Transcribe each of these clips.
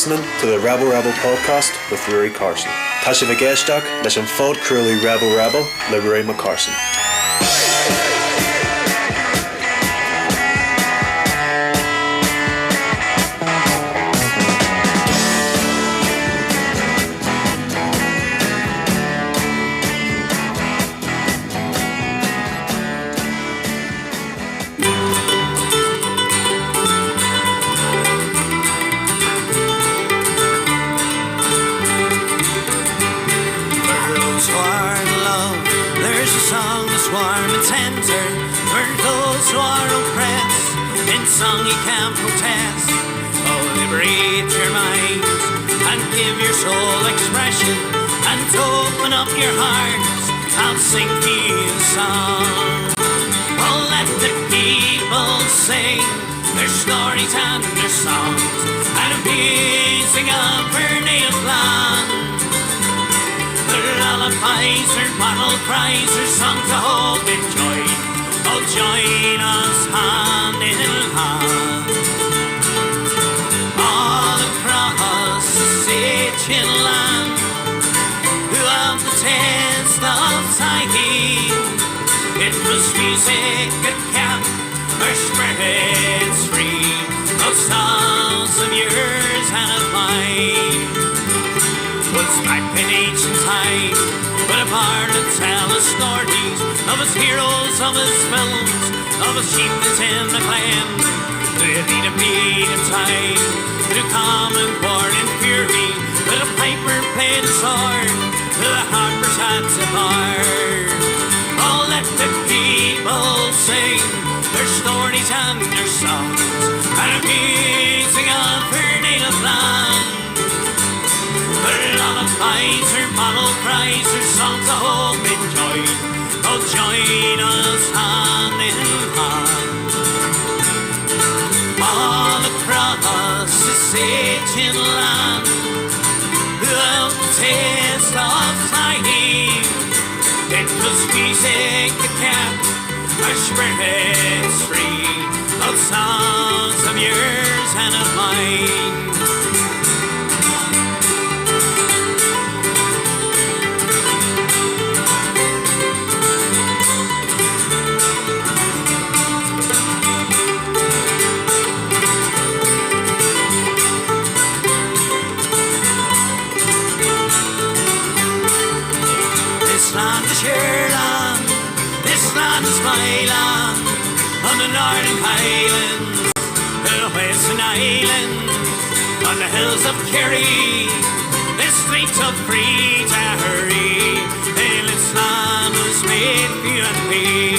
listening to the Rebel Rebel podcast with Rory Carson. Tá sé bh géisteach leis an fód cruúlaí Rebel Rebel le Rory McCarson. Song you can't protest. Oh, liberate your mind and give your soul expression and open up your hearts. I'll sing to you a song. Oh, let the people sing their stories and their songs and amazing of her native land. Their lullabies, their battle cries, their songs of hope and joy. Oh, join us hand in hand. All across the Sachin land, who have the taste of singing. It was music at camp, our spirits free. Oh, songs of yours and of mine. Was back in ancient time, but a part to tell us stories of his heroes, of his films, of his chieftains in the clan. They need a beat in time, to common born in fury, with a piper played a sword, to the harpers had to bar. Oh, let the people sing their stories and their songs, and amazing of her native land. Her lullabies, her battle cries, her songs of hope and joy. Oh, join us hand in hand. All across the Sachin land, who have the taste of singing. It was music that kept our spirits free. Of songs of yours and of mine. This land is my land, on the Northern Highlands, the Western Islands, on the hills of Kerry, the streets of free Tahiri. Hey, this land was made for you and me.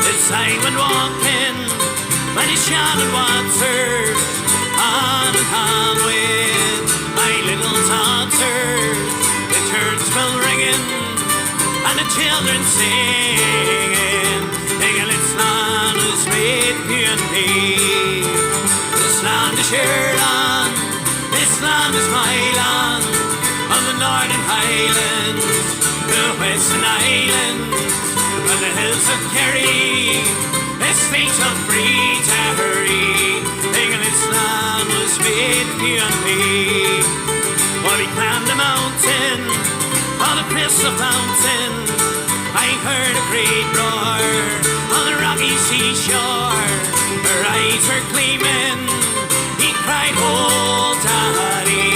As I went walking by the shannon waters, on and on with my little daughters, the church bell ringing and the children singing, singing, this land was made for you and me. This land is your land, this land is my land, on the Northern Highlands, the Western Islands, on the hills of Kerry, the streets of free Tahiri, singing, this land was made for you and me. While we climbed the mountain, on the crystal fountain, I heard a great roar on the rocky seashore. Her eyes were gleaming. He cried, "Oh, Daddy,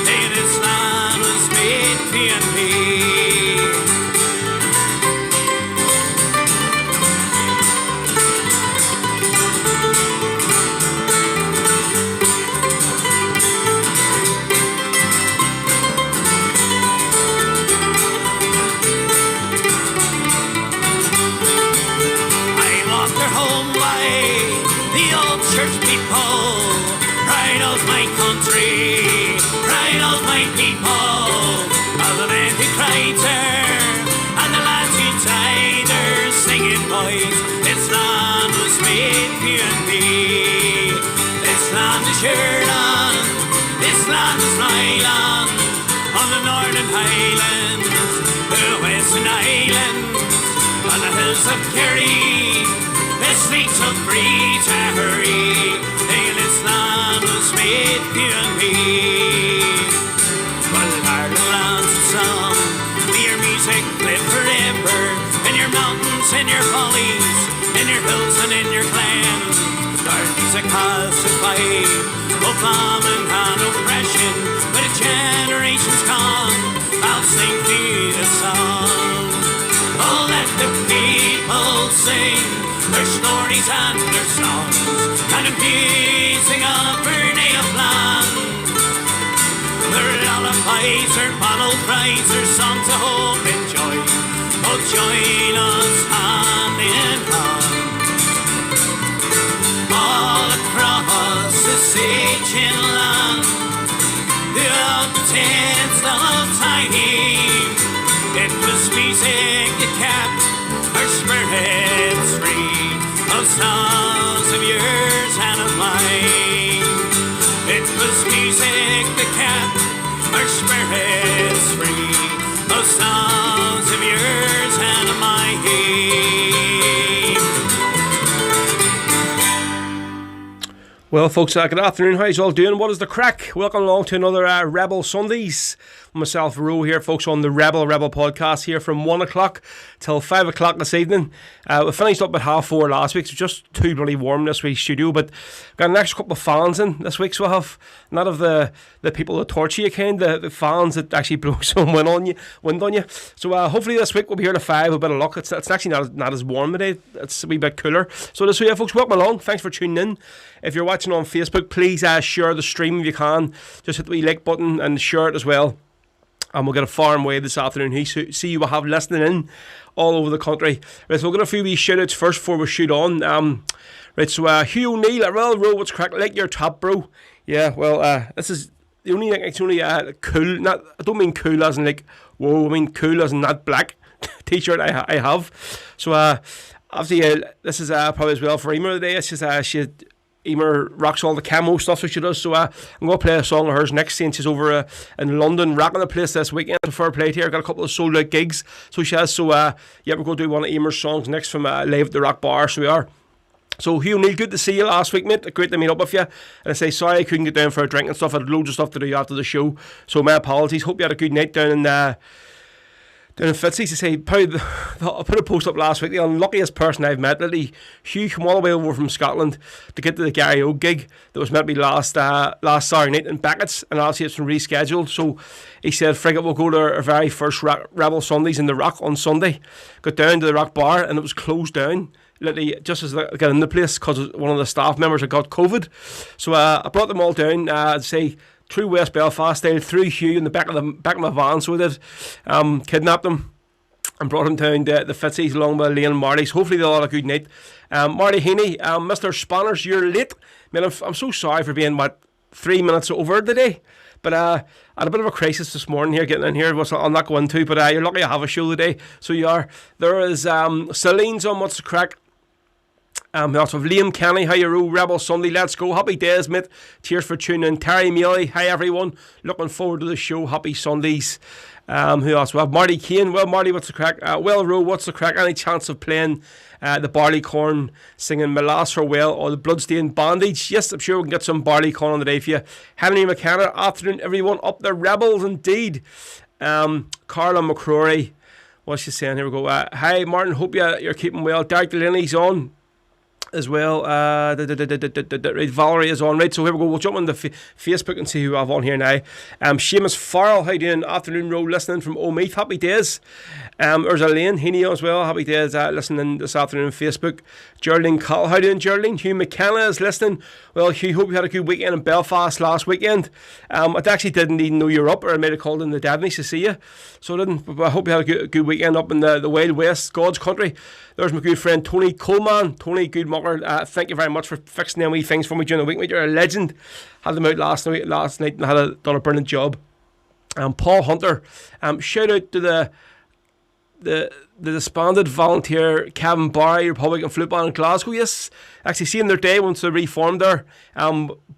hey, this land was made for you and me." Church people, pride of my country, pride of my people, of the men who cried there, and the lads who died there, singing boys, this land was made for you and me. This land is your land, this land is my land, on the Northern Highlands, the Western Islands, on the hills of Kerry, the streets of free Tahiri, this land man was made for you and me. Well, Ireland lands of song, may your music live forever, in your mountains, in your valleys, in your hills and in your glens. Our music has survived both famine and oppression, but a generation's gone, I'll sing thee the song. Oh, let the people sing their stories and their songs, and in gazing up her native land. Their lullabies, their battle cries, their songs of hope and joy, oh, join us hand in hand. All across the Sachin land, throughout the tents of Tahiti, it was music that kept our spirits free, of songs of yours and of mine. It was music that kept our spirits free, of songs of yours and of mine. Well, folks, good afternoon. How you all doing? What is the crack? Welcome along to another Rebel Sundays. Myself, Ro, here, folks, on the Rebel podcast here from 1 o'clock till 5 o'clock this evening. We finished up at 4:30 last week, so just too bloody warm this week's studio, but got an extra couple of fans in this week, so we'll have none of the people that torch you kind, the fans that actually blow some wind on you. So hopefully this week we'll be here to 5 with a bit of luck. It's actually not as warm today, it's a wee bit cooler. So yeah, folks, welcome along. Thanks for tuning in. If you're watching on Facebook, please share the stream if you can. Just hit the wee like button and share it as well. And we'll get a farm wave this afternoon. See you will have listening in all over the country. Right, so we'll get a few wee shout-outs first before we shoot on. Right, so Hugh O'Neill, well, Ro, what's crack? Like your top, bro. Yeah, well, this is the only thing, it's only cool. Not, I don't mean cool as in like, whoa, I mean cool as in that black t-shirt I have. So, obviously, this is probably as well for Emer today. It's just, Emer rocks all the camo stuff, so she does. So I'm going to play a song of hers next, since she's over in London rocking the place this weekend. So fair play to her. Got a couple of sold out gigs, so she has. So yeah, we're going to do one of Emer's songs next from Live at the Rock Bar. So we are. So Hugh O'Neill, good to see you last week, mate. Great to meet up with you. And I say sorry I couldn't get down for a drink and stuff. I had loads of stuff to do after the show, so my apologies. Hope you had a good night down in Fitzy's. To say, I put a post up last week. The unluckiest person I've met. Literally, Hugh came all the way over from Scotland to get to the Gary O gig that was meant to be last Saturday night in Beckett's, and obviously it's been rescheduled. So he said, "Frigate, we'll go to our very first Rebel Sundays in the Rock on Sunday." Got down to the Rock Bar and it was closed down. Literally, just as I got in the place, because one of the staff members had got COVID. So I brought them all down. I'd say, through West Belfast style, through Hugh in the back of my van, so we did. Kidnapped him and brought him down to the Fitzy's along with Lee and Marty. So hopefully they'll have a good night. Marty Heaney, Mr. Spanners, you're late. Man, I'm so sorry for being 3 minutes over today. But I had a bit of a crisis this morning here, getting in here, which I'll not go into. But you're lucky I have a show today, so you are. There is Celine's on What's the Crack. We also have Liam Kenny, how you Ro, Rebel Sunday, let's go, happy days mate, cheers for tuning in. Terry Mealy, hi everyone, looking forward to the show, happy Sundays. Who else? We have Marty Kane, well Marty, what's the crack? Well Ro, what's the crack? Any chance of playing the Barleycorn singing My Last Farewell or the Bloodstained Bandage? Yes, I'm sure we can get some Barleycorn on the day for you. Henry McKenna, afternoon everyone, up the Rebels indeed. Carla McCrory, what's she saying? Here we go. Hi Martin, hope you're keeping well. Derek Delaney's on as well. Valerie is on, right, so here we go, we'll jump on the Facebook and see who I have on here now. Seamus Farrell, how you doing? Afternoon Row, listening from Omeath, happy days. There's Elaine Heaney as well, happy days, listening this afternoon on Facebook. Geraldine Call, how you doing Geraldine? Hugh McKenna is listening. Well Hugh, hope you had a good weekend in Belfast last weekend. I actually didn't even know you were up, or I might have called in the Devonies to see you, so I didn't, but I hope you had a good weekend up in the Wild West, God's country. There's my good friend Tony Coleman. Tony, good mucker, thank you very much for fixing them wee things for me during the week, mate. You're a legend. Had them out last night and done a brilliant job. Paul Hunter, shout out to the the disbanded volunteer Kevin Barry Republican Flute Band in Glasgow. Yes, actually seeing their day once they reformed there.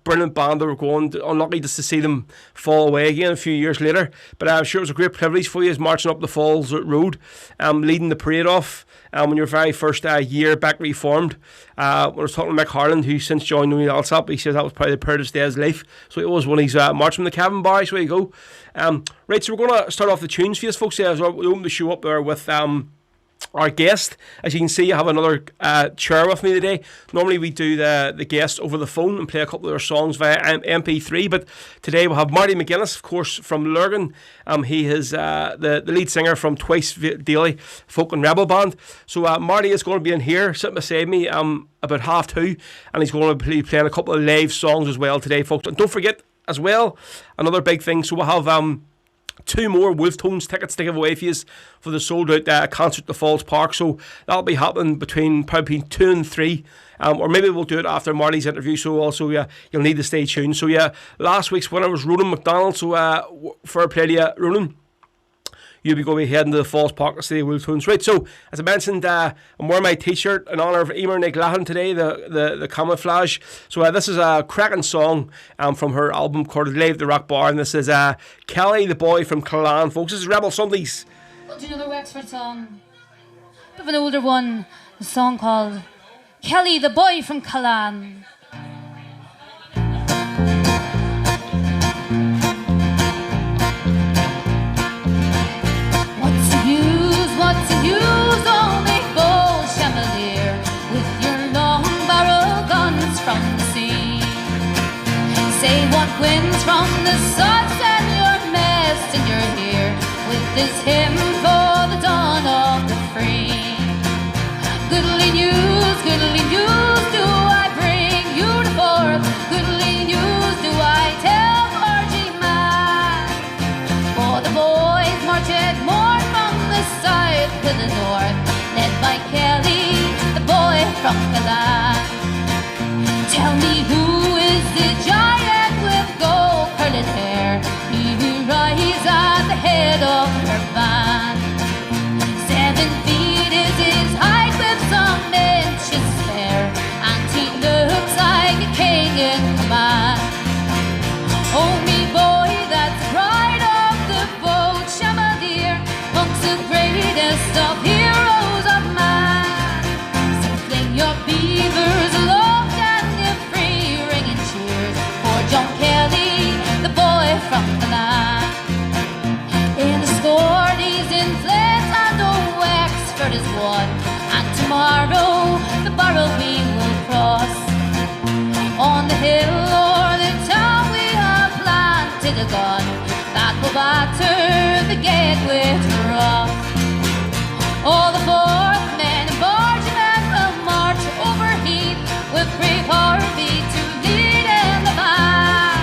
Brilliant band they were going. Unlucky just to see them fall away again a few years later. But I'm sure it was a great privilege for you as marching up the Falls Road, leading the parade off. When your very first year back reformed. When I was talking to Mick Harland, who since joined me up, he says that was probably the proudest day of his life. So it was when he's marching the Kevin Barry. So there you go. Right, so we're going to start off the tunes for you, folks. As we open the show up there with our guest. As you can see, I have another chair with me today. Normally we do the guest over the phone and play a couple of their songs via MP3, but today we'll have Marty Magennis, of course, from Lurgan. He is the lead singer from Twice Daily Folk and Rebel Band. So Marty is going to be in here, sitting beside me about 2:30, and he's going to be playing a couple of live songs as well today, folks. And don't forget, as well, another big thing, so we'll have 2 more Wolf Tones tickets to give away for you for the sold out concert at the Falls Park. So that'll be happening probably between 2 and 3, or maybe we'll do it after Marty's interview. So also you'll need to stay tuned. So last week's winner was Ronan McDonald. So fair play to you, Ronan. You'll be going to be heading to the Falls Park to see the Wolf Tones. Right, so as I mentioned, I'm wearing my t-shirt in honour of Emer Nicklahan today, the camouflage. So this is a cracking song from her album called Live the Rock Bar, and this is Kelly the Boy from Killaan, folks. This is Rebel Sundays. We'll do another Wexford song. We have an older one, a song called Kelly the Boy from Killaan. What's the use, only gold chandelier with your long barrel guns from the sea? Say what winds from the suds and your messenger here with this hymn for the dawn of the free. Goodly news do I bring you to forth? Goodly news do I tell clergyman? For the boys march at morn from the south to the north, led by Kelly, the boy from Killaan. Tell me, who is the giant with gold curled hair? He who rides at the head of her band. 7 feet is his height with some inches spare, and he looks like a king in command. Oh, me boy, that's the pride of the boat, Chamadier, amongst the greatest of heroes of man. So fling your beavers aloft and give free ringing cheers for John Kelly, the boy from Killaan. In the score, he's in Flint and Wexford is won, and tomorrow the borough we will cross. On the hill or the town we have planted a gun that will batter the gate with wrath. All the fourth men and bargemen will march over heath with brave Harvey to lead in the van.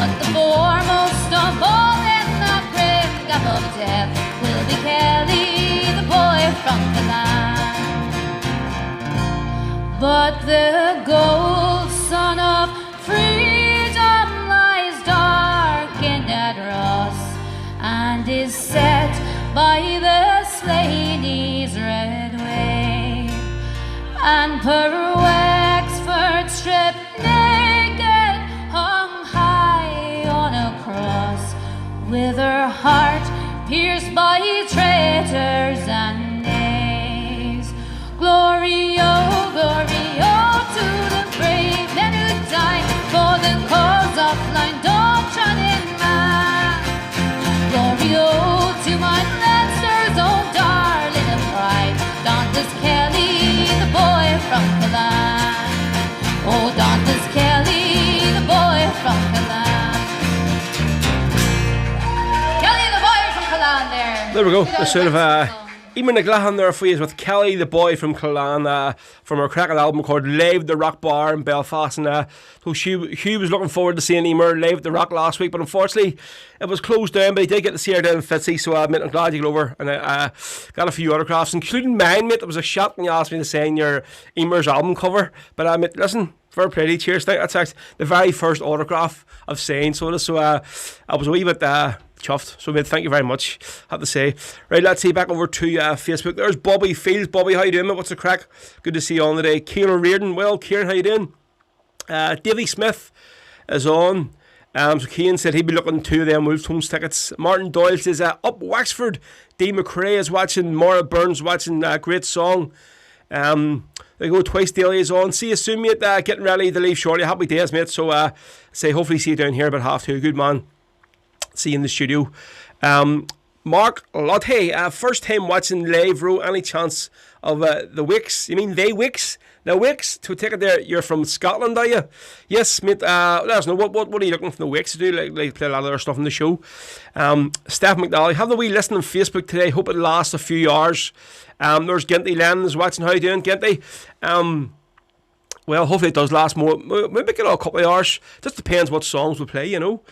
But the foremost of all in that grim gap of death will be Kelly, the boy from Killaan. But the gold sun of freedom lies dark in that Ross, and is set by the Slaney's red wave. And per Wexford strip naked hung high on a cross, with her heart pierced by traitors and knaves. Glory, oh, to the brave men who died for the cause of blind doctrine in man. Glory, oh, to my Leinster's own darling of pride, Dontas Kelly, the boy from Killaan. Oh, Dontas Kelly, the boy from Killaan. Kelly, the boy from Killaan there. There we go. The sort of Emer Nicklahan there for you with Kelly, the boy from Killaan, from her cracking album called Live the Rock Bar in Belfast. And so Hugh was looking forward to seeing Emer live the Rock last week, but unfortunately it was closed down. But he did get to see her down in Fitzy, so I'm glad you got over. And I got a few autographs, including mine, mate. It was a shock when you asked me to sign your Emer's album cover. But mate, listen, Fair play to you. Cheers. That's actually the very first autograph I've seen. So, I was a wee bit chuffed. So, mate, thank you very much, I have to say. Right, let's see, back over to Facebook. There's Bobby Fields. Bobby, how you doing, mate? What's the crack? Good to see you on today. Kieran Reardon. Well, Kieran, how you doing? Davy Smith is on. So Keane said he'd be looking at 2 of them Wolves Homes tickets. Martin Doyle says up Wexford. Dee McRae is watching. Maura Burns watching. Great song. They go twice daily is on. See you soon, mate. Getting ready to leave shortly. Happy days, mate. So say hopefully see you down here about 2:30. Good man. See you in the studio. Mark Lotte, first time watching live row. Any chance of the Wicks? You mean they Wicks? Now Wicks, to take it there, you're from Scotland, are you? Yes, mate. Let us know what are you looking for the Wicks to do? Like play a lot of their stuff on the show. Steph McNally, have the wee listen on Facebook today. Hope it lasts a few hours. There's Ginty Lennon whatching. How you doing, Ginty? Well, hopefully it does last more. Maybe get a couple of hours. Just depends what songs we play, you know.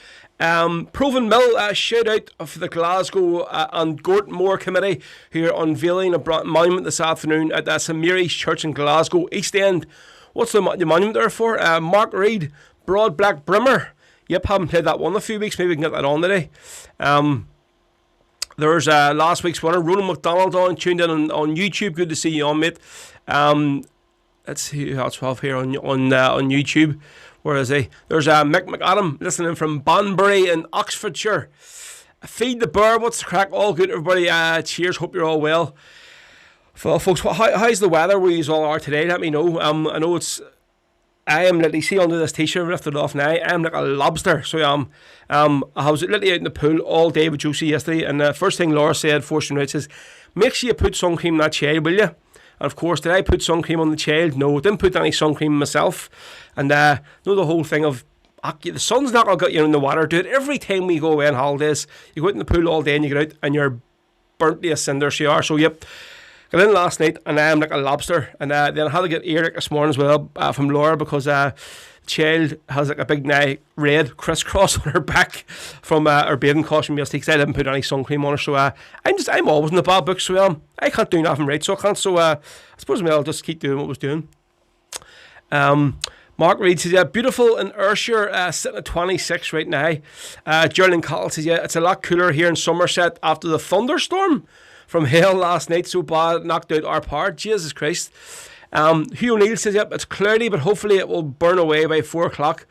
Proven Mill, shout out for the Glasgow and Gortmore Committee who are unveiling a monument this afternoon at St Mary's Church in Glasgow, East End. What's the monument there for? Mark Reid, Broad Black Brimmer. Yep, haven't played that one in a few weeks. Maybe we can get that on today. There's last week's winner, Ronan McDonald, tuned in on YouTube. Good to see you on, mate. Let's see who else we have here on YouTube. Where is he? There's Mick McAdam listening from Banbury in Oxfordshire. Feed the Bear, what's the crack? All good, everybody. Cheers, hope you're all well. Well, folks, how's the weather where you all are today? Let me know. I know I am literally, see under this t-shirt, I lifted it off now, I am like a lobster. So I was literally out in the pool all day with Josie yesterday, and the first thing Laura said, forcing right, says, make sure you put sun cream on that child, will you? And of course, did I put sun cream on the child? No, I didn't put any sun cream myself. And know the whole thing of the sun's not going to get you in the water. Do it every time we go away on holidays. You go out in the pool all day and you get out and you're burnt to a cinder. So you are. So yep, got in last night and I am like a lobster. And then I had to get Eric this morning as well from Laura because child has like a big red crisscross on her back from her bathing costume yesterday because I didn't put any sun cream on her. So I'm always in the bad book. So I can't do nothing right. So I can't. So I suppose I'll just keep doing what I was doing. Mark Reid says, beautiful in Ayrshire, sitting at 26 right now. Geraldine Cottle says, it's a lot cooler here in Somerset after the thunderstorm from hell last night. So bad, it knocked out our power. Jesus Christ. Hugh O'Neill says, it's cloudy, but hopefully it will burn away by 4 o'clock.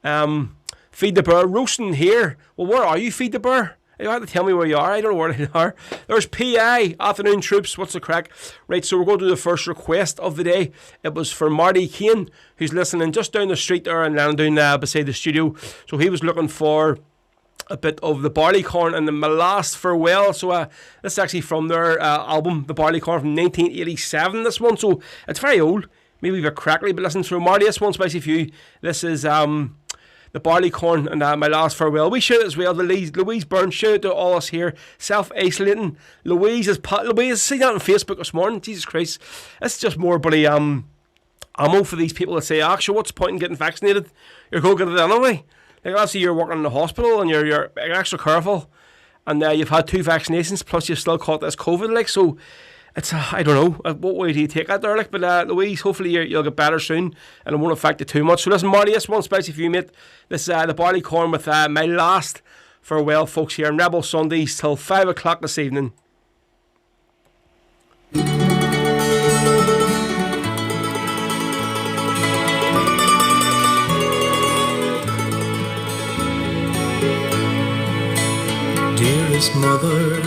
Feed the Bear, roasting here. Well, where are you, Feed the Bear? You have to tell me where you are. I don't know where they are. There's PI, Afternoon Troops. What's the crack? Right, so we're going to do the first request of the day. It was for Marty Kane, who's listening just down the street there in Landon beside the studio. So he was looking for a bit of the Barleycorn and My Last Farewell. So this is actually from their album, The Barleycorn, from 1987, this one. So it's very old. Maybe a bit crackly, but listen, so Marty, this one's spicy for you. This is the Barleycorn and My Last Farewell. We shout as well to Louise Burns. Shout out to all us here self-isolating. Louise, see that on Facebook this morning. Jesus Christ, it's just more bloody ammo for these people that say, actually, what's the point in getting vaccinated? You're going to get it anyway. Like, obviously you're working in the hospital and you're extra careful, and you've had 2 vaccinations plus you've still caught this COVID. Like, so it's I don't know what way do you take that there, like, but Louise, hopefully you'll get better soon and it won't affect you too much. So listen, Marty, this one's spicy for you, mate. This the Barleycorn with My Last Farewell, folks, here on Rebel Sundays till 5 o'clock this evening. Dearest mother,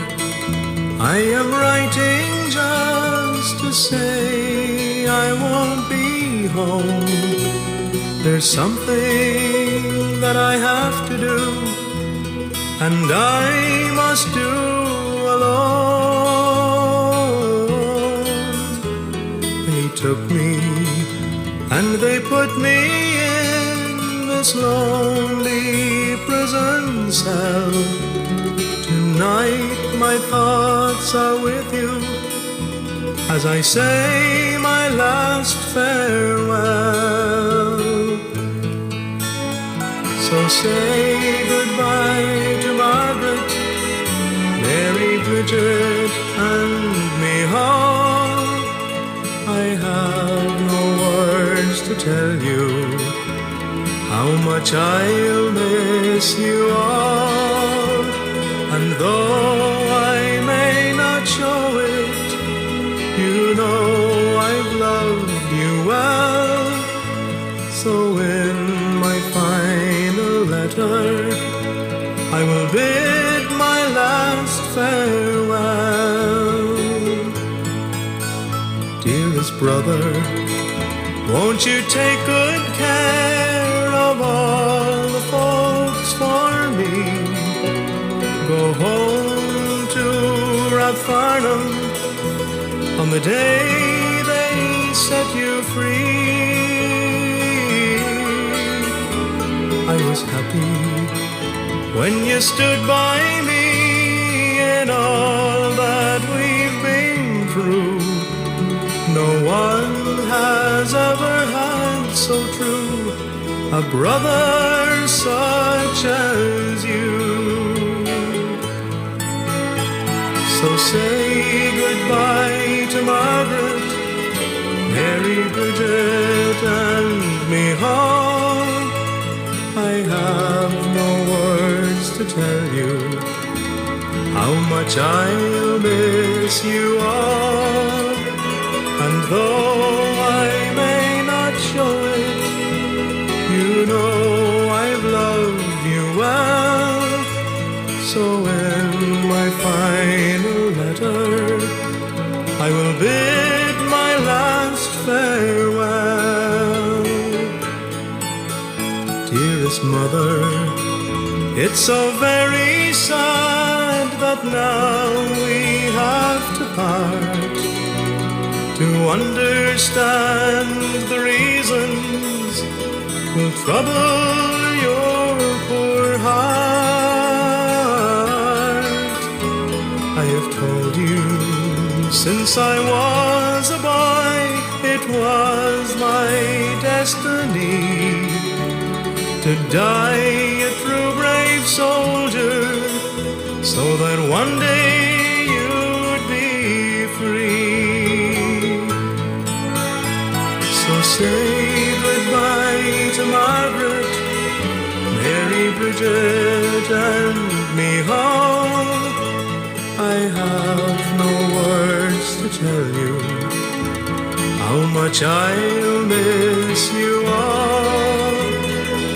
I am writing just to say I won't be home. There's something that I have to do, and I must do alone. They took me and they put me in this lonely prison cell. Tonight my thoughts are with you as I say my last farewell. So say goodbye to Margaret, Mary, Bridget and me all. I have no words to to tell you how much I'll miss you all. And though I may not show it, you know I've loved you well. So in my final letter, I will bid my last farewell. Dearest brother, won't you take good care of all the folks for me? Go home to Rathfarnham on the day they set you free. I was happy when you stood by me in all that we've been through. No one has ever had so true a brother such as you. So say goodbye to Margaret, Mary, Bridget, and me all. I have no words to tell you how much I'll miss you all. And though I may not show it, you know I've loved you well. So in my final letter, I will bid my last farewell. Dearest mother, it's so very sad that now we have to part. To understand the reasons will trouble your poor heart. I have told you since I was a boy, it was my destiny to die a true brave soldier, so that one day you'd be free. So say goodbye to Margaret, Mary, Bridget, and me all. I have no words to tell you how much I'll miss you all.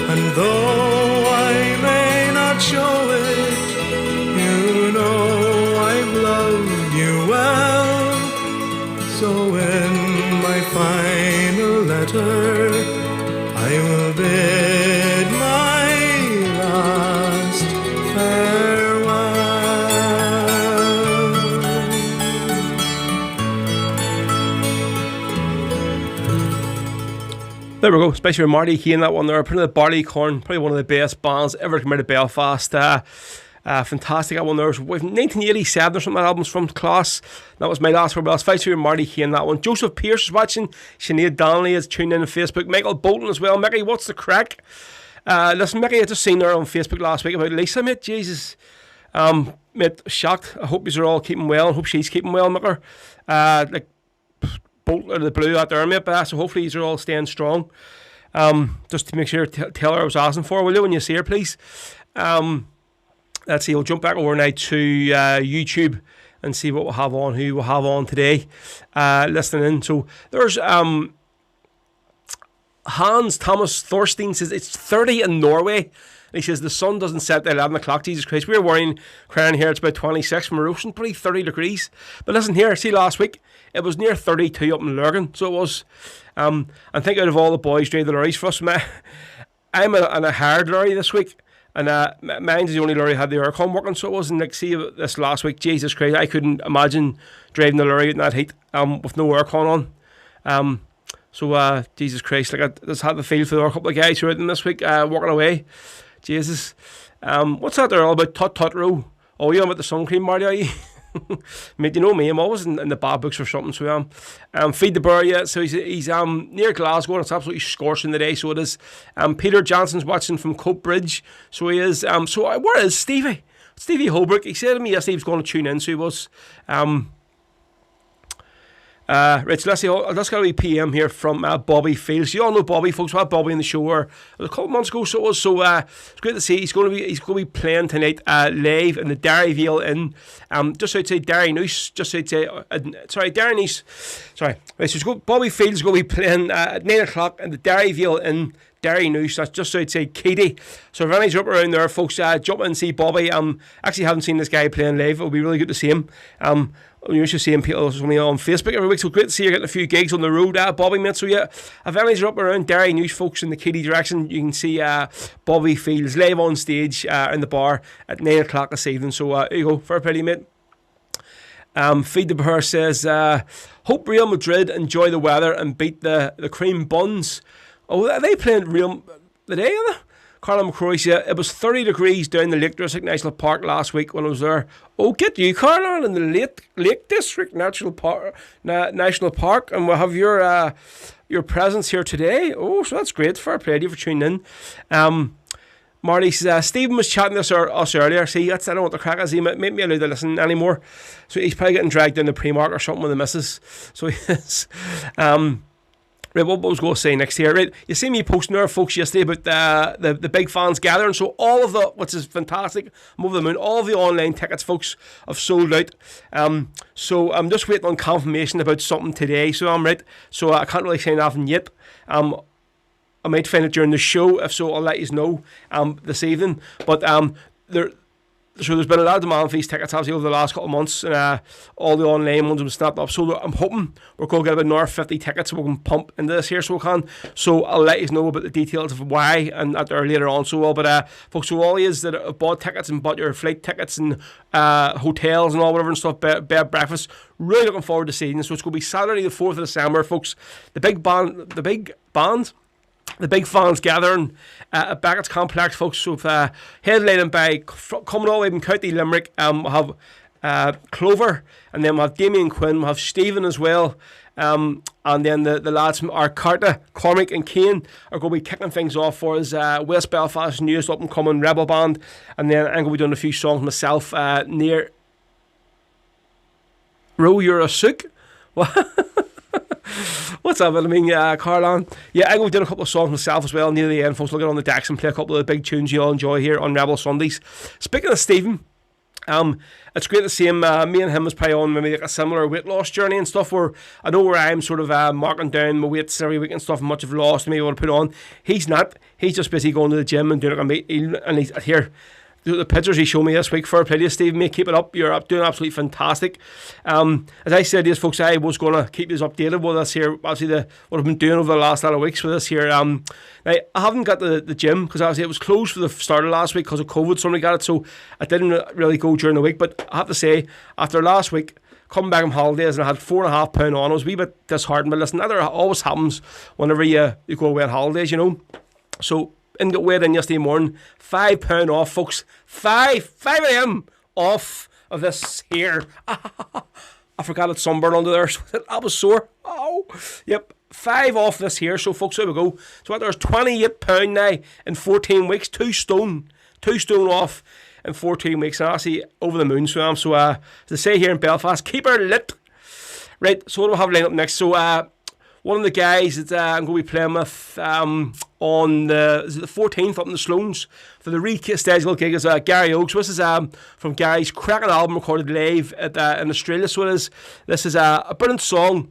And though I may not show it, you know I've loved you well. So in my final letter, I will bid my last farewell. There we go, especially with Marty Kane, that one there. Putting the Barley Corn, probably one of the best bands ever to come out of Belfast. Fantastic, that one there. With 1987 or something, that album's from class. That was my last farewell. Especially with Marty Kane, that one. Joseph Pearce is watching. Sinead Donnelly is tuned in on Facebook. Michael Bolton as well. Mickey, what's the crack? Listen, Mickey, I just seen her on Facebook last week about Lisa, mate. Jesus. Mate, shocked. I hope you're all keeping well. I hope she's keeping well, Micker. Like, bolt out of the blue out there, mate. But so hopefully you're all staying strong. Just to make sure, tell her I was asking for, will you, when you see her, please? Let's see, we'll jump back over now to YouTube and see what we'll have on, who we'll have on today listening in. So there's Hans Thomas Thorstein says it's 30 in Norway. And he says the sun doesn't set at 11 o'clock. Jesus Christ, we were crying here, it's about 26 from Ocean, probably 30 degrees. But listen here, see last week, it was near 32 up in Lurgan. So it was, and think out of all the boys driving the lorries for us, I'm in a hard lorry this week. And mine's the only lorry that had the aircon working, so it wasn't like, see this last week, Jesus Christ, I couldn't imagine driving the lorry in that heat with no aircon on. So Jesus Christ, like I just had the feel for a couple of guys who are out in this week working away. Jesus. What's that there all about? Tut Tut Row. Oh, you're about the sun cream, Marty, are you? Mate, you know me, I'm always in the bad books for something, so Feed the Bear, yeah, so he's near Glasgow, and it's absolutely scorching today, so it is. Peter Johnson's watching from Cope Bridge, so he is. So where is Stevie? Stevie Holbrook, he said to me yesterday he was going to tune in, so he was. Right, so let's see. That's got a wee PM here from Bobby Fields. You all know Bobby, folks. We had Bobby in the show a couple months ago, so it was. So it's great to see. He's going to be playing tonight live in the Derryville Inn, just outside Derrynoose, Derrynoose. Sorry. Right, so Bobby Fields is going to be playing at 9 o'clock in the Derryville Inn. Derrynoose, that's just outside Keady. So if anybody's up around there, folks, jump in and see Bobby. Actually haven't seen this guy playing live. It'll be really good to see him. You should see him people on Facebook every week, so great to see you getting a few gigs on the road, Bobby, mate. So yeah, if anybody's up around Derrynoose, folks, in the Keady direction, you can see Bobby Fields live on stage in the bar at 9 o'clock this evening. So there you go, fair play to you, mate. Feed the Bear says, hope Real Madrid enjoy the weather and beat the cream buns. Oh, are they playing Real today? Carla McCrory said it was 30 degrees down the Lake District National Park last week when I was there. Oh, get you, Carla, in the Lake District National Park, and we'll have your presence here today. Oh, so that's great. Fair play to you for tuning in. Marty says, Stephen was chatting to us earlier. See, I don't know what the crack is. He might be allowed to listen anymore. So he's probably getting dragged down the Primark or something with the missus. So he is. Right, what was going to say next here? Right, you see me posting there, folks, yesterday about the big fans gathering. So all of which is fantastic, I'm over the moon. All of the online tickets, folks, have sold out. So I'm just waiting on confirmation about something today. So I'm right. So I can't really say nothing yet. I might find it during the show. If so, I'll let you know this evening. But there's been a lot of demand for these tickets obviously over the last couple of months, and all the online ones have been snapped up. So I'm hoping we're going to get about another 50 tickets so we can pump into this here, so we can. So I'll let you know about the details of why and that later on. So but folks, so all is that have bought tickets and bought your flight tickets and hotels and all whatever and stuff, bed breakfast. Really looking forward to seeing this. So it's going to be Saturday the 4th of December, folks. The big fans gathering at Beckett's Complex, folks. So headlining by coming all the way from County Limerick, we'll have Clover, and then we'll have Damien Quinn, we'll have Stephen as well, and then the lads from Arcarta, Cormac and Kane, are going to be kicking things off for us. West Belfast's newest up and coming rebel band, and then I'm going to be doing a few songs myself near Row You're a Sook. What's up, I mean, Carlan? Yeah, I'm going to be doing a couple of songs myself as well near the end, folks. We'll get on the decks and play a couple of the big tunes you all enjoy here on Rebel Sundays. Speaking of Stephen, it's great to see him. Me and him was probably on maybe like a similar weight loss journey and stuff, where I know where I'm sort of marking down my weights every week and stuff, and much of lost maybe want to put on. He's not. He's just busy going to the gym and doing it. And he's here. The pictures he showed me this week, fair play to you, Steve, mate, keep it up. You're doing absolutely fantastic. As I said to you, folks, I was going to keep you updated with this here, obviously what I've been doing over the last lot of weeks with this here. Now, I haven't got the gym, because obviously it was closed for the start of last week because of COVID, somebody got it, so I didn't really go during the week. But I have to say, after last week, coming back from holidays and I had 4.5 pound on, I was a wee bit disheartened, but listen, that always happens whenever you go away on holidays, you know. So, and got weighed in yesterday morning, £5 off, folks. 5 a.m. off of this here. I forgot it's sunburn under there, so I was sore. Oh, yep, 5 off this here. So, folks, there we go. So there's £28 now in 14 weeks. 2 stone off in 14 weeks. And actually over the moon, so I'm. So as they say here in Belfast, keep her lit. Right. So what do we have lined up next? So one of the guys that I'm going to be playing with on the 14th up in the Sloans for the rescheduled gig is Gary Oakes. This is from Gary's cracking album recorded live in Australia. So this is a brilliant song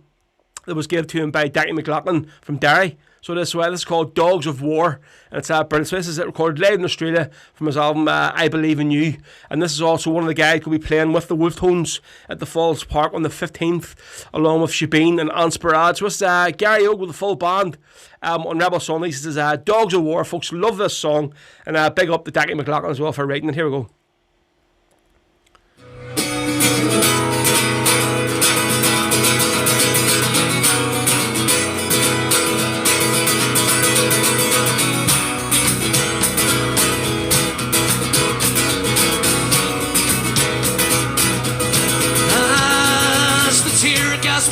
that was given to him by Dackie McLaughlin from Derry. So this is called Dogs of War, and it's brilliant. So this is recorded live in Australia from his album I Believe in You, and this is also one of the guys who will be playing with the Wolftones at the Falls Park on the 15th, along with Shabeen and Ansparad. So this is Gary Oak with the full band on Rebel Sundays. This is Dogs of War, folks. Love this song, and big up to Dackie McLaughlin as well for writing it. Here we go.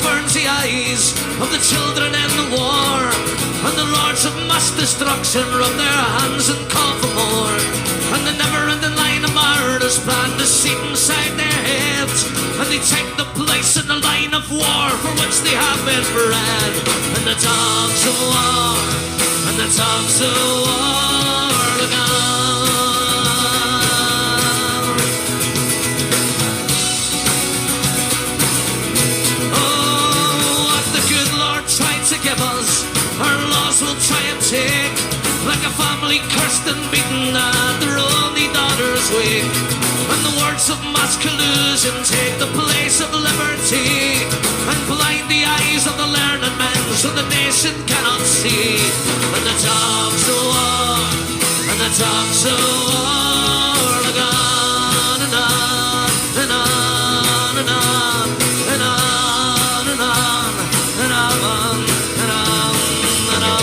Burns the eyes of the children in the war, and the lords of mass destruction rub their hands and call for more, and the never-ending line of murders plan to seat inside their heads, and they take the place in the line of war for which hearts they have been bred, and the dogs of war, and the dogs of war are gone. Oh, what the good Lord tried to give us, our laws will try and take, like a family cursed and beaten at their only daughter's wake. And the words of mass collusion take the place of liberty, and blind the eyes of the learned men so the nation cannot see. And the dogs of war, and the dogs of war are gone, and on, and on, and on, and on, and on, and on, and on, and on.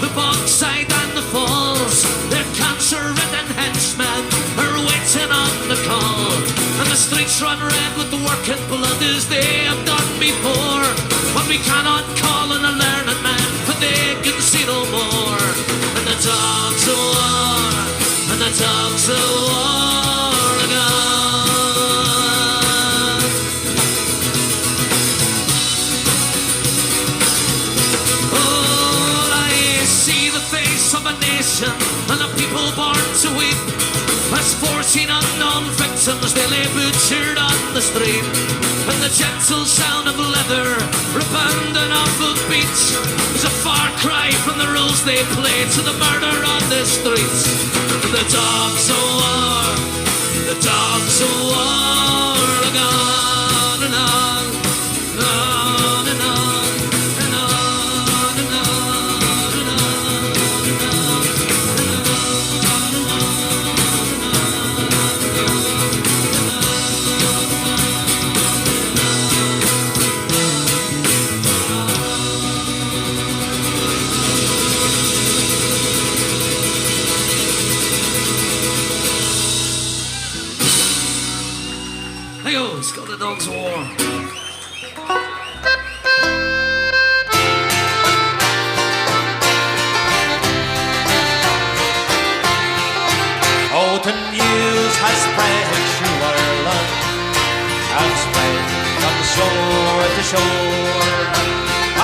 The Bogside and the Falls, their cancer-ridden henchmen are waiting on the call, and the streets run red with the working blood as they have done before. But we cannot call on a learned man, for they can see no more. And the dogs of war, and the dogs of war are gone. Of a nation and a people born to weep, as 14 unknown victims they lay butchered on the street, and the gentle sound of leather rebounding off of beats is a far cry from the rules they play to the murder on the streets. And the dogs of war, the dogs of war are gone, and on, on and on, and on and on. Let's go to Dogs of War. Oh, the news has spread through Ireland, and spread from shore to shore,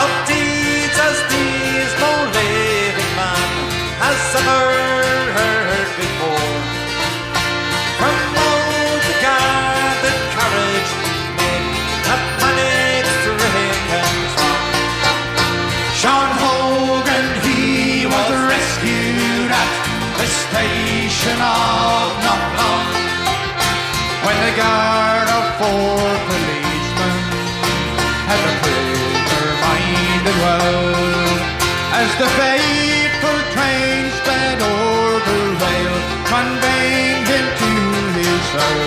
of deeds as these no living man has ever heard before. From all the gathered carriage men, a panic-stricken throng. Sean Hogan, he was rescued at the station of Knocklon, when the guard of 4 policemen had the prisoner minded well, as the fateful train sped o'er the rail, conveying him to his cell.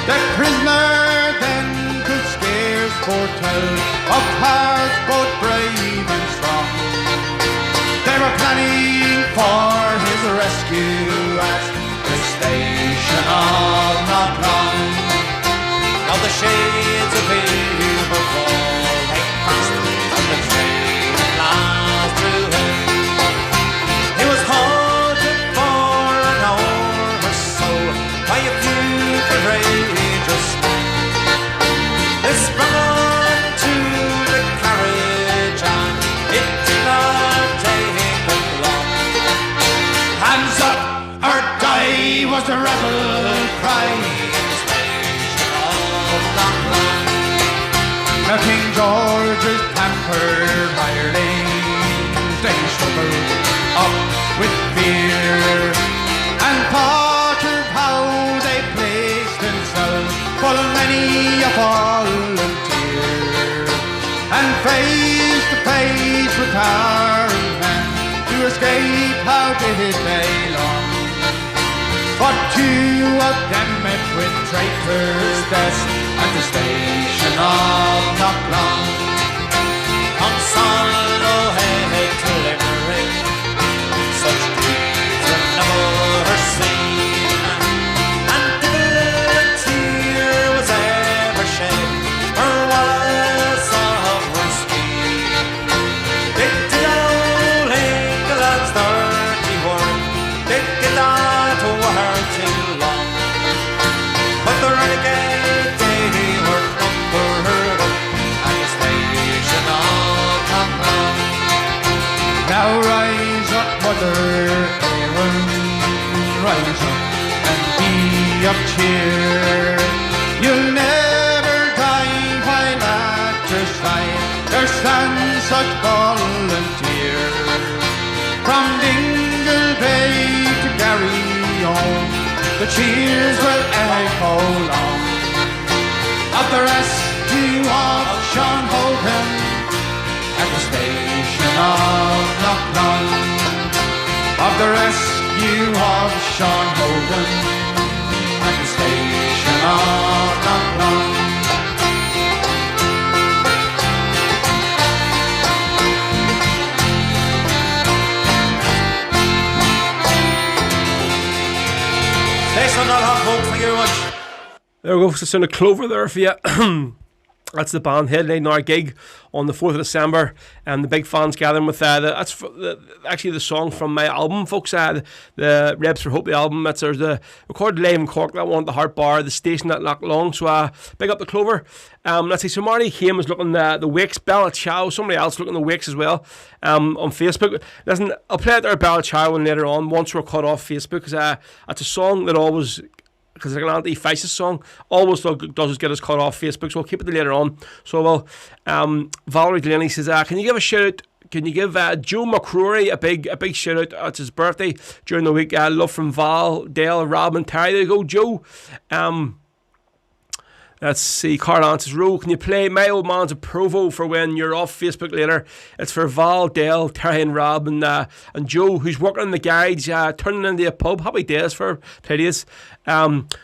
The prisoner then could scarce foretell of hearts both brave and strong. They were planning for his rescue at the station of Knocklon. Now the shades of him were falling fast, and the train at last drew in. He was halted for an hour or so by a few courageous men. They sprung on to the carriage, and it did not take them long. Hands up or die was the rebel cry in the station of Knocklon. Now King George's pampered hirelings, they struggled up with fear, and thought of how they placed themselves full many a volunteer, and face to face with harried men to escape how did they long. But 2 of them met with traitors' death at the station of Knocklon. On Solohead to Limerick, such deeds were never seen, and devil rise up and be of cheer. You'll never die while actors fight. There stands such volunteer. From Dingle Bay to Garryowen, the cheers will echo long. Of the rescue of Sean Hogan at the station of Knocknun. Of the rescue of Sean Hogan at the station of Knocknun. Station not hot, folks. Thank you very much. There we go, it's in a Clover there for you. That's the band headlining our gig on the 4th of December, and the big fans gathering with that's actually the song from my album, folks. The Rebs for Hope, the album. There's the recorded live in Cork, that one at the Heart Bar, the station at Loch Long. So big up the Clover. Let's see. So Marty Haim was looking the Wakes, Bella Chow, somebody else looking the Wakes as well on Facebook. Listen, I'll play it there, Bella Chow, one later on once we're cut off Facebook, because it's a song that always, because it's like an anti-fascist song, always does get us cut off Facebook, so we'll keep it later on. So, well, Valerie Delaney says, can you give a shout out? Can you give Joe McCrory a big shout out? It's his birthday during the week. Love from Val, Dale, Rob, and Terry. There you go, Joe. Let's see, Carl answers, Ro, can you play My Old Man's a Provo for when you're off Facebook later? It's for Val, Dale, Terry and Rob and Joe, who's working in the garage, turning into a pub. Happy days for today's.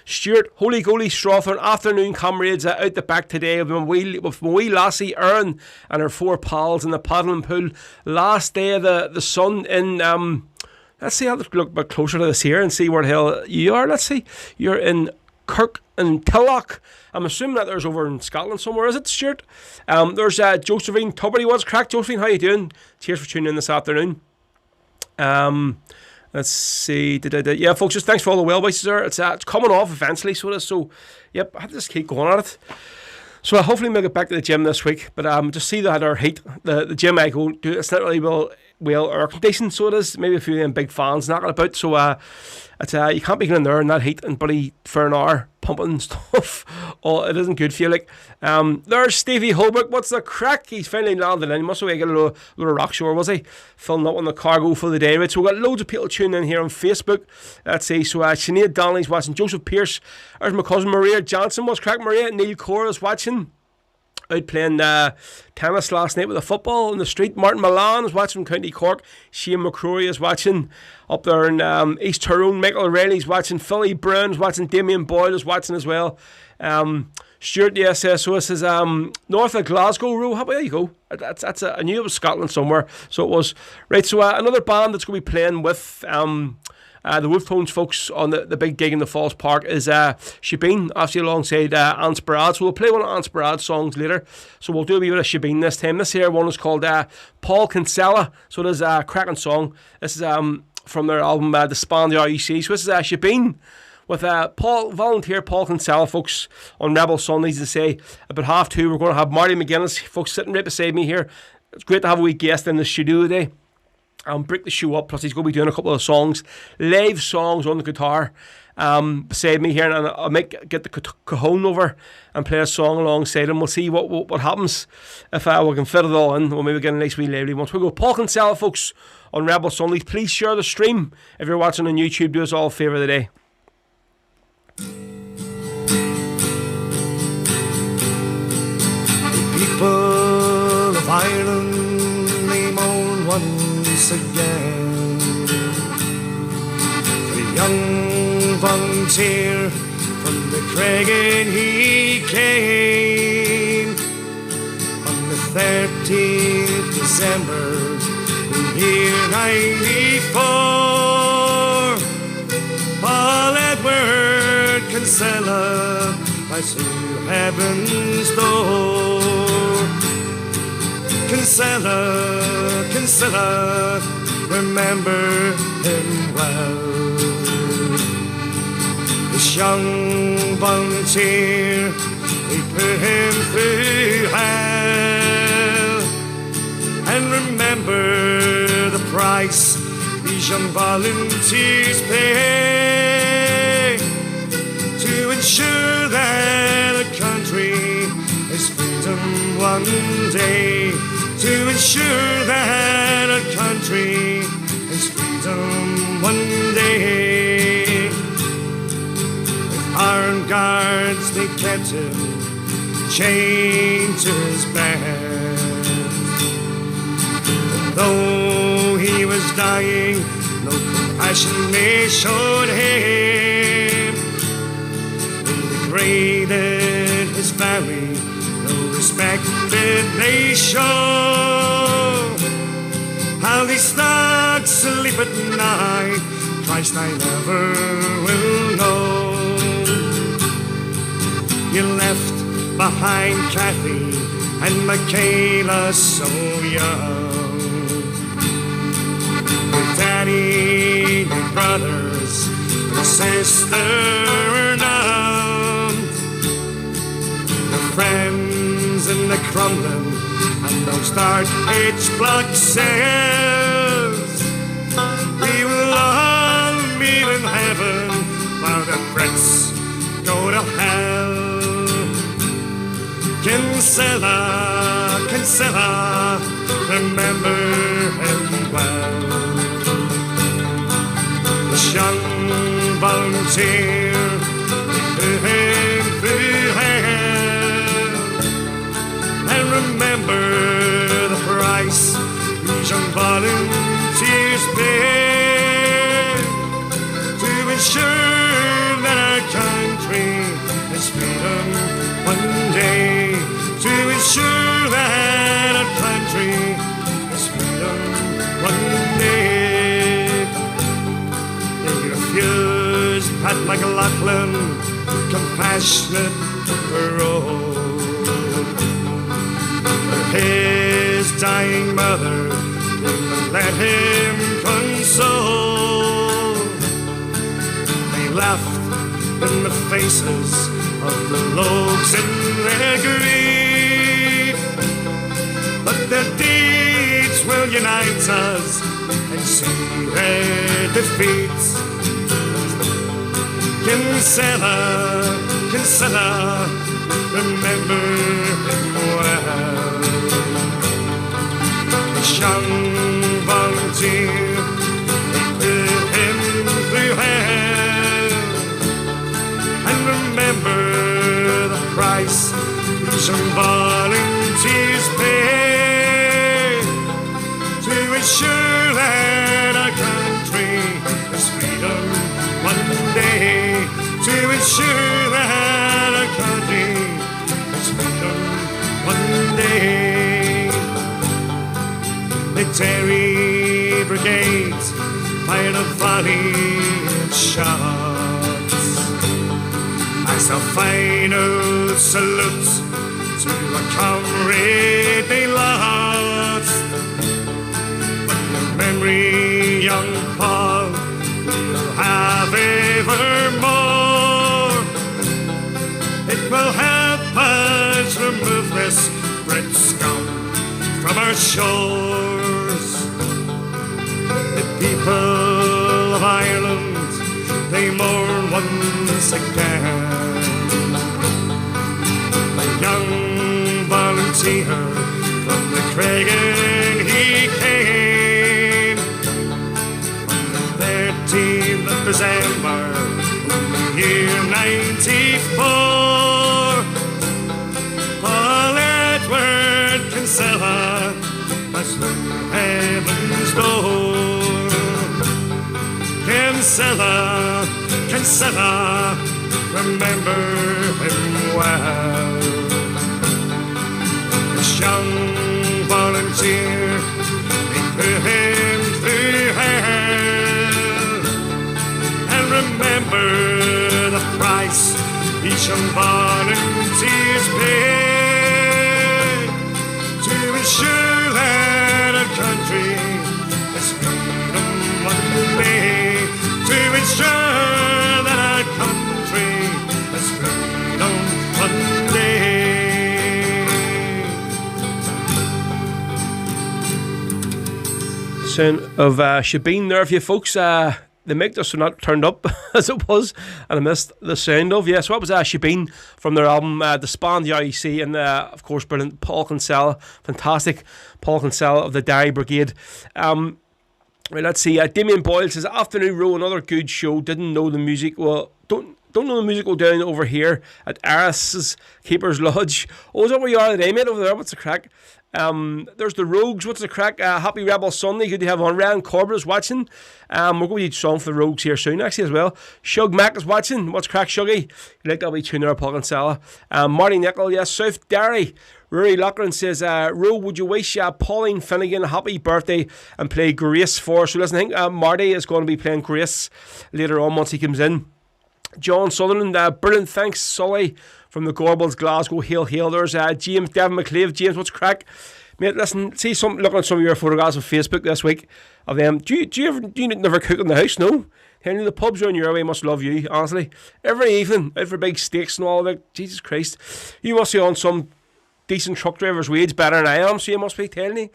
Stuart, Holy Goalie Strawthorne, afternoon comrades out the back today with my wee lassie Erin and her 4 pals in the paddling pool. Last day of the sun in... let's see, I'll look a bit closer to this here and see where the hell you are. Let's see, you're in Kirk and Tilloch. I'm assuming that there's over in Scotland somewhere, is it, Stuart? There's Josephine Tuberty. What's crack, Josephine? How you doing? Cheers for tuning in this afternoon. Let's see. Yeah, folks, just thanks for all the well wishes there. It's coming off eventually, so it is. So, yep, I have to just keep going at it. So hopefully we'll get back to the gym this week. But just see that our heat, the gym I go to, it's not really well air conditioned, so it is. Maybe a few of them big fans knocking about. So it's you can't be getting in there in that heat and bloody for an hour pumping stuff. Oh, it isn't good for you. Like there's Stevie Holbrook. What's the crack? He's finally landed in. He must have got a little rock shore, was he? Filling up on the cargo for the day. Right, so we've got loads of people tuning in here on Facebook. Let's see. So Sinead Donnelly's watching. Joseph Pearce. There's my cousin Maria Johnson. What's crack, Maria? Neil Cora is watching. Out playing tennis last night with a football in the street. Martin Milan is watching from County Cork. Shane McCrory is watching up there in East Tyrone. Michael O'Reilly's watching. Philly Brown's watching. Damien Boyle is watching as well. Stuart, yes, so this is north of Glasgow. There you go. I knew it was Scotland somewhere, so it was. Right, so another band that's going to be playing with the Wolftones folks on the big gig in the Falls Park is Shebeen, obviously alongside Ants Barad. So we'll play one of Ants Barad's songs later. So we'll do a wee bit of Shebeen this time. This here one is called Paul Kinsella. So it is a cracking song. This is from their album Disband the RUC. So this is Shebeen with volunteer Paul Kinsella, folks, on Rebel Sundays. To say about 2:30 we're going to have Marty Magennis, folks, sitting right beside me here. It's great to have a wee guest in the studio today. Break the show up, plus he's going to be doing a couple of songs, live songs on the guitar beside me here, and I might get the cajon over and play a song alongside him. We'll see what happens if we can fit it all in. We'll maybe get a nice wee lively one. So we go Paul Kinsella, folks, on Rebel Sundays. Please share the stream if you're watching on YouTube. Do us all a favour of the day. People of Ireland, they mourn once again. The young volunteer from the Creggan, he came on the 30th December in year 94. Paul Edward Kinsella lies through heaven's door. Kinsella, Kinsella, remember him well. This young volunteer, we put him through hell. And remember the price these young volunteers pay. ensure that our country is freedom one day. With armed guards they kept him chained to his bed. Though he was dying, no compassion they showed him. They degraded his family, no respect did they show. How they stuck sleep at night, Christ I never will know. You left behind Kathy and Michaela so young. Your daddy, your brothers, your sister none. Your friends in the crumbling and those dark pitch black cells. We will all meet in heaven while the Brits go to hell. Kinsella, Kinsella, remember him well. This young volunteer, put him through hell. And remember the price these young volunteers pay to ensure that our country has freedom one day. To ensure that our country has freedom one day. They refused Pat McLaughlin compassionate parole. For his dying mother wouldn't let him console. They laughed in the faces of the loaves in their grief, but their deeds will unite us and see their defeat. Kinsella, Kinsella, remember him well. This young volunteer, they put him through hell. And remember the price some volunteers pay to ensure that our country has freedom one day. To ensure that our country has freedom one day. The Terry Brigades fired a volley of shots as a final salute to a comrade they lost. But your memory, young Paul, will have evermore. It will help us remove this red scum from our shores. The people of Ireland, they mourn once again. A young volunteer from the Cregan he came on the 13th of December in the year 94. Paul Edward Kinsella passed through heaven's door. Kinsella, Kinsella, remember him well. This young volunteer, they put him through hell. And remember the price each young volunteers pay to ensure that our country has freedom one day. To ensure that our country has freedom one day. Sound of Shabeen there for you folks. the mic just not turned up as it was, and I missed the sound of. Yeah, so that was Shebeen from their album Despond, the REC, and of course brilliant Paul Kinsella, fantastic Paul Kinsella of the Derry Brigade. Right, let's see. Damien Boyle says, afternoon row, another good show. Didn't know the music. Well, don't know the music will down over here at Aris's Keeper's Lodge. Oh, is that where you are today, mate, over there? What's the crack? There's the Rogues. What's the crack? Happy Rebel Sunday. Good to have on. Ryan Corbett is watching. We're going to do a song for the Rogues here soon, actually, as well. Shug Mac is watching. What's crack, Shuggy? You like that wee tune there, Paul Kinsella. Marty Nichol, yes. South Derry. Rory Loughlin says, Ro, would you wish Pauline Finnegan a happy birthday and play Grace for us? So listen, I think Marty is going to be playing Grace later on once he comes in. John Sutherland, brilliant, thanks, Sully from the Gorbals, Glasgow, hail. There's James Devon McClave. James, what's crack? Mate, listen, looking at some of your photographs on Facebook this week of them. Do you never cook in the house? No? Henry, the pubs around your way must love you, honestly. Every evening, out for big steaks and all of it. Jesus Christ. You must be on some decent truck driver's wage, better than I am, so you must be telling me.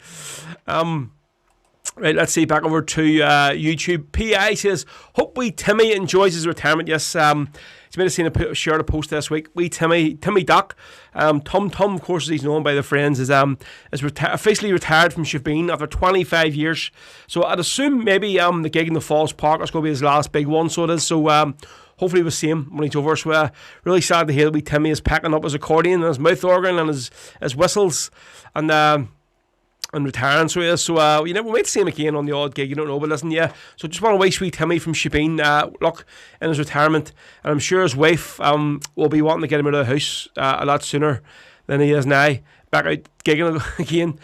Right, let's see, back over to YouTube. P.I. says, hope wee Timmy enjoys his retirement. Yes, he's made a scene shared a post this week. Wee Timmy Duck, Tum, of course, as he's known by the friends, is officially retired from Shebeen after 25 years. So I'd assume maybe the gig in the Falls Park is going to be his last big one, so it is. So hopefully we'll see him when he's over. So really sad to hear that wee Timmy is packing up his accordion and his mouth organ and his whistles and retiring, so yeah. So we might see him again on the odd gig, you don't know, but listen, yeah. So just want to wish wee Timmy from Shebeen luck in his retirement, and I'm sure his wife will be wanting to get him out of the house a lot sooner than he is now, back out gigging again.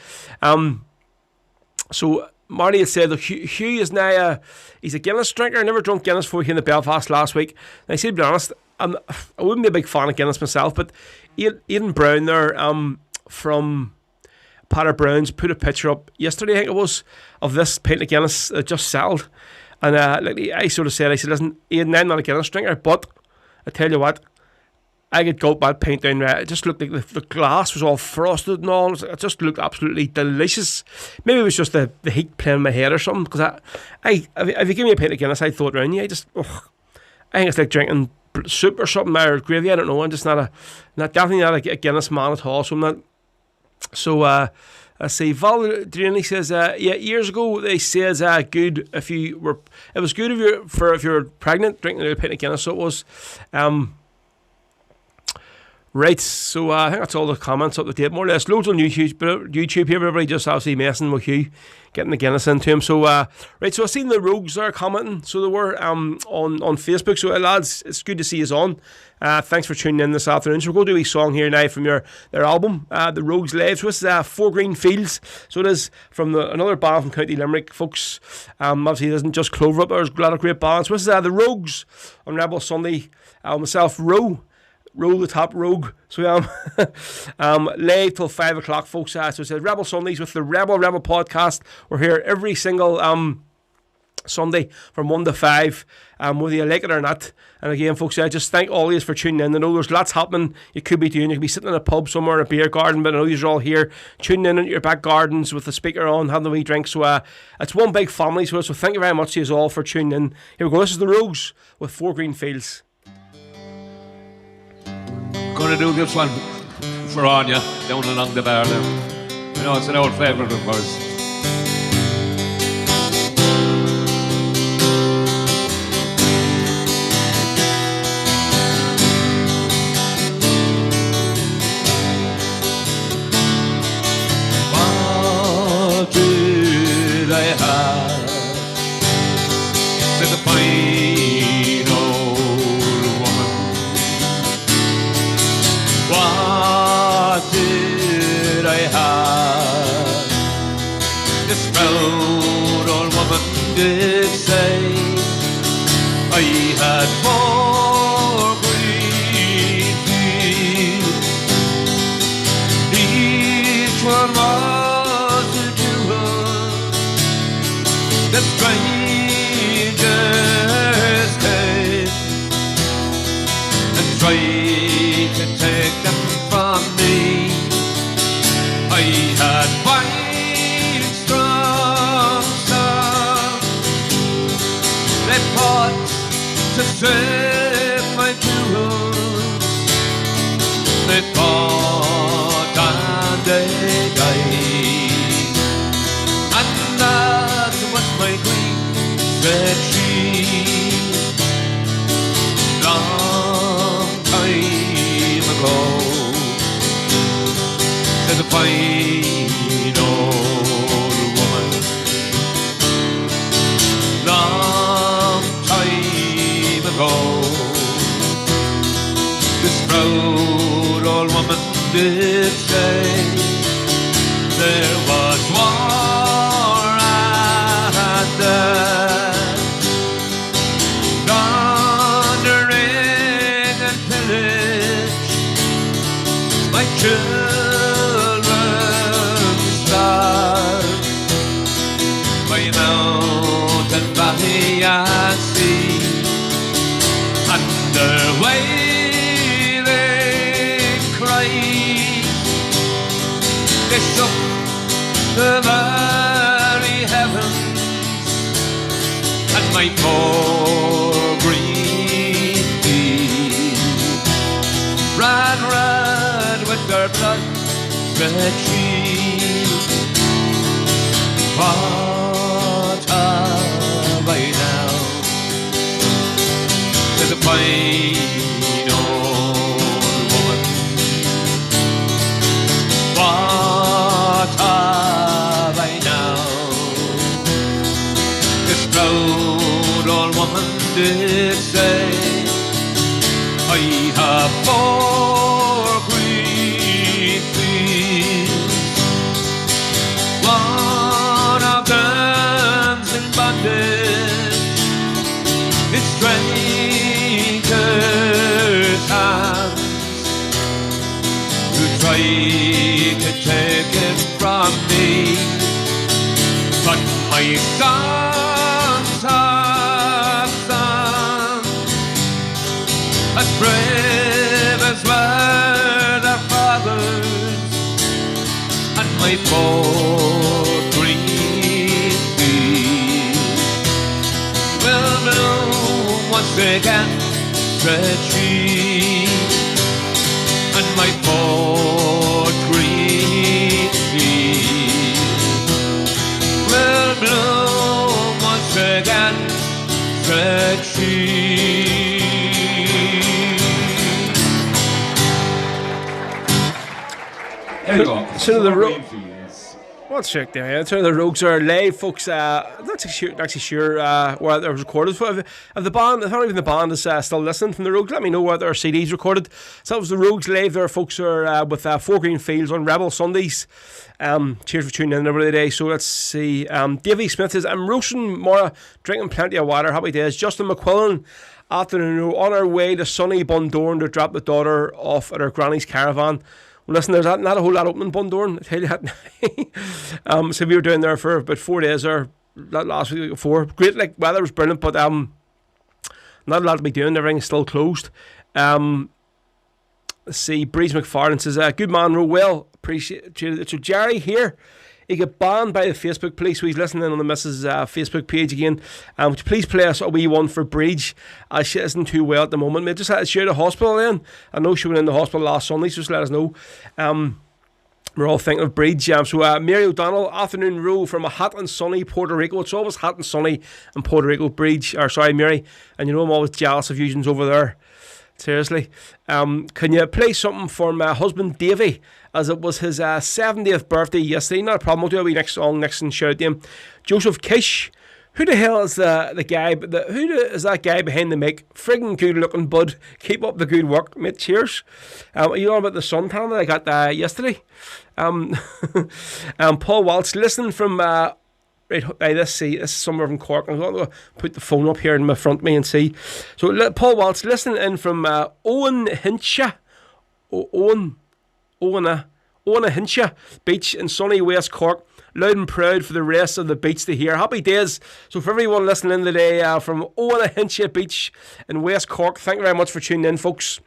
So Marty had said that Hugh is now he's a Guinness drinker. I never drunk Guinness before here in the Belfast last week. And I said, to be honest, I wouldn't be a big fan of Guinness myself, but Aidan Brown there from Patter Brown's put a picture up yesterday, I think it was, of this pint of Guinness just sold. And I sort of said, listen, Aidan, I'm not a Guinness drinker, but I tell you what, I could gulp that pint down there. It just looked like the glass was all frosted and all. It just looked absolutely delicious. Maybe it was just the heat playing in my head or something, because if you give me a pint of Guinness, I throw it around you. I think it's like drinking soup or something, or gravy. I don't know. I'm just definitely not a Guinness man at all. So I'm not. So let's see. Val Draney says, years ago they says good if you were. It was good if you were pregnant drinking a pint of Guinness. So it was. Right, so I think that's all the comments up to date, more or less. Loads on YouTube here, everybody just obviously messing with Hugh, getting the Guinness into him. So, right, so I've seen the Rogues there commenting, so they were on Facebook. So, lads, it's good to see you on. Thanks for tuning in this afternoon. So, we're going to do a song here now from their album, The Rogues Live. So, this is Four Green Fields. So, it is from another band from County Limerick, folks. Obviously, it isn't just Clover up there, there's a lot of great bands. So, this is The Rogues on Rebel Sunday. Myself, Roll the Top Rogue. So live till 5 o'clock, folks. So it says Rebel Sundays with the Rebel podcast. We're here every single Sunday from 1 to 5, whether you like it or not. And again, folks, I just thank all of you for tuning in. I know there's lots happening you could be doing. You could be sitting in a pub somewhere in a beer garden, but I know you're all here tuning in at your back gardens with the speaker on, having a wee drink. So it's one big family. So thank you very much to you all for tuning in. Here we go. This is the Rogues with Four Green Fields. Gonna do this one for Anya down along the bar now. You know, it's an old favourite of ours. What did I have? Said the fine old woman. What did I have? This proud old woman did say I had four green fields. Each one was a jewel. The strangers came and tried to take them from me. I had five strong sons. They left my jewels. They fought and they died, and that was my queen, said she. Long time ago, said a fine old woman. Long time ago, this proud old woman did say there was war and death, thundering and pillage, my children starved, by mountain, valley and sea, and their wailing cries, they shook the very heavens, and my poor green fields ran red with their blood, said she. What have I now? Said the fine old woman. What have I now? This proud old woman did say, I have four green fields, one of them's in bondage, in strangers' hands, who try to take it from me, but my sons have sons as brave as were their fathers, and my poor green fields will bloom once again, said she, and my poor green fields will bloom once again, said she. There you go. So the ro- Greenfields. What's check there? Yeah, so the Rogues are live, folks. I'm not actually sure where it was recorded. If the band, if not even the band is still listening from the Rogues, let me know where their CD's recorded. So that was the Rogues live there, folks. Are with Four Green Fields on Rebel Sundays. Cheers for tuning in every day. So let's see. Davy Smith says, I'm roasting Mora, drinking plenty of water. Happy days. Justin McQuillan, afternoon, on our way to sunny Bundoran to drop the daughter off at her granny's caravan. Well, listen, there's not a whole lot open in Bundoran, I tell you that. So we were down there for about 4 days or last week before. Great, like, weather was brilliant, but not a lot to be doing. Everything's still closed. Let's see, Breeze McFarlane says, good man, Ro, well, appreciate it. So Jerry here, he got banned by the Facebook police, so he's listening on the Mrs. Facebook page again. Would you please play us a wee one for Breach? She isn't too well at the moment. Mate, just had to share the hospital then. I know she went in the hospital last Sunday, so just let us know. We're all thinking of Breach. So Mary O'Donnell, afternoon Ro from a hot and sunny Puerto Rico. It's always hot and sunny in Puerto Rico, Breach. Or sorry, Mary. And you know I'm always jealous of you over there. Seriously. Can you play something for my husband Davey, as it was his 70th birthday yesterday? Not a problem. We'll do a wee next song next and shout out to him. Joseph Kish. Who the hell is the guy? Is that guy behind the mic? Friggin' good looking bud. Keep up the good work, mate. Cheers. Are you on about the suntan that I got yesterday? Paul Waltz, listening from right, this is somewhere from Cork. I'm going to put the phone up here in my front of me and see. So Paul Waltz, listening in from Owen Hinshaw. Owen Hinshaw Beach in sunny West Cork. Loud and proud for the rest of the beach to hear. Happy days. So for everyone listening in today from Owen Hinshaw Beach in West Cork, thank you very much for tuning in, folks.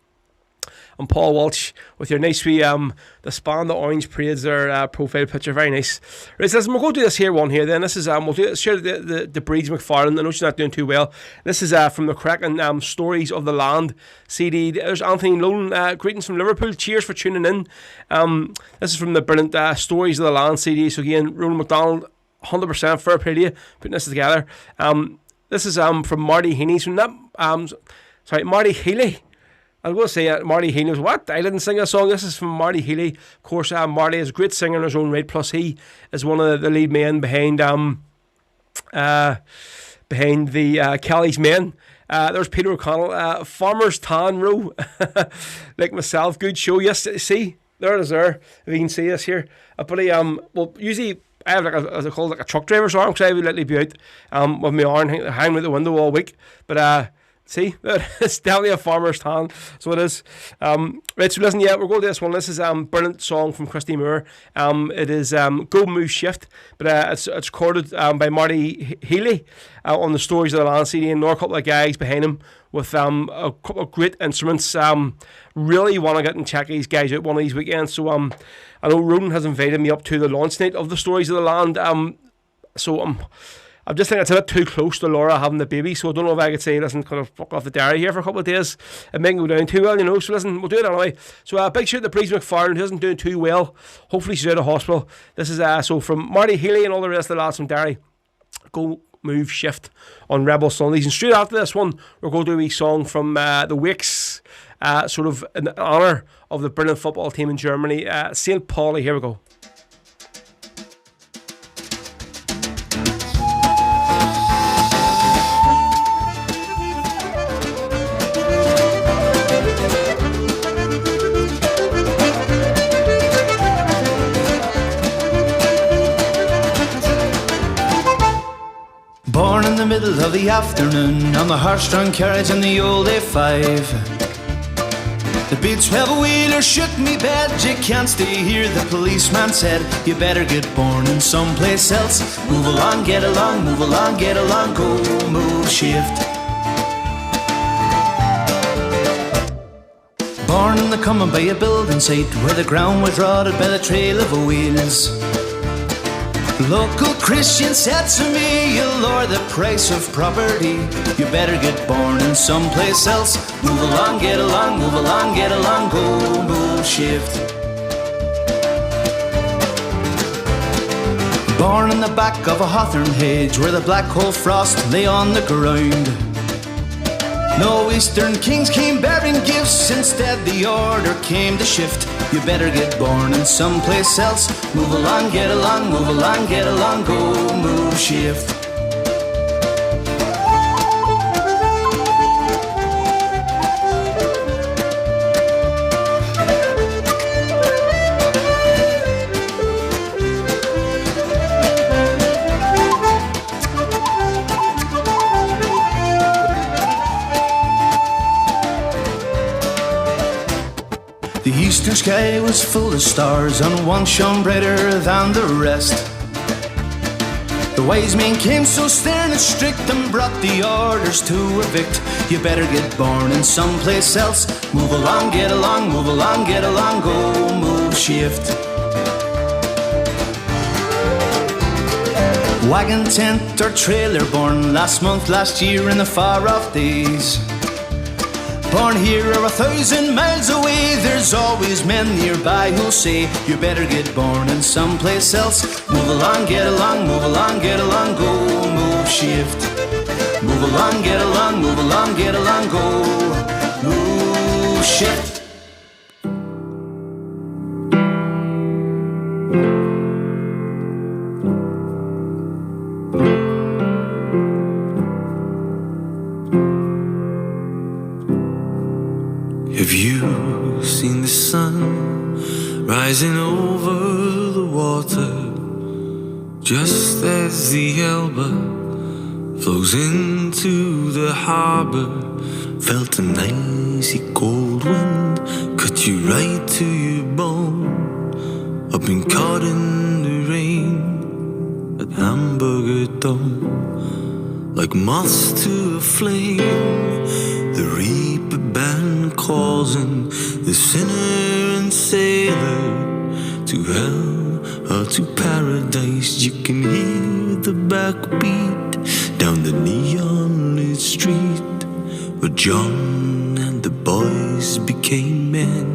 and Paul Walsh with your nice wee the span, the orange parades, their profile picture, very nice. Right, so listen, we'll go do this here one here then. This is we'll do share the Breeds McFarlane. I know she's not doing too well. This is from the cracking Stories of the Land CD. There's Anthony Nolan, greetings from Liverpool. Cheers for tuning in. This is from the brilliant Stories of the Land CD. So again, Roland McDonald, 100% fair play to you putting this together. This is from Marty Heaney. From that, Marty Healy. I'm going to say Marty Healy was what? I didn't sing a song. This is from Marty Healy. Of course, Marty is a great singer in his own right. Plus, he is one of the lead men behind the Kelly's Men. There's Peter O'Connell. Farmer's Tan Row. Like myself. Good show. Yes, see? There it is there. If you can see this here. Well, usually I have as I call it, like a truck driver's arm, because I would literally be out with my arm hanging out the window all week. But see, it's definitely a farmer's tan, so it is. Right, so listen, yeah, we're going to this one. This is brilliant song from Christy Moore. It is Go Move Shift, but it's recorded by Marty Healy on the Stories of the Land CD, and there are a couple of guys behind him with a couple of great instruments. Really want to get and check these guys out one of these weekends. So I know Roden has invited me up to the launch night of the Stories of the Land. So I'm just thinking it's a bit too close to Laura having the baby, so I don't know if I could say, listen, kind of fuck off the dairy here for a couple of days. It might go down too well, you know, so listen, we'll do it anyway. So big shout to Breeze McFarlane, who isn't doing too well. Hopefully she's out of hospital. This is so from Marty Healy and all the rest of the lads from Derry. Go Move Shift on Rebel Sundays. And straight after this one, we're going to do a wee song from the Wakes, sort of in honour of the brilliant football team in Germany, St. Pauli. Here we go. Born in the middle of the afternoon on the horse-drawn carriage in the old A5. The big 12-wheeler shook me bed. You can't stay here, the policeman said. You better get born in someplace else. Move along, get along, move along, get along. Go move shift. Born in the common by a building site where the ground was rotted by the trail of wheels. Local Christian said to me, you'll lower the price of property. You better get born in someplace else. Move along, get along, move along, get along. Go move shift. Born in the back of a hawthorn hedge where the black hole frost lay on the ground. No eastern kings came bearing gifts, instead the order came to shift. You better get born in someplace else. Move along, get along, move along, get along. Go move shift. The eastern sky was full of stars, and one shone brighter than the rest. The wise men came so stern and strict and brought the orders to evict. You better get born in someplace else. Move along, get along, move along, get along. Go move shift. Wagon, tent or trailer born last month, last year in the far off days. Born here or 1,000 miles away, there's always men nearby who'll say, you better get born in someplace else. Move along, get along, move along, get along. Go move shift. Move along, get along, move along, get along. Go move shift. Have you seen the sun rising over the water, just as the Elbe flows into the harbour? Felt an icy cold wind cut you right to your bone. I've been caught in the rain at Hamburger Dome, like moths to a flame. The reaper band calls and the sinner and sailor, to hell or to paradise. You can hear the backbeat down the neon-lit street where John and the boys became men.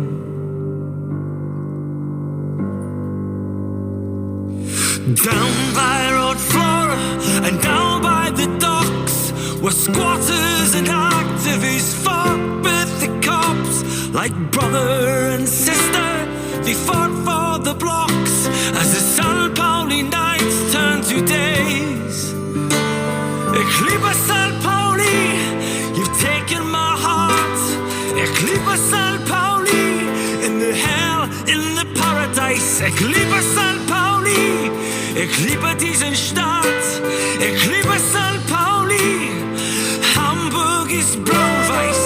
Down by Road Flora and down by the docks, where squatters and activists fought with the cops. Like brother and sister, they fought for the blocks as the San Pauli nights turned to days. Eclipa San Pauli, you've taken my heart. Eclipa San Pauli, in the hell, in the paradise. Eclipa San Pauli, Eclipa diesen Stadt. Eclipa San Pauli, Hamburg ist braun-weiß.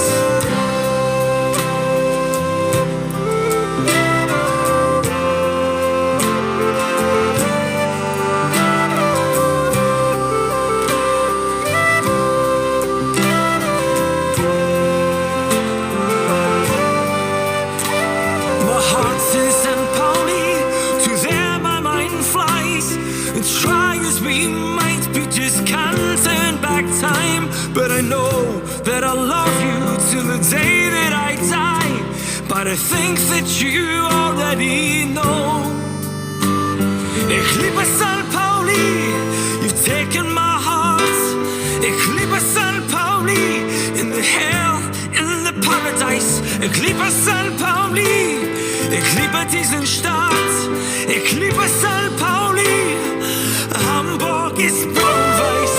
But I know that I'll love you till the day that I die. But I think that you already know. Eclipa San Pauli, you've taken my heart. Eclipa San Pauli, in the hell, in the paradise. Eclipa San Pauli, Eclipa diesen Stadt. Eclipa San Pauli, Hamburg ist braun-weiß.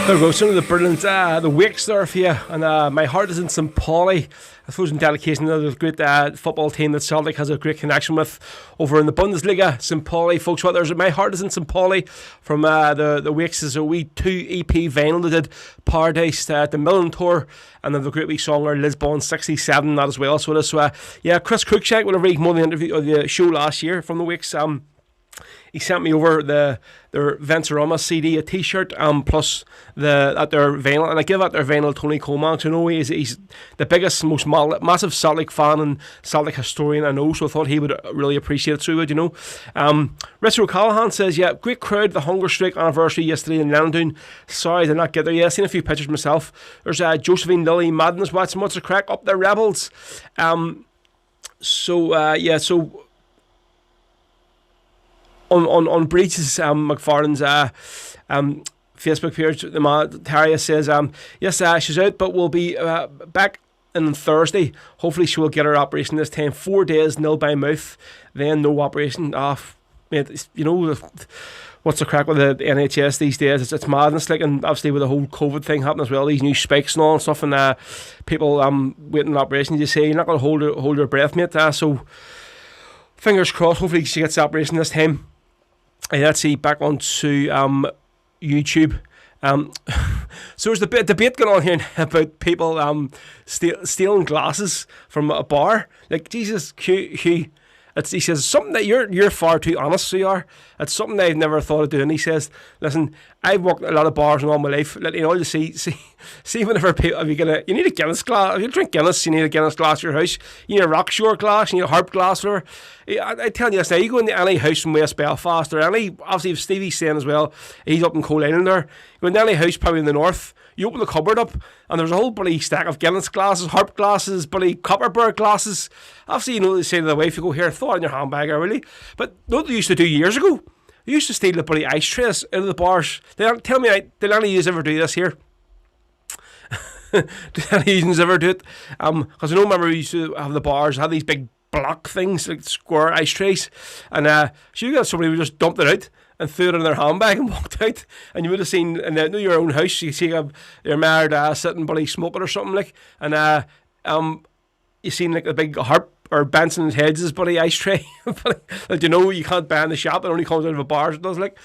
There we go, some of the brilliant, the Wakes there for you, and My Heart is in St. Pauli, I suppose in dedication to the great football team that Celtic has a great connection with over in the Bundesliga, St. Pauli. Folks, what there's My Heart is in St. Pauli from the Wakes is a wee 2 EP vinyl they did, Paradise, the Millen Tour, and then the great wee song there, Lisbon 67, that as well. So this, yeah, Chris Cruikshank would have read more of the interview of the show last year from the Wakes. He sent me over their Venturama CD, a T-shirt, plus their vinyl, and I give out their vinyl Tony Coleman. You know, he's the biggest, most massive Celtic fan and Celtic historian I know, so I thought he would really appreciate it. So he would, you know. Richard O'Callaghan says, yeah, great crowd, the Hunger Strike anniversary yesterday in Lendoon. Sorry I did not get there. Yeah, I've seen a few pictures myself. There's Josephine Lilly, Magennis watching. What's the crack up there, Rebels? So on Breach's McFarlane's Facebook page, Taria says, yes, she's out, but we'll be back on Thursday. Hopefully she will get her operation this time. 4 days, nil by mouth, then no operation. Mate, you know, what's the crack with the NHS these days? It's madness, like, and obviously with the whole COVID thing happening as well, these new spikes and all and stuff, and people waiting on operations, you say, you're not going to hold your breath, mate. So fingers crossed, hopefully she gets the operation this time. let's see, back onto YouTube. So there's a bit of debate going on here about people stealing glasses from a bar. Like, Jesus, Hugh, he says something that you're far too honest, so you are. It's something that I've never thought of doing. He says, listen, I've worked at a lot of bars in all my life. Let you know, you see whenever people, if you need a Guinness glass. If you drink Guinness, you need a Guinness glass in your house. You need a Rockshore glass, you need a Harp glass, whatever. I tell you this now, you go into any house in West Belfast, or any, obviously if Stevie's saying as well, he's up in Coal Island there, go into any house probably in the north, you open the cupboard up, and there's a whole bloody stack of Guinness glasses, Harp glasses, bloody Copperberg glasses. Obviously, you know, they say to the wife, you go, here, throw it in your handbag, really. But what they used to do years ago, they used to steal the bloody ice trays out of the bars. Tell me, did any of you ever do this here? Did any of you ever do it? Because I know, remember, we used to have the bars, have these big block things, like square ice trays, and so you got somebody who just dumped it out and threw it in their handbag and walked out, and you would have seen in your own house, you see your married sitting bloody smoking or something, like, and you seen like a big Harp or Benson and Hedges bloody ice tray. Like, you know, you can't buy in the shop, it only comes out of a bar, it does, like.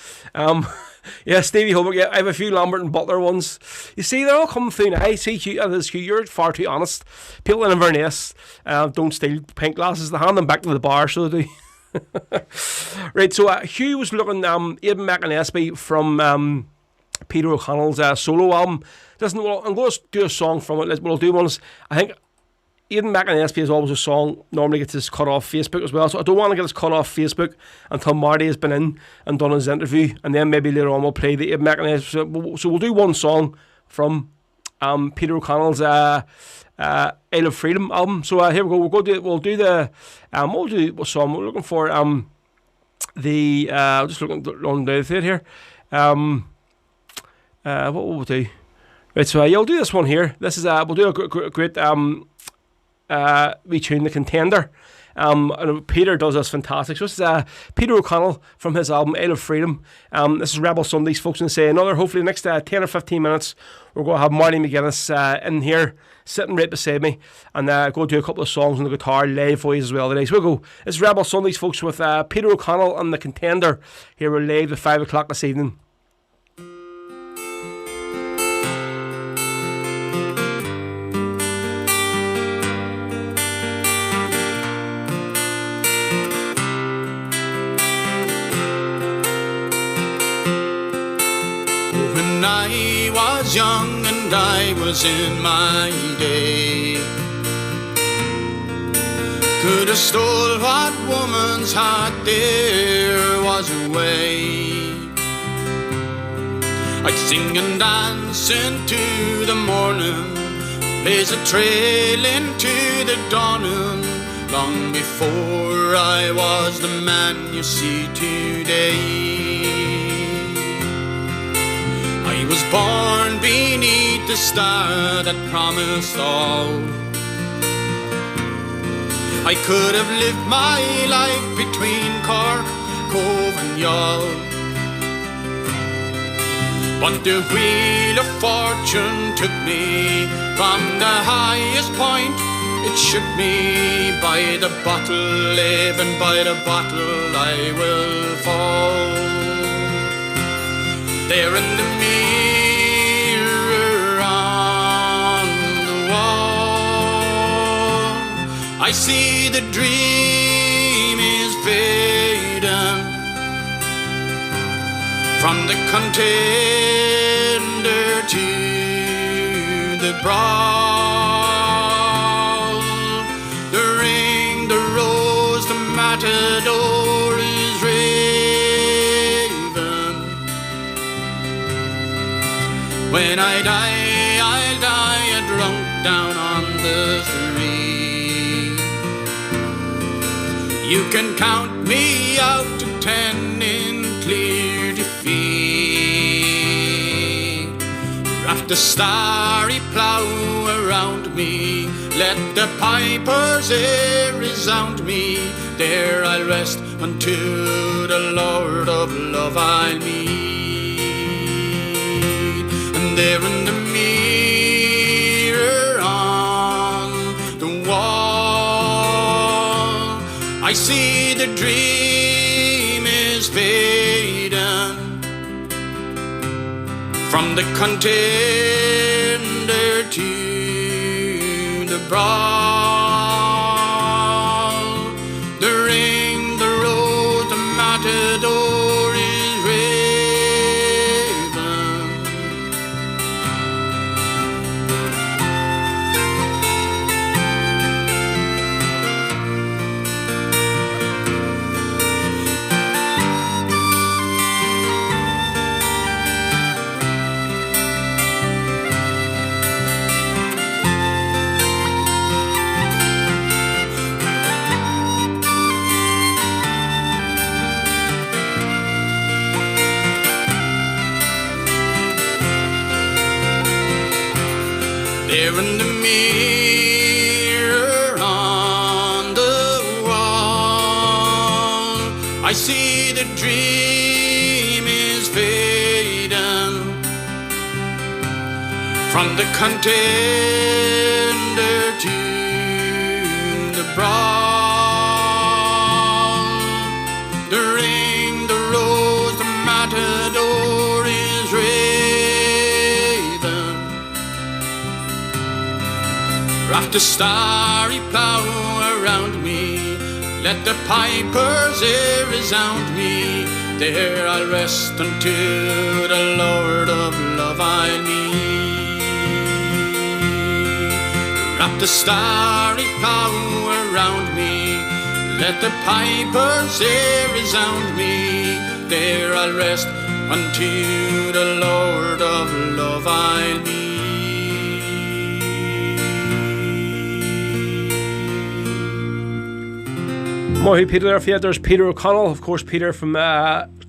Yeah, Stevie Holbrook, yeah, I have a few Lambert and Butler ones. You see, they're all coming through now. I see, Hugh, you're far too honest. People in Inverness don't steal pint glasses, they hand them back to the bar, so they do. Right, so Hugh was looking Aidan Magennis from Peter O'Connell's solo album. Listen, well, I'm going to do a song from it. What I'll do one is, I think Aidan Magennis is always a song, normally gets his cut off Facebook as well, so I don't want to get his cut off Facebook until Marty has been in and done his interview, and then maybe later on we'll play the Aidan Magennis. So we'll do one song from Peter O'Connell's Isle of Freedom album. So here we go. We'll do what song we're looking for. I'm just looking on the third here. What will we do? Right, so you'll do this one here. This is we'll do a great retune, The Contender. And Peter does this fantastic. So this is Peter O'Connell from his album Isle of Freedom. This is Rebel Sundays, folks, and say hopefully the next 10 or 15 minutes we're going to have Marty Magennis in here sitting right beside me, and go do a couple of songs on the guitar, live voice as well today. So we'll go. It's Rebel Sundays, folks, with Peter O'Connell and The Contender. Here we're live at 5 o'clock this evening. I was young and I was in my day, could have stole what woman's heart there was away. I'd sing and dance into the morning, blaze a trail into the dawning, long before I was the man you see today. I was born beneath the star that promised all. I could have lived my life between Cork, Cove and Youghal, but the wheel of fortune took me from the highest point. It shook me by the bottle, even by the bottle I will fall. There in the mirror on the wall, I see the dream is fading from the contender to the brawl. The ring, the rose, the matador is when I die, I'll die a drunk down on the street. You can count me out to 10 in clear defeat. Wrap the starry plough around me, let the pipers air resound me. There I'll rest until the Lord of love I'll meet. There in the mirror on the wall, I see the dream is fading fading from the contender to the brawl. The ring, the road, the matador is raving. There in the mirror on the wall, I see the dream is fading from the contender to the brawl. The ring, the rose, the matador is raving. Wrap the starry plough around me, let the pipers air resound me. There I'll rest until the Lord of love I'll meet. Wrap the starry plough around me, let the pipers air resound me. There I'll rest until the Lord of love I'll meet. More Peter there for you. There's Peter O'Connell, of course. Peter from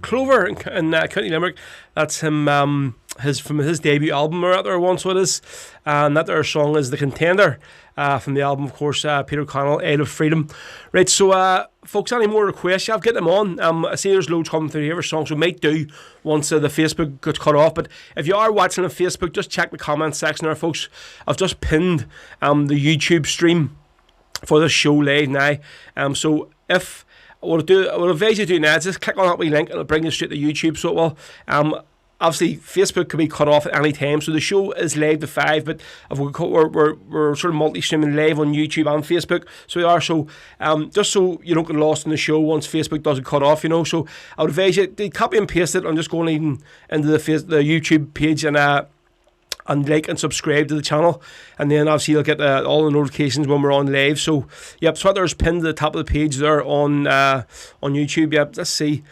Clover in County Limerick. That's him. From his debut album, or there once what is, and that their song is "The Contender" from the album, of course. Peter O'Connell, "Aid of Freedom." Right, so folks, any more requests? I've get them on. I see there's loads coming through here for songs. We might do once the Facebook gets cut off. But if you are watching on Facebook, just check the comments section there, folks. I've just pinned the YouTube stream for the show live now. So if what I'll advise you to do now is just click on that wee link and it'll bring you straight to YouTube. So it will. Obviously, Facebook can be cut off at any time, so the show is live to 5, but if we're sort of multi-streaming live on YouTube and Facebook, so we are, so just so you don't get lost in the show once Facebook doesn't cut off, you know, so I would advise you to copy and paste it and just go into the YouTube page and like and subscribe to the channel, and then obviously you'll get all the notifications when we're on live. So yep, so there's pinned to the top of the page there on YouTube. Yep, let's see,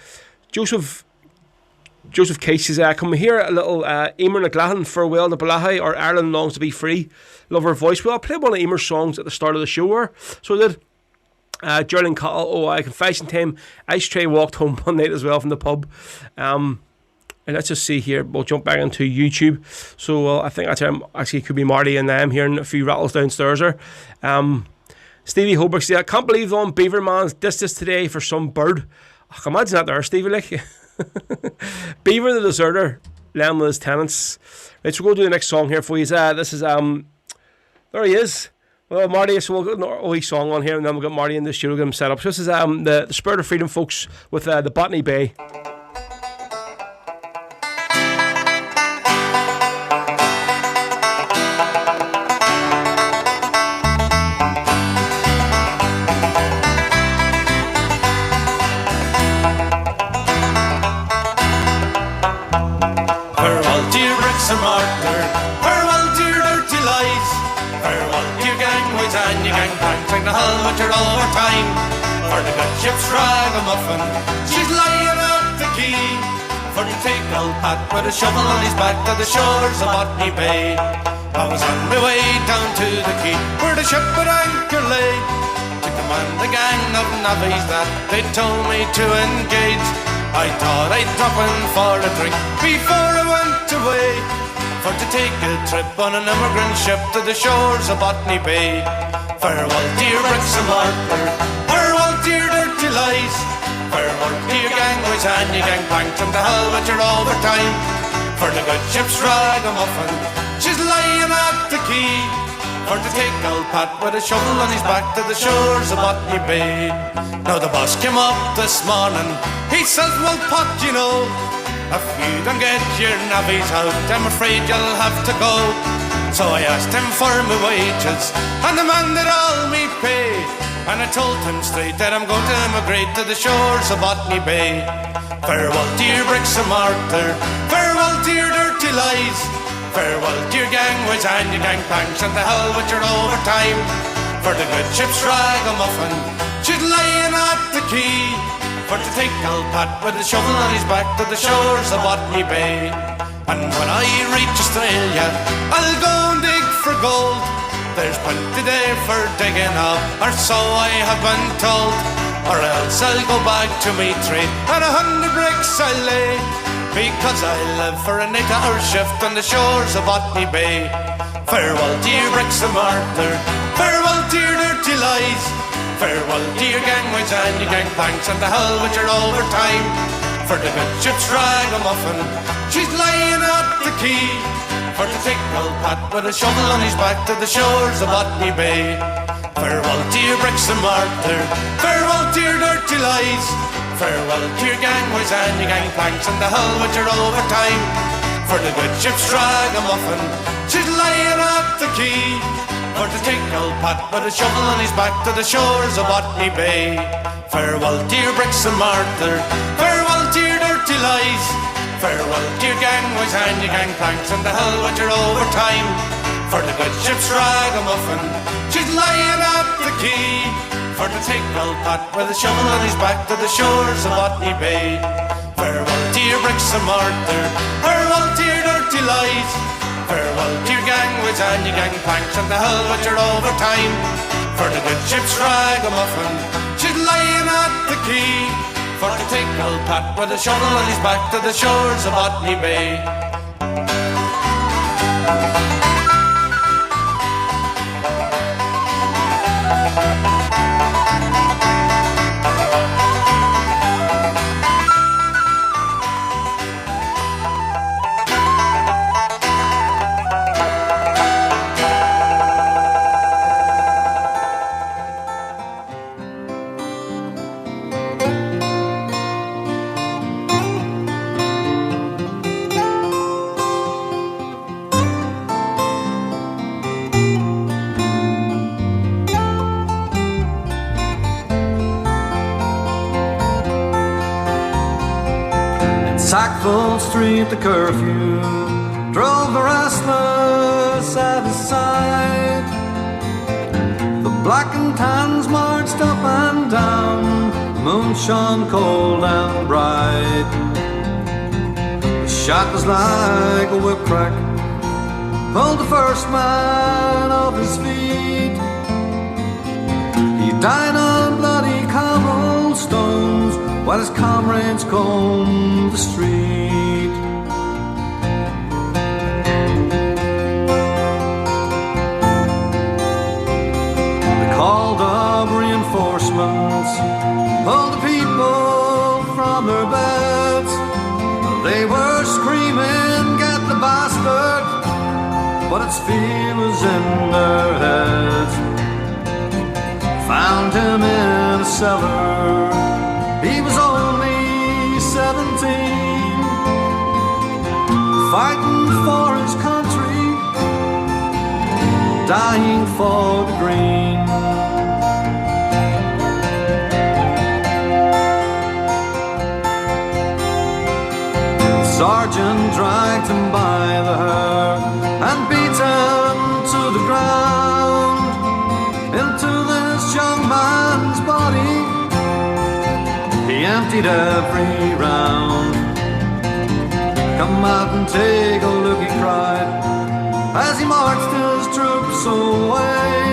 Joseph Case says, can we hear a little Emer McLaughlin, Farewell to Balahi, or Ireland Longs to Be Free? Love her voice. Well, I played one of Emer's songs at the start of the show, so I did. Geraldine Cottle, Confession Time, Ice Tray walked home one night as well from the pub. And let's just see here, we'll jump back into YouTube. So I think actually it could be Marty and I'm hearing a few rattles downstairs there. Stevie Holbrook says, I can't believe on Beaverman's dissed us today for some bird. I can imagine that there, Stevie, like. Beaver the Deserter, Lamb with his tenants. Right, so we'll go to the next song here for you. This is there he is. Well, Marty, so we'll get a wee song on here, and then we'll get Marty in the studio, get him set up. So this is the Spirit of Freedom folks with the Botany Bay. Overtime for the good ship's ragamuffin. She's lying at the quay for to take old Pat with a shovel on his back to the shores of Botany Bay. I was on my way down to the quay where the ship would anchor lay to command the gang of navvies that they told me to engage. I thought I'd drop in for a drink before I went away, for to take a trip on an emigrant ship to the shores of Botany Bay. Farewell, dear bricks and mortar, farewell, dear dirty lies, farewell, dear gangways and your gangplanks, and to hell with your overtime. For the good ship's ragamuffin, she's lying at the quay for to take old Pat with a shovel on his back to the shores of Botany Bay. Now the boss came up this morning, he says, well Pat, you know, if you don't get your navvies out, I'm afraid you'll have to go. So I asked him for my wages, and the man did all me pay. And I told him straight that I'm going to emigrate to the shores of Botany Bay. Farewell to your bricks and mortar, farewell to your dirty lies, farewell to your gangways and your gangplanks, and the hell with your overtime. For the good ship's ragamuffin, she's lying at the quay, for to take old Pat with a shovel on his back to the shores of Botany Bay. And when I reach Australia, I'll go and dig for gold. There's plenty there for digging up, or so I have been told. Or else I'll go back to me trade, and 100 bricks I'll lay, because I live for an 8-hour shift on the shores of Botany Bay. Farewell to your bricks and mortar, farewell to your dirty lies, farewell to your gangways and your gangplanks, and the hell with your overtime. For the good ship's ragamuffin, she's lying at the quay, for to take old Pat with a shovel on his back to the shores of Botany Bay. Farewell to your bricks and mortar, farewell to your dirty lies, farewell to your gangways and your gangplanks, and the hell with your overtime. For the good ship's ragamuffin, she's lying at the quay, for to take old Pat with a shovel on his back to the shores of Botany Bay. Farewell to your bricks and mortar, farewell to your dirty lies, farewell to your gangways and your gangplanks, and the hell with your overtime. For the good ship's ragamuffin, she's lying at the quay, for to take old Pat with a shovel on his back to the shores of Botany Bay. Farewell to your bricks and mortar, farewell to your dirty lies, farewell to your gangways and your gangplanks, and the hell with your overtime. For the good ship's ragamuffin, she's lying at the quay, for to take old Pat with a shovel on his back to the shores of Botany Bay. Sackville Street, the curfew drove the restless at his side. The black and tans marched up and down, the moon shone cold and bright. The shot was like a whip crack, pulled the first man off his feet. He died on bloody cobblestones, while his comrades combed the street. They called up reinforcements, pulled the people from their beds. They were screaming, get the bastard, but its fear was in their heads. Found him in a cellar, he was only 17, fighting for his country, dying for the green. The sergeant dragged him by the hair and beat him to the ground. Into this young man's body he emptied every round. Come out and take a look, he cried, as he marched his troops away.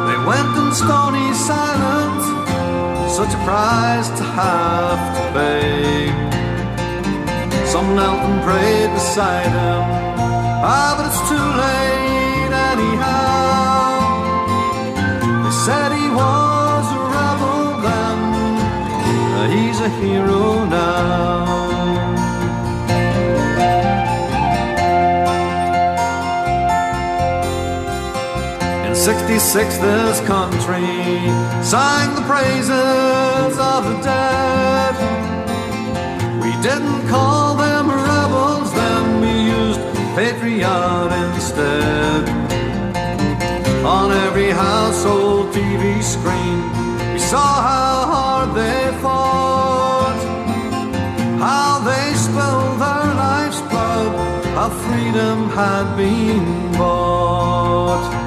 They went in stony silence, such a price to have to pay. Some knelt and prayed beside him, but it's too late anyhow. They said he was a rebel then, he's a hero now. 66 this country sang the praises of the dead. We didn't call them rebels then, we used patriot instead. On every household TV screen we saw how hard they fought, how they spilled their life's blood, how freedom had been bought.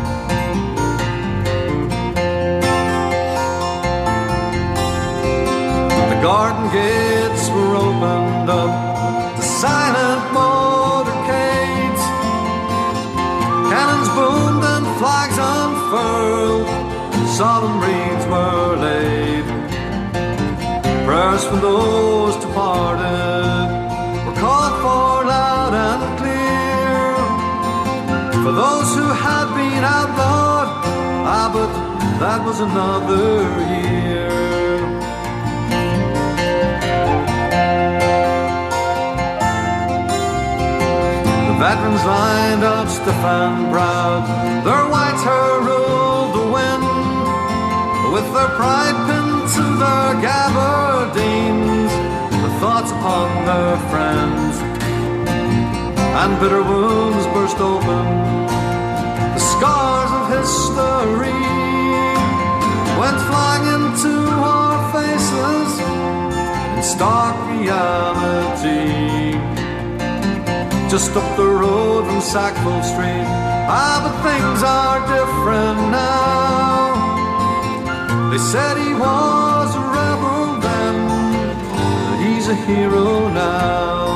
The garden gates were opened up to silent motorcades. Cannons boomed and flags unfurled, solemn wreaths were laid. Prayers for those departed were called for loud and clear. For those who had been outlawed, but that was another year. The veterans lined up stiff and proud, their white hair ruled the wind, with their pride pinned to their gabardines, the thoughts upon their friends, and bitter wounds burst open, the scars of history went flying into our faces in stark reality. Just up the road from Sackville Street, but things are different now. They said he was a rebel then, but he's a hero now.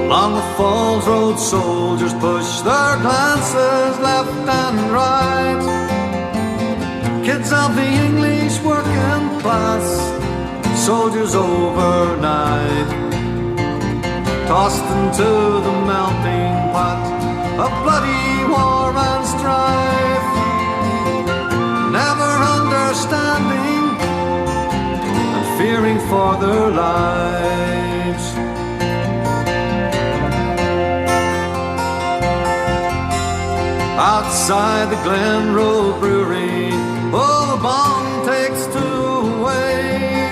Along the Falls Road soldiers push their glances left and right. Kids of the English working class, soldiers overnight, tossed into the melting pot of bloody war and strife, never understanding and fearing for their lives. Outside the Glen Road Brewery, oh, the bomb takes two away.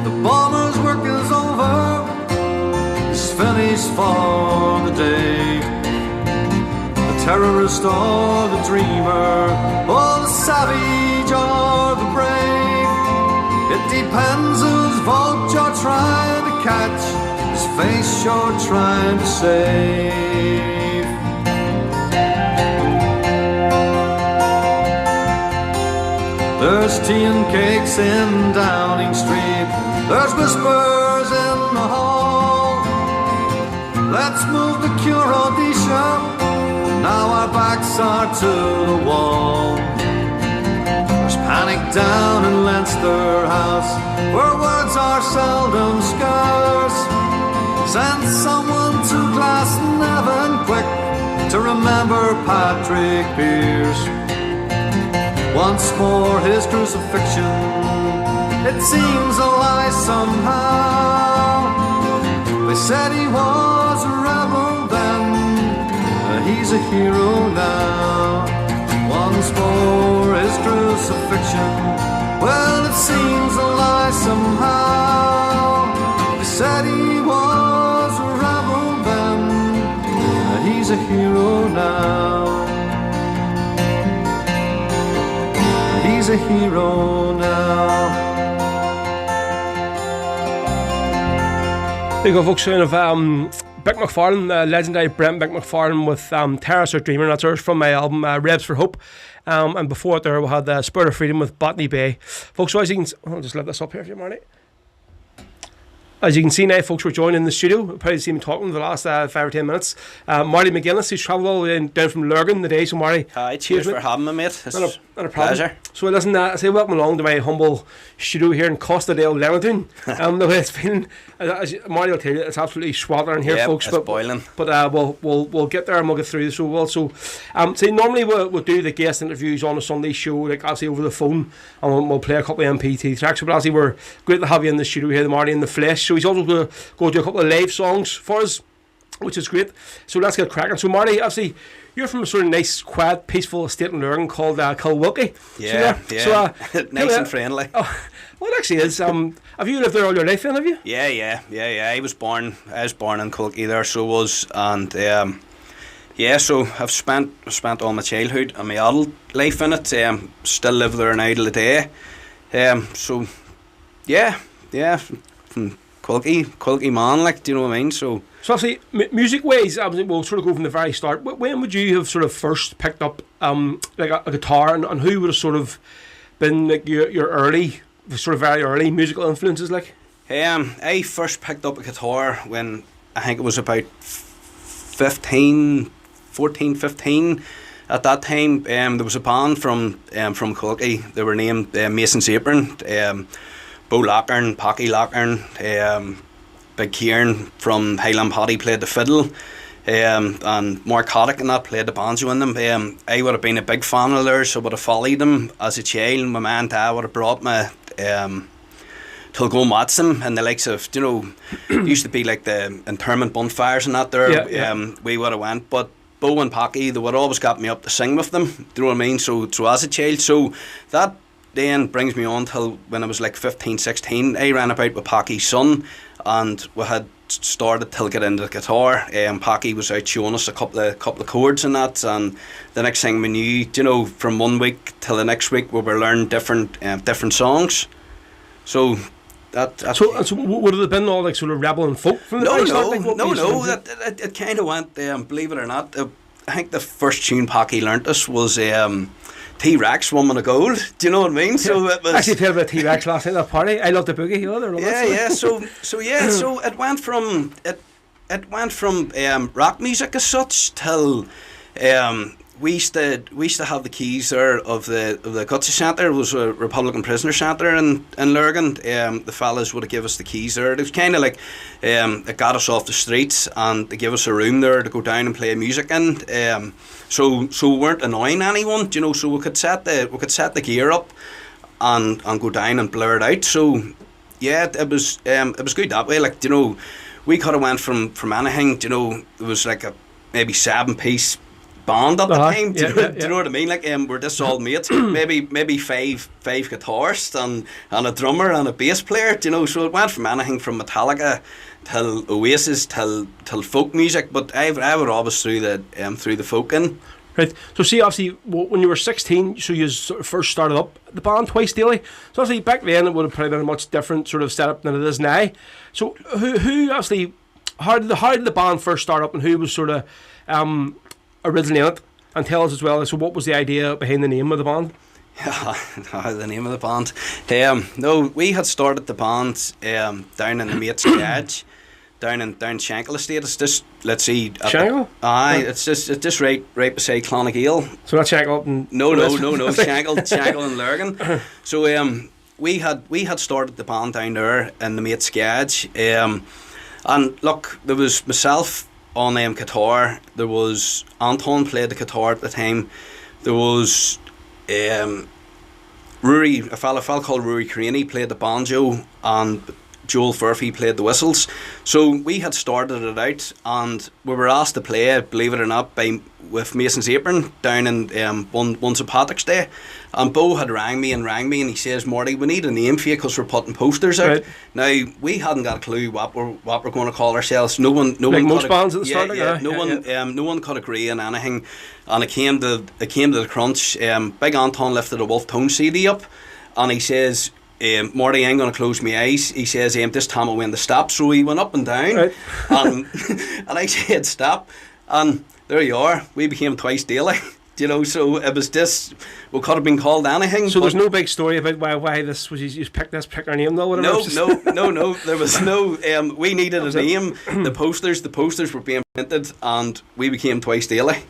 The bomber's work is over, he's finished for the day. The terrorist or the dreamer, or the savage or the brave, it depends whose vote you're trying to catch, whose face you're trying to save. There's tea and cakes in Downing Street, there's whispers in the hall. Let's move the Cure Odisha, now our backs are to the wall. There's panic down in Leinster House, where words are seldom scarce. Send someone to Glasnevin quick to remember Patrick Pearse. Once more his crucifixion, it seems a lie somehow. They said he was a rebel then, he's a hero now. Once more his crucifixion, well, it seems a lie somehow. They said he was a rebel then, he's a hero now. He's a hero now. There you go, folks. Sound of Beck McFarlane, legendary Brent Beck McFarlane with Terrace or Dreamer. That's ours from my album Rebs for Hope. And before it there we had Spirit of Freedom with Botany Bay. Folks, so as you can, I'll just lift this up here for you, Marty. As you can see now, folks, we're joining the studio. You'll probably see me talking for the last 5 or 10 minutes. Marty Magennis, who's travelled all the way down from Lurgan today. So, Marty, hi, cheers for having me, mate. It's not a pleasure. So, listen, I say welcome along to my humble studio here in Costadale, Leamington. The way it's been, as Marty will tell you, it's absolutely sweltering here, folks. It's boiling. But we'll get there and we'll get through this. So, normally we'll do the guest interviews on a Sunday show, like obviously over the phone, and we'll play a couple of MPT tracks. But obviously, we're great to have you in the studio here, Marty, in the flesh. So he's also going to go do a couple of live songs for us, which is great. So let's get cracking. So Marty, obviously, you're from a sort of nice, quiet, peaceful estate in Lurgan called Kilwilkie. Yeah, so, nice and friendly. Oh, well, it actually is. Have you lived there all your life then, have you? Yeah. I was born in Kilwilkie there, so was, and so I've spent all my childhood and my adult life in it. Still live there now till the day. So yeah, from Kilwilkie man, like, do you know what I mean? So obviously, music-wise, we'll sort of go from the very start. When would you have sort of first picked up like a guitar, and who would have sort of been like your early, sort of very early musical influences, like? I first picked up a guitar when I think it was about 14, 15. At that time, there was a band from Kilwilkie. They were named Mason's Apron. Bo Lockern, Pocky Lockern, Big Kieran from Highland Paddy played the fiddle, and Mark Haddock and that played the banjo in them. I would have been a big fan of theirs, so I would have followed them as a child. My man and dad would have brought me to go and watch them, and the likes of, you know, used to be like the interment bonfires and that there. We would have went, but Bo and Pocky, they would always got me up to sing with them. Do you know what I mean? So as a child, so that then brings me on till when I was like 15, 16. I ran about with Pocky's son, and we had started to get into the guitar. Pocky was out showing us a couple of chords and that, and the next thing we knew, you know, from one week till the next week, we were learning different songs. So So would it have been all like sort of rebel and folk from the No. It kind of went. Believe it or not, I think the first tune Pocky learnt us was T-Rex, Woman of Gold. Do you know what I mean? So it was. Actually played a bit of T-Rex last night at the party. I love the boogie. So it went from rock music as such till we used to have the keys there of the Gutsy Centre. It was a Republican prisoner centre in Lurgan. The fellas would have give us the keys there. It was kind of like it got us off the streets, and they gave us a room there to go down and play music in. So we weren't annoying anyone, you know. So we could set the gear up and go down and blur it out. So yeah, it was good that way. Like, you know, we could have went from anything. You know, it was like a maybe 7-piece band at the time. Do you know what I mean? Like, we're just all mates. maybe five guitarists and a drummer and a bass player. You know, so it went from anything from Metallica till Oasis till folk music. But I would always through the folk in. Right. So see, obviously, when you were 16, so you sort of first started up the band Twice Daily. So obviously back then it would have probably been a much different sort of setup than it is now. So who actually, how did the band first start up, and who was sort of originally in it? And tell us as well, so what was the idea behind the name of the band? The name of the band. No, we had started the band down in the mate's garage, down Shankill Estate. It's just, let's see, Shankill? Aye, it's just right beside Clonagale. So not Shankill up in No, Shankill and Lurgan. So we had started the band down there in the mate's garage. And look, there was myself on guitar. There was Anton played the guitar at the time. There was Rory, a fella called Rory Craney played the banjo, and Joel Furphy played the whistles. So we had started it out, and we were asked to play, believe it or not, with Mason's Apron down in one St Patrick's Day. And Bo had rang me and he says, Marty, we need a name for you because we're putting posters out. Right. Now, we hadn't got a clue what we're going to call ourselves. No one most bands at the start. No one could agree on anything. And it came to the crunch. Big Anton lifted a Wolf Tone CD up, and he says, Marty, I'm going to close my eyes. He says, this time I'll win the stop. So he went up and down, right. and I said stop, and there you are. We became Twice Daily. You know, so it was just, we could have been called anything. So there's no big story about why this was, you picked our name though? No. There was no. We needed a name. The posters were being printed, and we became Twice Daily.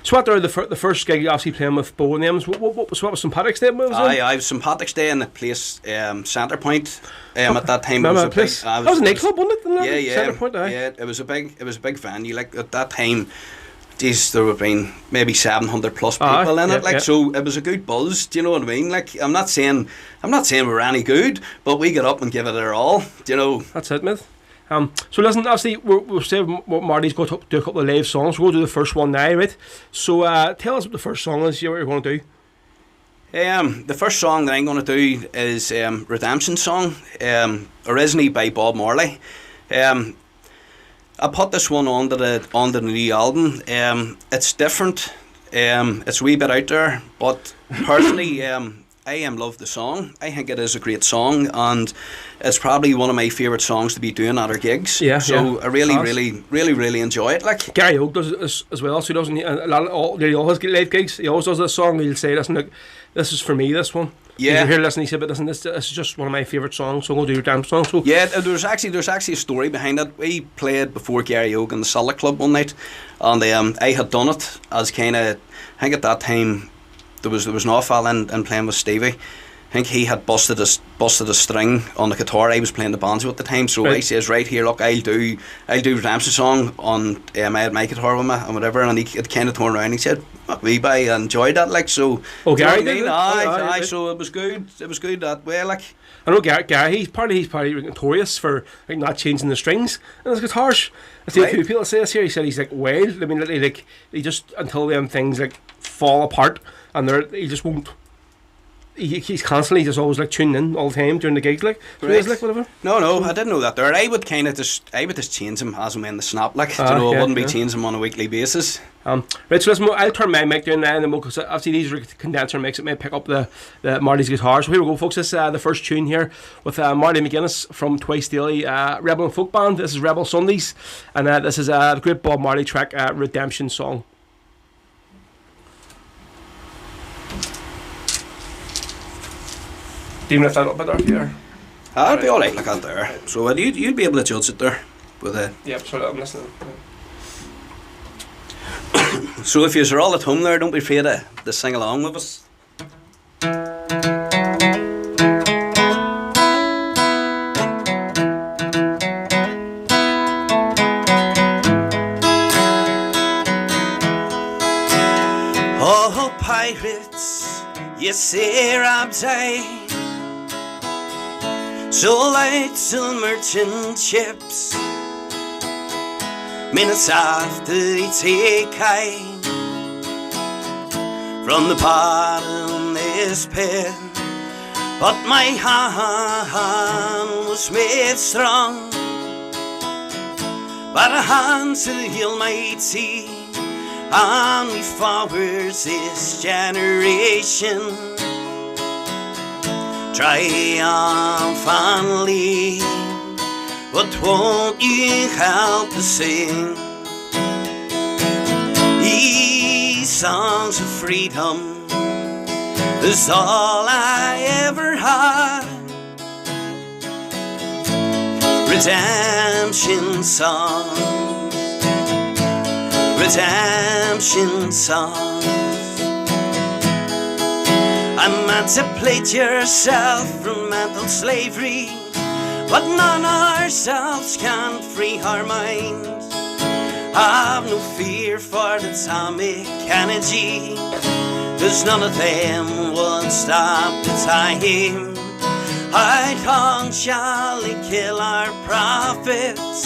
So what are the first gig you obviously playing with Bo and them? What was St Patrick's Day? I was St Patrick's Day in the place Centre Point. At that time, it was a place. That was a nightclub, wasn't it? Yeah. Centre Point, yeah. It was a big venue. Like at that time, geez, there would have been maybe 700 plus people in it, like, yeah. so it was a good buzz. Do you know what I mean? Like, I'm not saying we're any good, but we get up and give it our all. Do you know? That's it, mate. So listen, obviously we'll say Marty's going to do a couple of live songs. We'll do the first one now, right? So tell us what the first song is. What you're going to do? The first song that I'm going to do is Redemption Song, originally by Bob Marley. I put this one onto the new album. It's different. It's a wee bit out there, but personally, I love the song. I think it is a great song, and it's probably one of my favourite songs to be doing at our gigs. Yeah, so yeah. I really enjoy it. Like, Gary Oak does it as well, so he doesn't. A lot of all his live gigs, he always does this song. He'll say, "Listen, look, this is for me. This one." Yeah. You hear listen, he said, "But listen, this is just one of my favourite songs. So we'll do your damn song." So yeah, there's actually a story behind it. We played before Gary Oak in the Celtic Club one night, and I had done it as kind of. I think at that time there was an off fella in playing with Stevie. I think he had busted a string on the guitar. I was playing the banjo at the time, so I says, right here, look, I'll do Redemption Song on I had my guitar with me and whatever, and he kind of turned around and he said, "Fuck me, I enjoyed that." Like, so. Oh, Gary did. You know Aye, so it was good. It was good that way, like. I know Gary. He's probably notorious for like not changing the strings in his guitars. I see a few people say this here. He said he's like wild. I mean, literally, like he just until them things like fall apart and he just won't. He's constantly just always like tuning in all the time during the gigs, like. So Right. like whatever. No, I didn't know that there. I would just change him as and when the snap, like. I wouldn't be changing him on a weekly basis. Right, so listen, I'll turn my mic down now, and then because obviously these condenser mics, it may pick up the Marty's guitar. So here we go, folks. This is the first tune here with Marty Magennis from Twice Daily, Rebel and Folk Band. This is Rebel Sundays, and this is the great Bob Marley track, Redemption Song. Do you lift that up a bit there? I'll be alright like that there. So you'd be able to judge it there with it. Yep, so I'm listening. So if you're all at home there, don't be afraid to sing along with us. Oh, pirates, you say I'm tight. So lights on merchant ships, minutes after they take aim from the bottomless pit. But my hand was made strong by the hands of the Almighty, and we forwards this generation triumphantly. But won't you help to sing these songs of freedom? Is all I ever had. Redemption songs, redemption songs. Emancipate yourself from mental slavery, but none ourselves can free our minds. Have no fear for the atomic energy, 'cause none of them would stop the time. How long shall they kill our prophets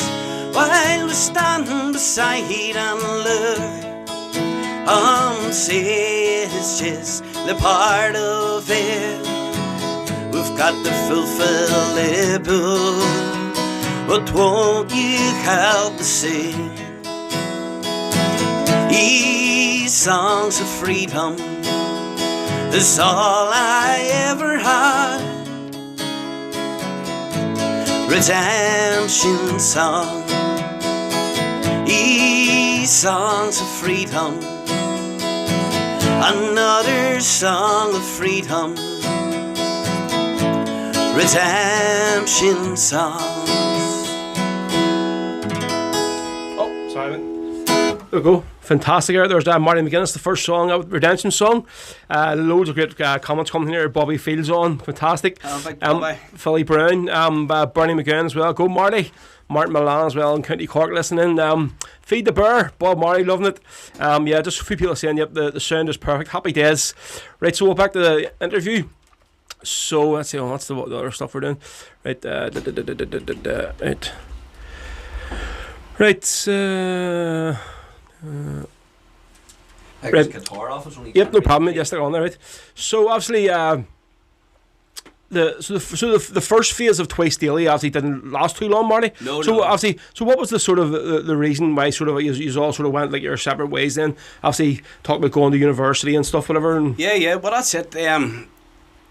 while we stand beside and look? Say it's just the part of it. We've got to fulfill the book, but won't you help to sing these songs of freedom? Is all I ever had. Redemption song, these songs of freedom. Another song of freedom, redemption songs. Oh, sorry, man. There we go. Fantastic. There's Marty Magennis, the first song out, Redemption Song. Loads of great comments coming here. Bobby Fields on. Fantastic. Bobby. Philly Brown, Bernie McGann as well. Go Marty. Martin Milan as well in County Cork listening. Feed the Bear, Bob Marty, loving it. Yeah, just a few people saying, yep, the sound is perfect. Happy days. Right, so we're back to the interview. So let's see, what's the other stuff we're doing? Right, right. Guitar off. Yep, no problem. Yes, they're on there, right? So obviously, the first phase of Twice Daily obviously didn't last too long, Marty. No. Obviously, so what was the sort of the reason why sort of you all sort of went like your separate ways? Then obviously talking about going to university and stuff, whatever. And yeah. Well, that's it.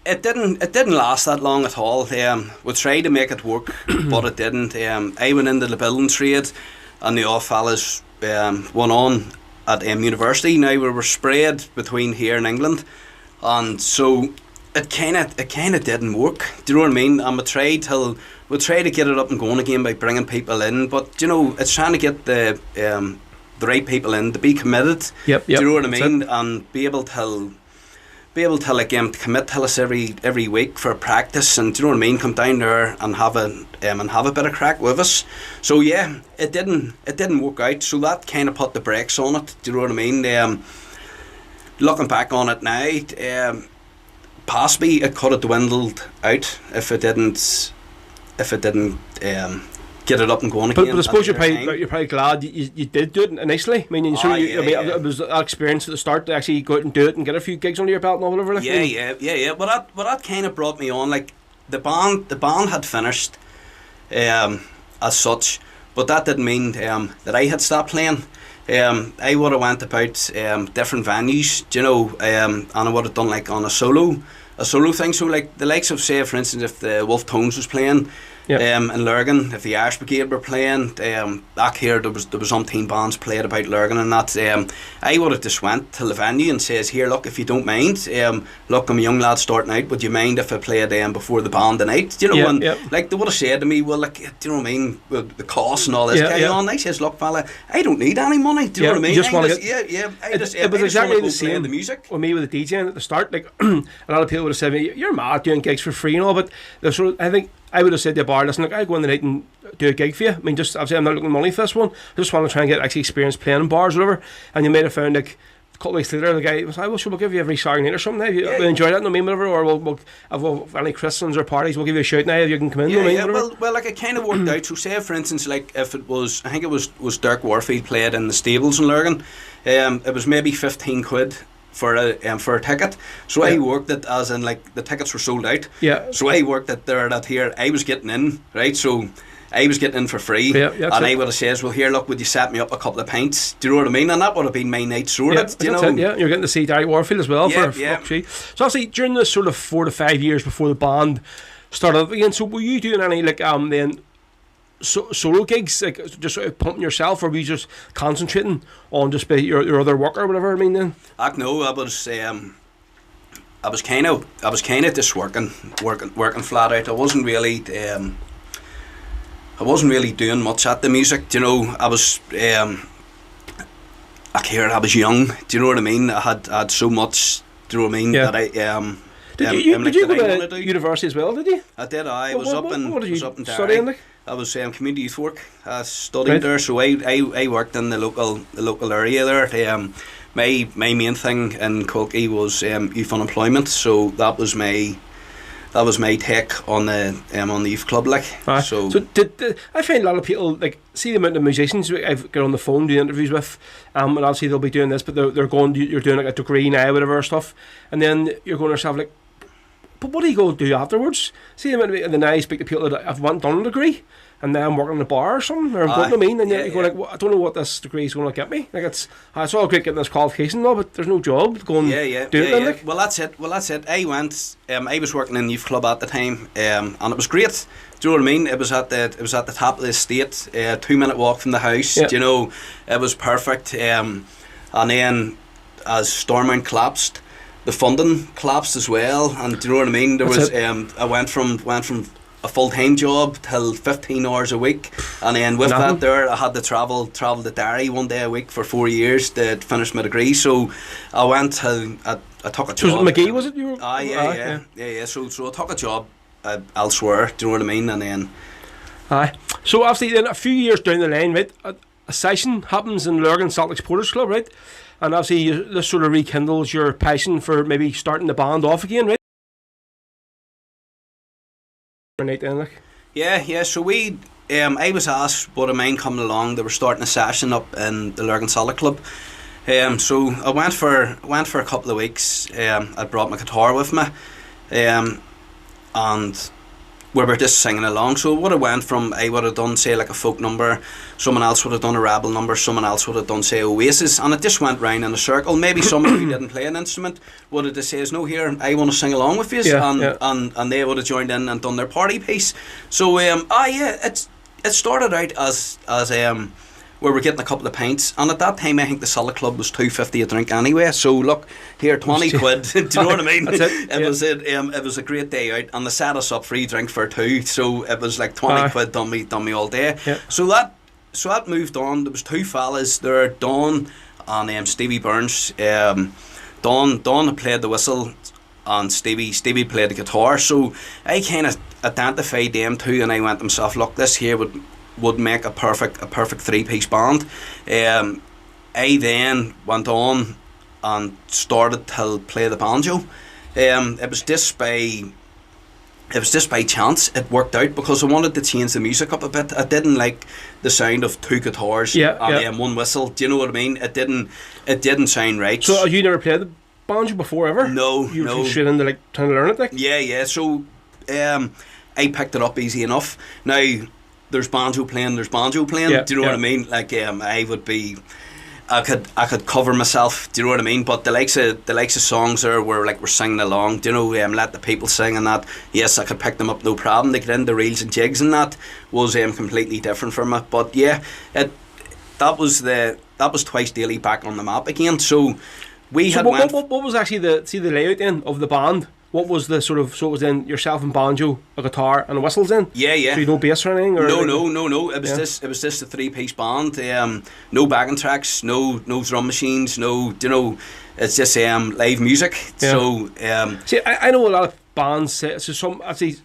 It didn't last that long at all. We tried to make it work, but it didn't. I went into the building trade, and the old fellas went on at university. Now we were spread between here and England, and so it kind of didn't work. Do you know what I mean? And we tried to get it up and going again by bringing people in, but you know, it's trying to get the right people in to be committed. Yep. Do you know what I mean? And be able to like commit to us every week for practice, and do you know what I mean? Come down there and have a bit of crack with us. So yeah, it didn't work out. So that kind of put the brakes on it. Do you know what I mean? Looking back on it now, possibly it could have dwindled out if it didn't get it up and going again. But I suppose you're probably glad you did do it initially. I mean, it was that experience at the start to actually go out and do it and get a few gigs under your belt and whatever. Yeah. But that kind of brought me on. Like the band had finished as such, but that didn't mean that I had stopped playing. I would have went about different venues, you know, and I would have done like on a solo thing. So like the likes of, say, for instance, if the Wolf Tones was playing. In Lurgan, if the Irish Brigade were playing, back here there was umpteen bands played about Lurgan and that. I would have just went to the venue and says, here, look, if you don't mind, look, I'm a young lad starting out, would you mind if I played before the band tonight? You know, like they would have said to me, well, like, do you know what I mean, with the costs and all this carry on. I says, look, fella, I don't need any money. Do you know what I mean? It was exactly the same. The music with me with the DJing at the start. Like a lot of people would have said to me, you're mad doing gigs for free and all, but I think I would have said to the bar, listen, look, I go in the night and do a gig for you. I mean, just obviously I'm not looking at money for this one. I just want to try and get actually experience playing in bars or whatever. And you might have found like a couple of weeks later, the guy was like, well, sure, we'll give you every Saturday night or something. If you enjoy that, no mean whatever, or we'll have any Christmas or parties, we'll give you a shout now if you can come in. Well, like it kind of worked out. So say, for instance, like if it was, I think it was Dirk Warfield played in the Stables in Lurgan. It was maybe 15 quid for a ticket. So I worked it as in like the tickets were sold out. Yeah. So I worked it there that here. I was getting in, right? So I was getting in for free. And I would have says, well, here, look, would you set me up a couple of pints? Do you know what I mean? And that would have been my night sorted. You know? You're getting to see Derek Warfield as well for free. So obviously during the sort of 4 to 5 years before the band started up again, so were you doing any like then solo gigs, like just sort of pumping yourself, or were you just concentrating on just your other work or whatever? I mean, then no, I was kind of just working flat out. I wasn't really doing much at the music. You know, I was young. Do you know what I mean? I had so much. Do you know what I mean? That I Did you go to university as well? Did you? I did. I was up in Derry. Studying like? I was community youth work. I studied there, so I worked in the local area there. My main thing in Kilkee was youth unemployment, so that was my take on the youth club, like. So did I find a lot of people like see the amount of musicians I've got on the phone doing interviews with, and obviously they'll be doing this, but you're doing like a degree now, whatever stuff, and then you're going to yourself like, but what do you go do afterwards? See, and then I speak to people that have done a degree, and then I'm working in a bar or something, or what I mean, and you go like, well, I don't know what this degree is going to get me. Like it's all great getting this qualification, though, but there's no job going. Do it. Like. Well, that's it. I went. I was working in the youth club at the time, and it was great. Do you know what I mean? It was at the top of the estate, 2-minute walk from the house. Do you know, it was perfect. And then as Stormont collapsed, the funding collapsed as well, and do you know what I mean? There was I went from a full-time job till 15 hours a week, and then with that there I had to travel to Derry one day a week for 4 years to finish my degree. So I went to I took a job. So McGee, was it you were? Yeah. So I took a job elsewhere. Do you know what I mean? And then Aye. So obviously then a few years down the line, right, a session happens in Lurgan Celtic Supporters Club, right? And obviously this sort of rekindles your passion for maybe starting the band off again, right? Right then, like. Yeah. So I was asked would I mind coming along. They were starting a session up in the Lurgan Celtic Club. So I went for a couple of weeks. I brought my guitar with me, and we were just singing along. So what I went from, I would have done say like a folk number, someone else would have done a rebel number, someone else would have done say Oasis, and it just went round in a circle. Maybe someone who didn't play an instrument would have just says, no, here, I want to sing along with you, and they would have joined in and done their party piece. So it started out as we were getting a couple of pints, and at that time I think the Celtic Club was $2.50 a drink anyway. So look here, 20 quid. Do you know what I mean? It was a great day out, and they set us up free drink for two. So it was like 20 quid done me all day. Yeah. So that moved on. There was two fellas there, Don and Stevie Burns. Don had played the whistle, and Stevie played the guitar. So I kind of identified them two, and I went to myself, look, this here would make a perfect three-piece band. I then went on and started to play the banjo. It was just by chance it worked out, because I wanted to change the music up a bit. I didn't like the sound of two guitars and one whistle. Do you know what I mean? It didn't sound right. So you never played the banjo before ever? No. You were straight into like trying to learn it, like? Yeah. So I picked it up easy enough. Now there's banjo playing. Do you know what I mean? Like I could cover myself. Do you know what I mean? But the likes of songs there where like we're singing along. Do you know? Let the people sing and that. Yes, I could pick them up, no problem. They get into reels and jigs and that was completely different from it. But yeah, that was twice daily back on the map again. So what was actually the layout then of the band? What was the sort of, so it was then yourself and banjo, a guitar and a whistles then? Yeah. So you no bass or anything? Or no. It was just a three-piece band. No backing tracks, no drum machines, it's just live music. Yeah. So see, I know a lot of bands say, so some actually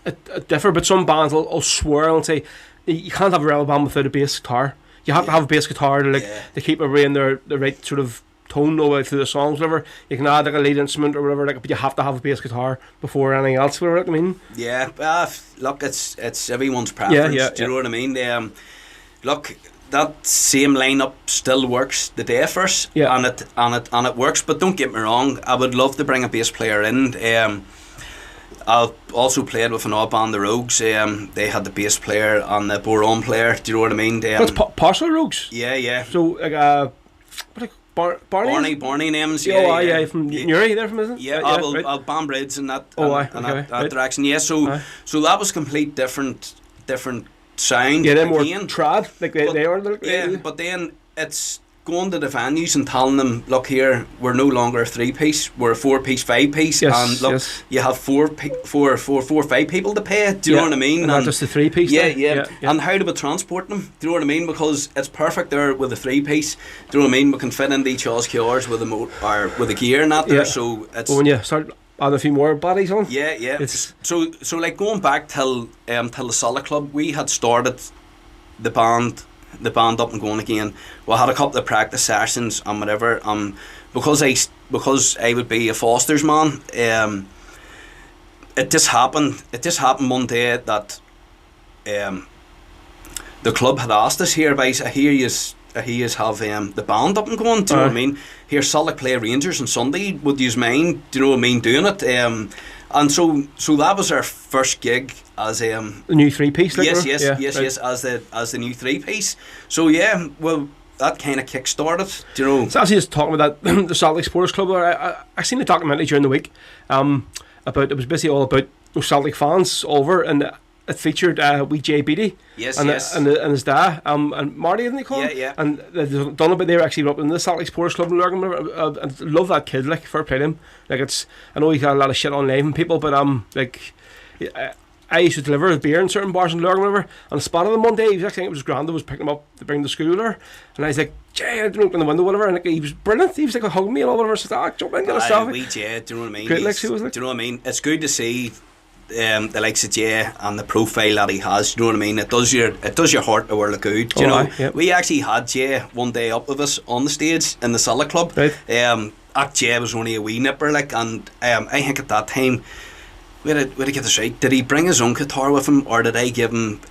it differ, but some bands will swear and say you can't have a rebel band without a bass guitar. You have to have a bass guitar to keep everybody in the right sort of tone through the songs, whatever. You can add like a lead instrument or whatever, but you have to have a bass guitar before anything else, whatever. I mean, look, it's everyone's preference. Do you know what I mean? Look, that same lineup still works the day first, and it works. But don't get me wrong, I would love to bring a bass player in. I've also played with an odd band, the Rogues. They had the bass player and the Boron player. Do you know what I mean? That's partial Rogues. Yeah. So like Barney names. From Newry there from, isn't it? Yeah, I'll Banbridge and that that direction. Yeah, so that was complete different sound. Yeah, they're more trad, like they are. But then it's going to the venues and telling them, look here, we're no longer a three-piece, we're a four-piece, five-piece, and look, you have four, 5 people to pay. Do you know what I mean? And not just the three-piece. Yeah. And how do we transport them? Do you know what I mean? Because it's perfect there with a three-piece. Do you know what I mean? We can fit in each other's cars with the gear and that there. So it's. But when you start adding a few more bodies on. Yeah. So like going back till the Celtic Club, we had started the band up and going again. We had a couple of practice sessions and whatever. Because I would be a Foster's man. It just happened one day that the club had asked us here. I hear you have the band up and going. Do you know what I mean? Here Celtic play Rangers on Sunday. Would you mind? Do you know what I mean? Doing it. And so that was our first gig as the new three-piece. Yes, as the new three-piece. So yeah, well, that kind of kick-started. Do you know? So actually, just talking about that, the Celtic Supporters Club. I seen a documentary during the week. About it was basically all about Celtic fans over, and it featured wee Jay Beattie. And his dad, and Marty, isn't he called? Yeah. And they've done it, but they were actually up in the Celtic Supporters Club in Lurgan. And love that kid, like, fair play to him. Like, I know he got a lot of shit on live and people, but like, I used to deliver beer in certain bars in Lurgan, whatever, and I spotted him one day. He was actually, it was grand. I was picking him up to bring to school there, and I was like, Jay, I didn't open the window, whatever, and like, he was brilliant. He was like hugging me and all, whatever. I said, jump in, get a selfie. Wee Jay, do you know what I mean? Great, like, he was like. Do you know what I mean? It's good to see the likes of Jay and the profile that he has, you know what I mean? It does your heart a world of good. You know, we actually had Jay one day up with us on the stage in the Silla Club. Right. Jay was only a wee nipper, like, and I think at that time, where did I get this right? Did he bring his own guitar with him, or did I give him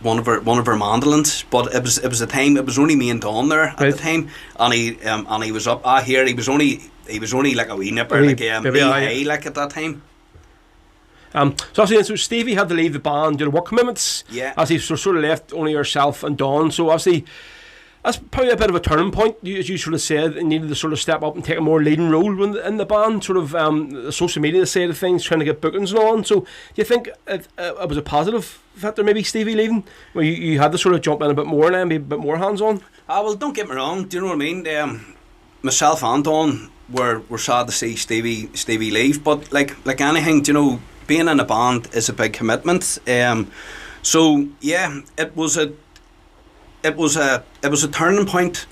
one of our mandolins? But it was the time. It was only me and Don there at the time, and he was up here. He was only like a wee nipper, like like at that time. So obviously, so Stevie had to leave the band due to work commitments. Yeah. As he sort of left only yourself and Don. So obviously, that's probably a bit of a turning point, as you sort of said, and needed to sort of step up and take a more leading role in the band, sort of the social media side of things, trying to get bookings and all on. So do you think it was a positive factor, maybe Stevie leaving, where you had to sort of jump in a bit more and be a bit more hands-on? Well, don't get me wrong, do you know what I mean? Myself and Don were sad to see Stevie leave, but like anything, do you know, being in a band is a big commitment. So yeah, it was a turning point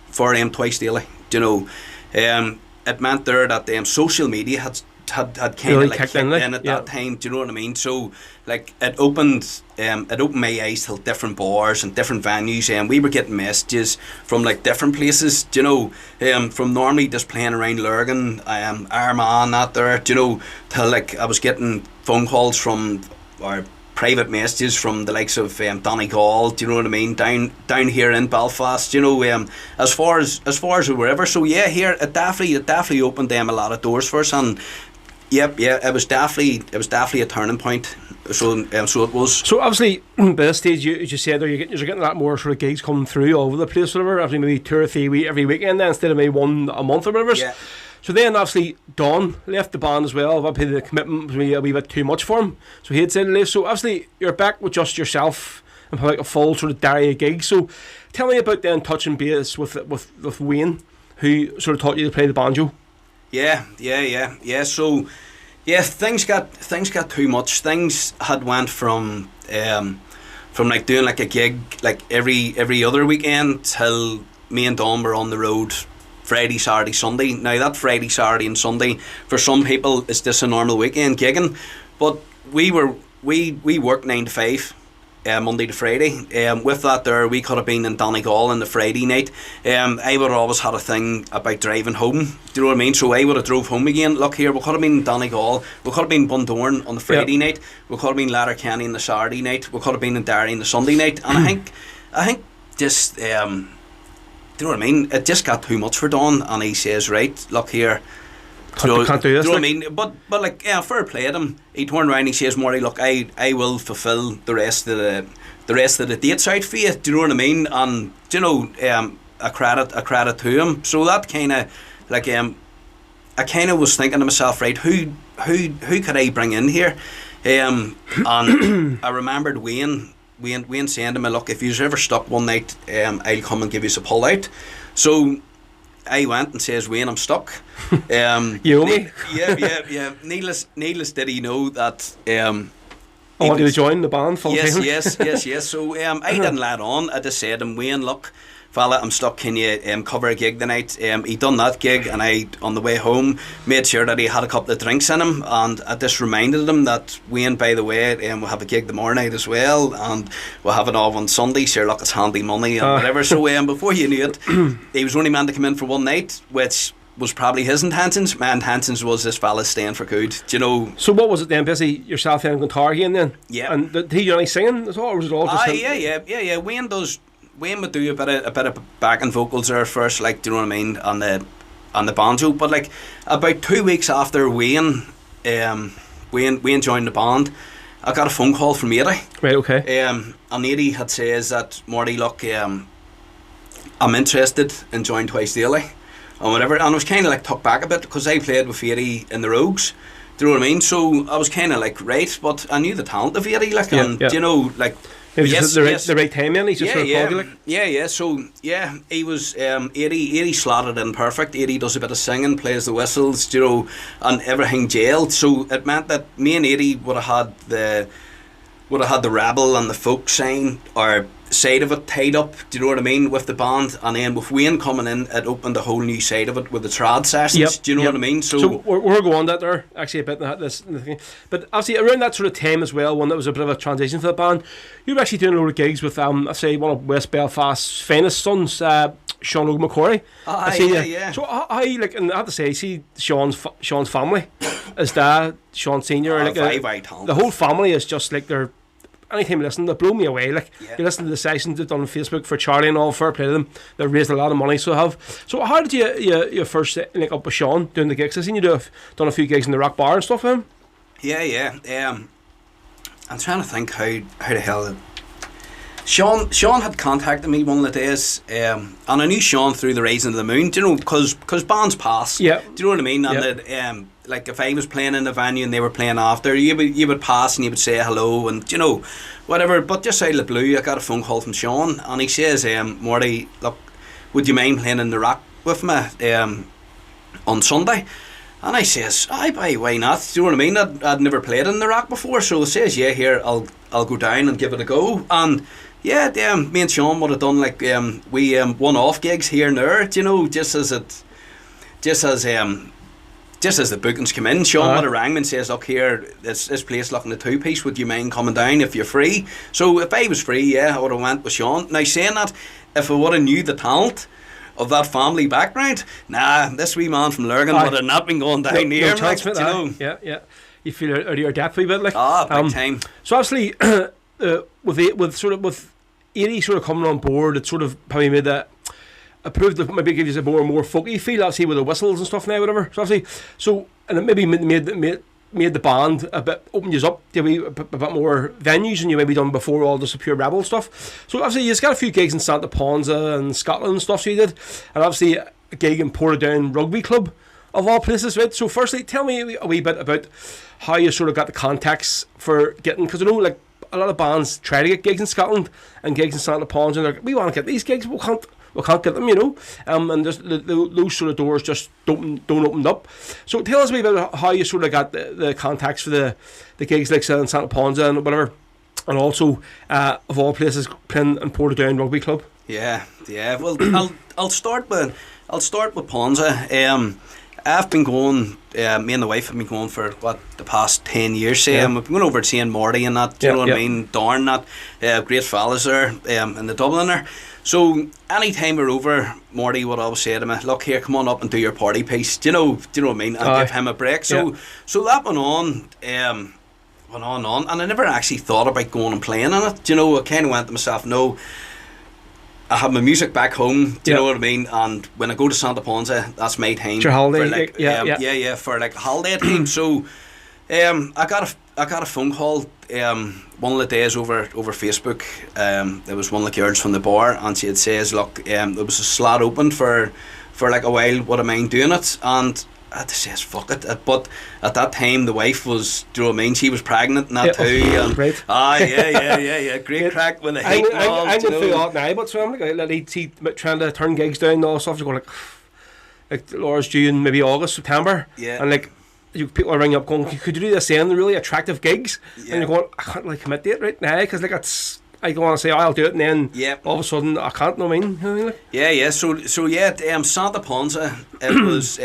for Twice Daily. You know, it meant there that social media had kind of really like kicked in at that time. Do you know what I mean? So like it opened my eyes to different bars and different venues, and we were getting messages from like different places. Do you know, from normally just playing around Lurgan, Armagh, that there. Do you know, till like I was getting phone calls from our private messages from the likes of Donegal, do you know what I mean, down here in Belfast, you know, as far as wherever. So yeah, here it definitely opened a lot of doors for us, and it was definitely a turning point. So it was. So obviously, by this stage, as you said, you're getting a lot more sort of gigs coming through all over the place, whatever. Obviously, maybe 2 or 3 every weekend then, instead of maybe one a month or whatever. Yeah. So then obviously Don left the band as well. Obviously the commitment was a wee bit too much for him, so he had said to leave. So obviously you're back with just yourself and probably like a full sort of diary of gigs. So tell me about then touching base with Wayne, who sort of taught you to play the banjo. Yeah. So yeah, things got too much. Things had went from like doing like a gig like every other weekend till me and Don were on the road Friday, Saturday, Sunday. Now that Friday, Saturday and Sunday for some people is just a normal weekend gigging, but we worked 9 to 5 Monday to Friday. With that there, we could have been in Donegal on the Friday night. I would have always had a thing about driving home, do you know what I mean? So I would have drove home again. Look here, we could have been in Donegal, we could have been Bundoran on the Friday night, we could have been Letterkenny on the Saturday night, we could have been in Derry on the Sunday night. And I think just do you know what I mean? It just got too much for Don, and he says, right, look here, can't do this. Do you know what I mean? But like, yeah, fair play to him. He turned around and he says, Marty, look, I will fulfil the rest of the dates out for you. Do you know what I mean? And do you know, a credit to him. So that kind of like I kind of was thinking to myself, right, who could I bring in here? And I remembered Wayne saying to me, look, if you're ever stuck one night, I'll come and give you a pull out. So I went and says, Wayne, I'm stuck. You owe me? Yeah. Needless did he know that I wanted to join the band full time. Yes. So I didn't let on. I just said to him, Wayne, look, fella, I'm stuck, can you cover a gig tonight? He done that gig, and I, on the way home, made sure that he had a couple of drinks in him, and I just reminded him that, Wayne, by the way, we'll have a gig tomorrow night as well, and we'll have it off on Sunday, sure, look, it's handy money and whatever. So before you knew it, he was only meant to come in for one night, which was probably his intentions. My intentions was this fella staying for good, do you know. So what was it then, busy yourself and guitar again then? Yeah. And did he do any singing as well, or was it all just him? Yeah. Wayne would do a bit of backing vocals there first, like, do you know what I mean, on the banjo. But like about 2 weeks after Wayne joined the band, I got a phone call from Eddie. Right, okay. And Eddie had says that, Marty, look, I'm interested in joining Twice Daily or whatever. And I was kind of like tucked back a bit because I played with Eddie in the Rogues. Do you know what I mean? So I was kind of like, right, but I knew the talent of Eddie, like, and do you know, like. Yes. The right time, man. He's just sort of foggy, like. Yeah. So yeah, he was 80 slotted in perfect. 80 does a bit of singing, plays the whistles, you know, and everything jailed. So it meant that me and 80 would have had the rebel and the folk sign, or side of it tied up, do you know what I mean, with the band, and then with Wayne coming in, it opened a whole new side of it with the trad sessions, do you know what I mean? So we're going that there actually a bit in this thing. But obviously around that sort of time as well, when it was a bit of a transition for the band, you were actually doing a lot of gigs with I say one of West Belfast's finest sons, Sean O'McCory. Yeah. So I like, and I have to say, see Sean's family, his dad, Sean Senior, like very talented. The whole family is just like they're. Anytime you listen, they blow me away. Like you listen to the sessions they've done on Facebook for Charlie and all, fair play to them. They've raised a lot of money, so have. So how did you first link up with Sean doing the gigs? I seen you done a few gigs in the Rock Bar and stuff with him. Yeah. I'm trying to think how the hell Sean had contacted me one of the days, and I knew Sean through the Rising of the Moon, do you know, because bands pass. Yeah. Do you know what I mean? And that, like if I was playing in the venue and they were playing after, you would pass and you would say hello and, you know, whatever. But just out of the blue, I got a phone call from Sean, and he says, Marty, look, would you mind playing in the Rock with me on Sunday? And I says, why not? Do you know what I mean? I'd never played in the Rock before, so he says, yeah, here, I'll go down and give it a go. And yeah, me and Sean would have done like we one-off gigs here and there, you know, just as the bookings come in. Sean would have rang me and says, look here, this place looking a 2-piece, would you mind coming down if you're free? So if I was free, yeah, I would have went with Sean. Now saying that, if I would have knew the talent of that family background, this wee man from Lurgan would have not been going down here, like, you know. Yeah. You feel out of your depth a bit, like. Big time. So obviously, with 80 sort of coming on board, it sort of probably made that approved, maybe give you a more folky feel, obviously with the whistles and stuff now, whatever. So and it maybe made the band a bit, opened you up to a bit more venues than you maybe done before, all just the pure rebel stuff. So obviously you've got a few gigs in Santa Ponsa and Scotland and stuff, so you did, and obviously a gig in Portadown Rugby Club of all places, right? So firstly, tell me a wee bit about how you sort of got the contacts for getting, because I know like a lot of bands try to get gigs in Scotland and gigs in Santa Ponsa, and they're like, we want to get these gigs, we can't get them, you know, and just those sort of doors just don't open up. So tell us a bit about how you sort of got the contacts for the gigs like in Santa Ponsa and whatever, and also of all places playing in Portadown Rugby Club. Yeah. Well, I'll start with Ponsa. I've been going, me and the wife have been going for the past 10 years. We've been going over to seeing Marty and that, do you know what I mean? Darn that, great fellas there in the Dublin there. So anytime we're over, Marty would always say to me, look here, come on up and do your party piece. Do you know what I mean? And give him a break. So that went on, and I never actually thought about going and playing in it. Do you know, I kind of went to myself, no, I have my music back home, do you know what I mean? And when I go to Santa Ponsa, that's my time. Your holiday, for like a holiday time. So I got a phone call one of the days over Facebook. There was one of the girls from the bar, and she had says, look, there was a slot open for like a while, would I mind doing it? And I had to say, fuck it. But at that time, the wife was, do you know what I mean? She was pregnant and that too. And, right. Great crack when the heat I'm going through that now, but so I'm like trying to turn gigs down and all stuff. You're going like Laura's due in maybe August, September. Yeah. And like, people are ringing up going, could you do this in really attractive gigs? Yeah. And you're going, I can't really commit to it right now, because like it's, I don't want to say, I'll do it, and then all of a sudden I can't, know what I mean? So Santa Ponsa, it was,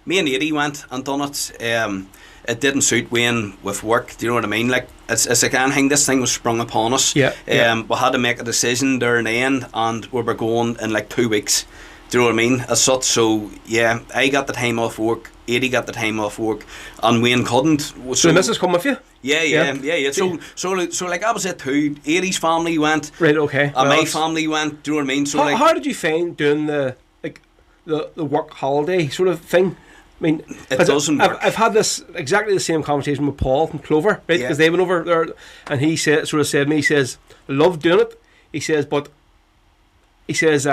me and Eddie went and done it. It didn't suit Wayne with work, do you know what I mean? Like, it's like anything, this thing was sprung upon us. We had to make a decision there in the end, and we were going in like 2 weeks, do you know what I mean, as such. So yeah, I got the time off work, Eddie got the time off work, and Wayne couldn't. So the missus come with you? Yeah. So like I was at two. Eddie's family went. Right, okay. And my family went, do you know what I mean? So how did you find doing the work holiday sort of thing? I mean, it doesn't work. I've had this exactly the same conversation with Paul from Clover, right? Because they went over there, and he said to me, he says, I love doing it. He says, but he says,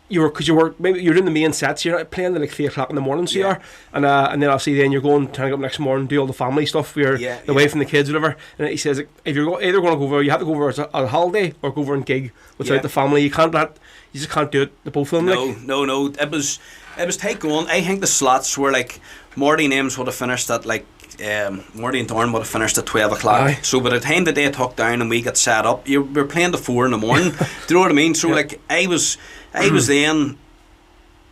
you're in the main sets, you're not playing at like 3 o'clock in the morning, so you are, and then obviously then you're going trying to get up next morning, do all the family stuff, the wife and the kids, whatever. And he says, if you're either going to go over, you have to go over as a holiday or go over and gig without the family. You just can't do it. The both of them. No. It was tight going. I think the slots were like Marty names would have finished at like Marty and Dorn would have finished at 12 o'clock. Aye. So by the time the day took down and we got set up, we were playing to 4 in the morning. Do you know what I mean? So like I was then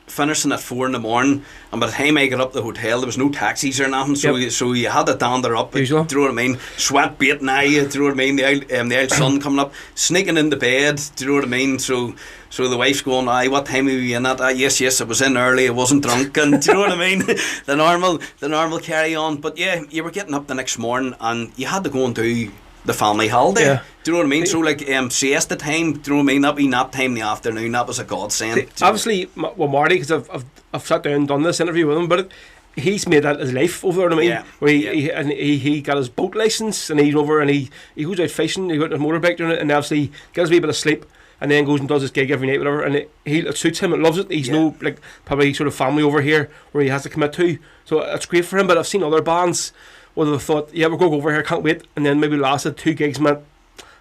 finishing at 4 in the morning, and by the time I got up to the hotel there was no taxis or nothing, so you had to dander up. Usual. Do you know what I mean? Sweat beating eye, do you know what I mean? The old sun coming up, sneaking into bed, do you know what I mean? So the wife's going, aye, what time were you in at? Yes, I was in early, I wasn't drunk, and do you know what I mean? the normal carry on. But yeah, you were getting up the next morning and you had to go and do the family holiday. Yeah. Do you know what I mean? So like siesta time, do you know what I mean? That wee nap time in the afternoon, that was a godsend. Obviously, well, Marty, because I've sat down and done this interview with him, but he's made that his life over there. I mean, where he got his boat license and he's over and he goes out fishing. He got his motorbike doing it, and obviously gets a wee bit of sleep, and then goes and does his gig every night, whatever. And it suits him. It loves it. He's no like probably sort of family over here where he has to commit to. So it's great for him. But I've seen other bands where they've thought, yeah, we'll go over here, can't wait, and then maybe lasted 2 gigs, man.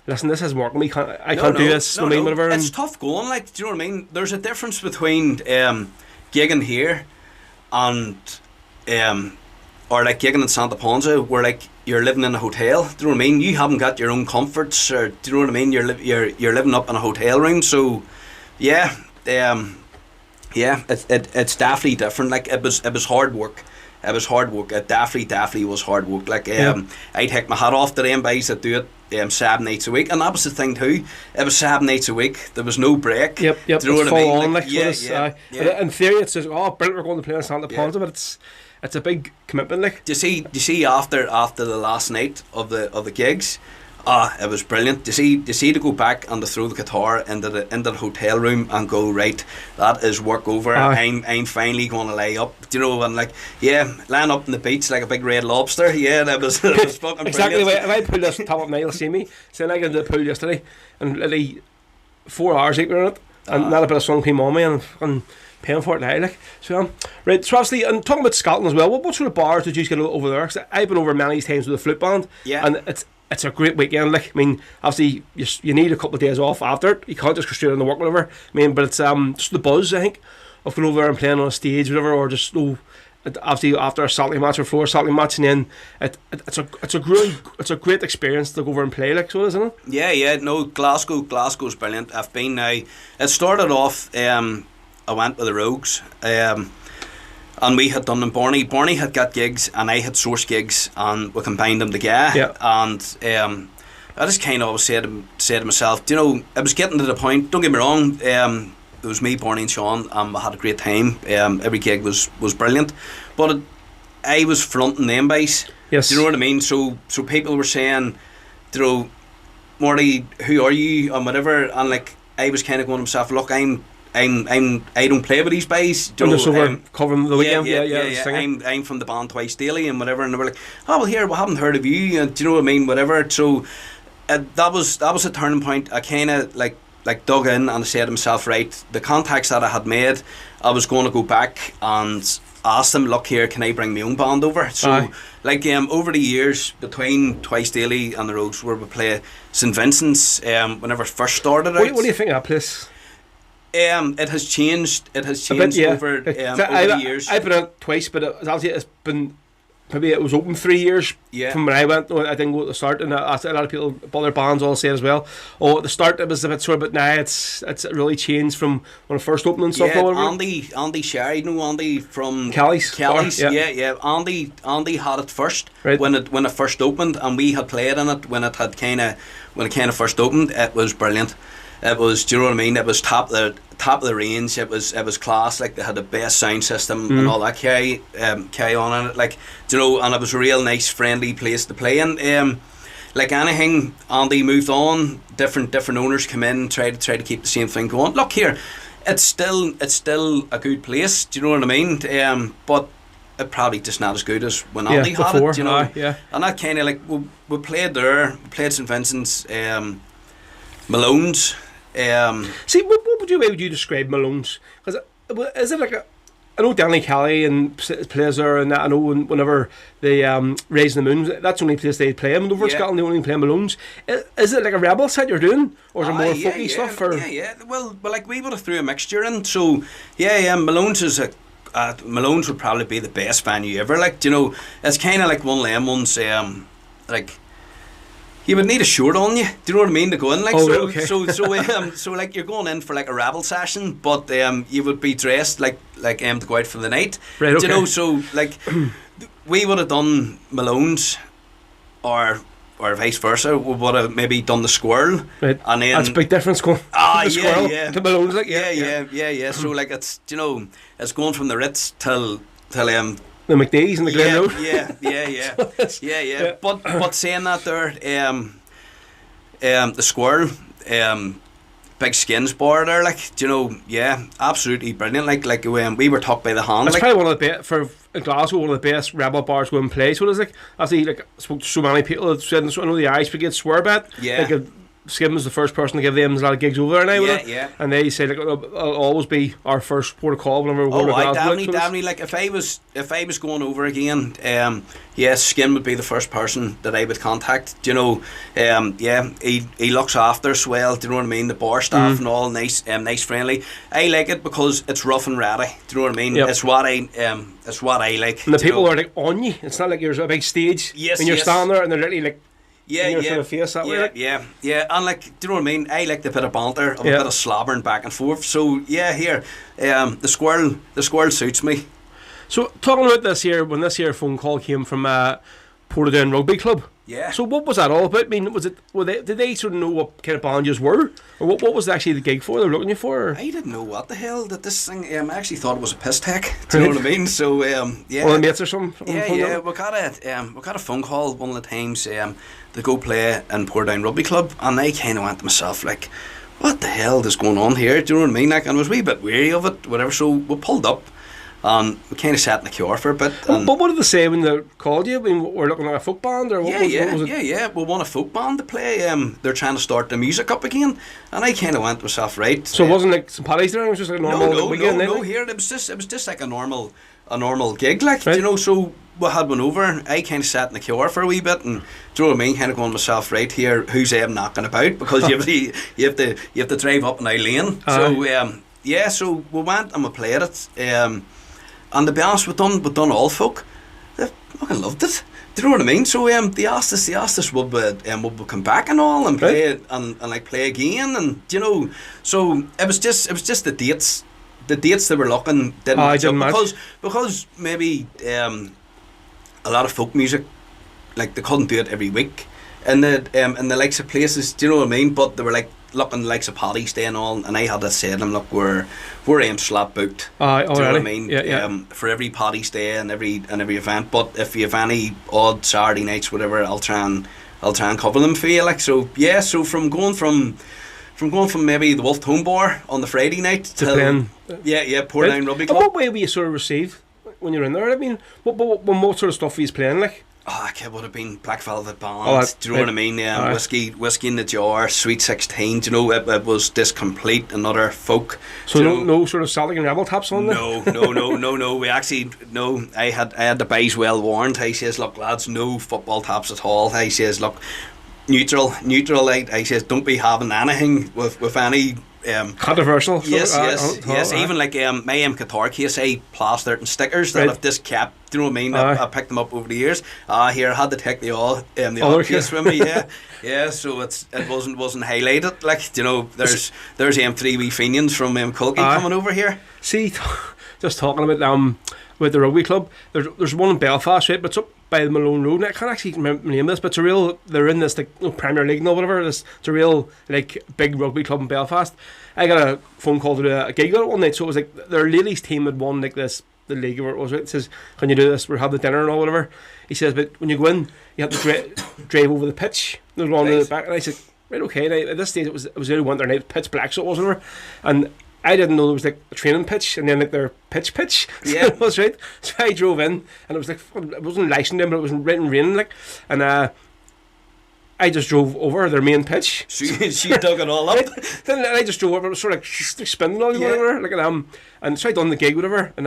Listen, this isn't working. I can't do this. No, whatever. It's tough going. Like, do you know what I mean? There's a difference between gigging here and or like gigging in Santa Ponsa, where like you're living in a hotel. Do you know what I mean? You haven't got your own comforts, or do you know what I mean? You're living up in a hotel room. So yeah, it's definitely different. Like it was hard work. It was hard work. It definitely was hard work. Like I take my hat off to them guys that do it 7 nights a week, and that was the thing too. It was 7 nights a week. There was no break. Yep. Do you know it's what I mean? full on, Like, But in theory, it's just brilliant. We're going to play in Santa Ponsa, but it's a big commitment. Like, do you see after the last night of the gigs? It was brilliant. You see to go back and to throw the guitar into the hotel room and go, right, that is work over. I'm finally going to lay up. Do you know, and like laying up on the beach like a big red lobster. Yeah, that was fucking exactly. brilliant. If I pulled this top up now, you'll see me. So I got into the pool yesterday and literally 4 hours we were in it, and not a bit of sun came on me, and paying for it now, like. So right, so obviously, and talking about Scotland as well, what sort of bars did you get over there? Cause I've been over many times with the flute band, and it's a great weekend. Like, I mean, obviously you need a couple of days off after it. You can't just go straight on the work, whatever. I mean, but it's just the buzz, I think, of going over there and playing on a stage, whatever, or just obviously after a Saturday match or floor Saturday match, and then it's a great experience to go over and play, like, so, isn't it? Yeah. No, Glasgow's brilliant. I've been now. It started off. I went with the Rogues. And we had done them. Barney had got gigs, and I had source gigs, and we combined them together. Yeah. And I just kind of always said to myself, you know, I was getting to the point. Don't get me wrong. It was me, Barney, and Sean, and we had a great time. Every gig was brilliant, but I was fronting them guys. Yes. Do you know what I mean? So people were saying, you know, Marty, who are you, and whatever, and like I was kind of going to myself, look, I don't play with these guys. I'm just over covering the weekend. Yeah. I'm from the band Twice Daily and whatever, and they were like, oh well, here, we haven't heard of you, and do you know what I mean, whatever. So that was a turning point. I kind of like dug in, and I said to myself, right, the contacts that I had made, I was going to go back and ask them, look here, can I bring my own band over? So like over the years between Twice Daily and the Rogues, where we play St Vincent's, whenever it first started out. What do you think of that place? It has changed. It has changed over the years. I've been out twice, but it's been maybe it was open 3 years from when I went. I didn't go at the start, and a lot of people, other bands, all say as well. Oh, at the start it was a bit sore, but now it's really changed from when it first opened and stuff. Andy Sherry, Andy from Kelly's. Yeah. Andy had it first when it first opened, and we had played in it when it kind of first opened. It was brilliant. It was, do you know what I mean? It was top of the range. It was class. Like, they had the best sound system and all that carry on in it. Like, do you know, and it was a real nice, friendly place to play in. Like anything, Andy moved on. Different owners come in, try to keep the same thing going. Look here, it's still a good place. Do you know what I mean? But it probably just not as good as when Andy had it. You know, and that kind of like we played there. We played St Vincent's, Malone's. See, way would you describe Malone's? Because is it like I know Danny Kelly and plays there, and I know whenever they Raise the Moon, that's the only place they play him. Over in Scotland, they only play Malone's. Is it like a rebel set you're doing, or is it more folky stuff? Or? Yeah. Well, like we would have threw a mixture in. So Malone's is a Malone's would probably be the best venue ever. Like, you know, it's kind of like one of them ones. Like, you would need a shirt on you. Do you know what I mean, to go in? Like, so like you're going in for like a rabble session, but you would be dressed like to go out for the night. Right. Okay. Do you know? So like, we would have done Malone's, or vice versa. We would have maybe done the Squirrel. Right. And then that's a big difference going. The Squirrel, the Malone's, like yeah. So like it's, you know, it's going from the Ritz till the McDee's and the Glen Road. Yeah. But saying that there, the Squirrel, big skins bar there, like, do you know, absolutely brilliant. Like when we were tucked by the hand. It's like, probably one of the best for Glasgow, one of the best rebel bars going play. So it's like, I see, like, I spoke to so many people that said, I know the Irish Brigade swear bet. Yeah. Like, Skim was the first person to give them a lot of gigs over there now. Yeah. And they say, like, it'll always be our first port of call whenever we're going to Glasgow. Definitely. Like, if I was going over again, yes, Skin would be the first person that I would contact. Do you know, he looks after us well. Do you know what I mean? The bar staff and all, nice, friendly. I like it because it's rough and ready. Do you know what I mean? Yep. It's what I like. And the people are like on you. It's not like there's a big stage. Yes, and you're standing there and they're literally like. Face that way, like. Yeah, and like, do you know what I mean? I like the bit of banter, a bit of slobbering back and forth. So here, the squirrel suits me. So talking about this here, when this here phone call came from Portadown Rugby Club. Yeah. So what was that all about? I mean, did they sort of know what kind of band you were, or what was actually the gig for? They were looking you for? Or? I didn't know what the hell that this thing. I actually thought it was a piss tech. Do you know what I mean? So yeah. Well, mates or something. Yeah. We got a phone call one of the times. To go play in Portadown Rugby Club, and I kind of went to myself like, what the hell is going on here? Do you know what I mean? Like, and I was a wee bit weary of it, whatever. So we pulled up. We kind of sat in the queue for a bit. But what did they say when they called you? I mean, we're looking at a folk band, or what was it? Yeah. We want a folk band to play. They're trying to start the music up again, and I kind of went to myself, right. So it wasn't like some Paddy's there. It was just like a normal weekend. No. Here it was just like a normal gig, like, right. You know. So we had one over. I kind of sat in the queue for a wee bit, and do you know what I mean? Kind of going to myself, right here, who's knocking about, because you have to drive up an lane. So so we went and we played it. And to be honest, we done all folk. They fucking loved it. Do you know what I mean? So they asked us would we come back and all and play it and like play again, and you know, so it was just the dates they were looking didn't match because maybe a lot of folk music, like, they couldn't do it every week in the likes of places. Do you know what I mean? But they were like looking the likes of Paddy's Day and all, and I had to say to them, look, we're slap booked. Do you know what I mean? Yeah. For every Paddy's Day and every event. But if you have any odd Saturday nights, whatever, I'll try and cover them for you. Like, so yeah. So from going from maybe the Wolf Home Bar on the Friday night to playing, Portadown Rugby Club. What way were you sort of received when you're in there? I mean, what sort of stuff were you playing like? Oh, it would have been Black Velvet Band. Do you know what I mean? Whiskey in the Jar, Sweet 16. Do you know, it was this complete another folk. So no sort of Celtic and Rebel taps on there? No. We actually I had the boys well warned. I says, look, lads, no football taps at all. I says, look, neutral. I says, don't be having anything with any. Controversial. Yes. Even like my guitar case, I plastered and stickers that have this cap. Do you know what I mean? I picked them up over the years. Here I had to take the other case with me. Yeah. So it wasn't highlighted. Like, you know, there's 3 wee Fenians from Culkey coming over here. See, just talking about with the rugby club. There's one in Belfast, right? But it's up by the Malone Road. And I can't actually remember the name of this, but they're in this like Premier League and whatever. It's a real like big rugby club in Belfast. I got a phone call to do a gig one night, so it was like their ladies team had won like the league or what was it? It says, can you do this? We're having the dinner and all whatever. He says, but when you go in, you have to drive over the pitch. There's one in the back, and I said, right, okay. And at this stage, it was only winter night, pitch black, so it wasn't over, and I didn't know there was like a training pitch and then like their pitch. Yeah, that was right. So I drove in and it was like, it wasn't licensed in, but it was raining like, and I just drove over their main pitch. She dug it all up. Then I just drove over. It was sort of like spinning all whatever. Like, and so I done the gig whatever, and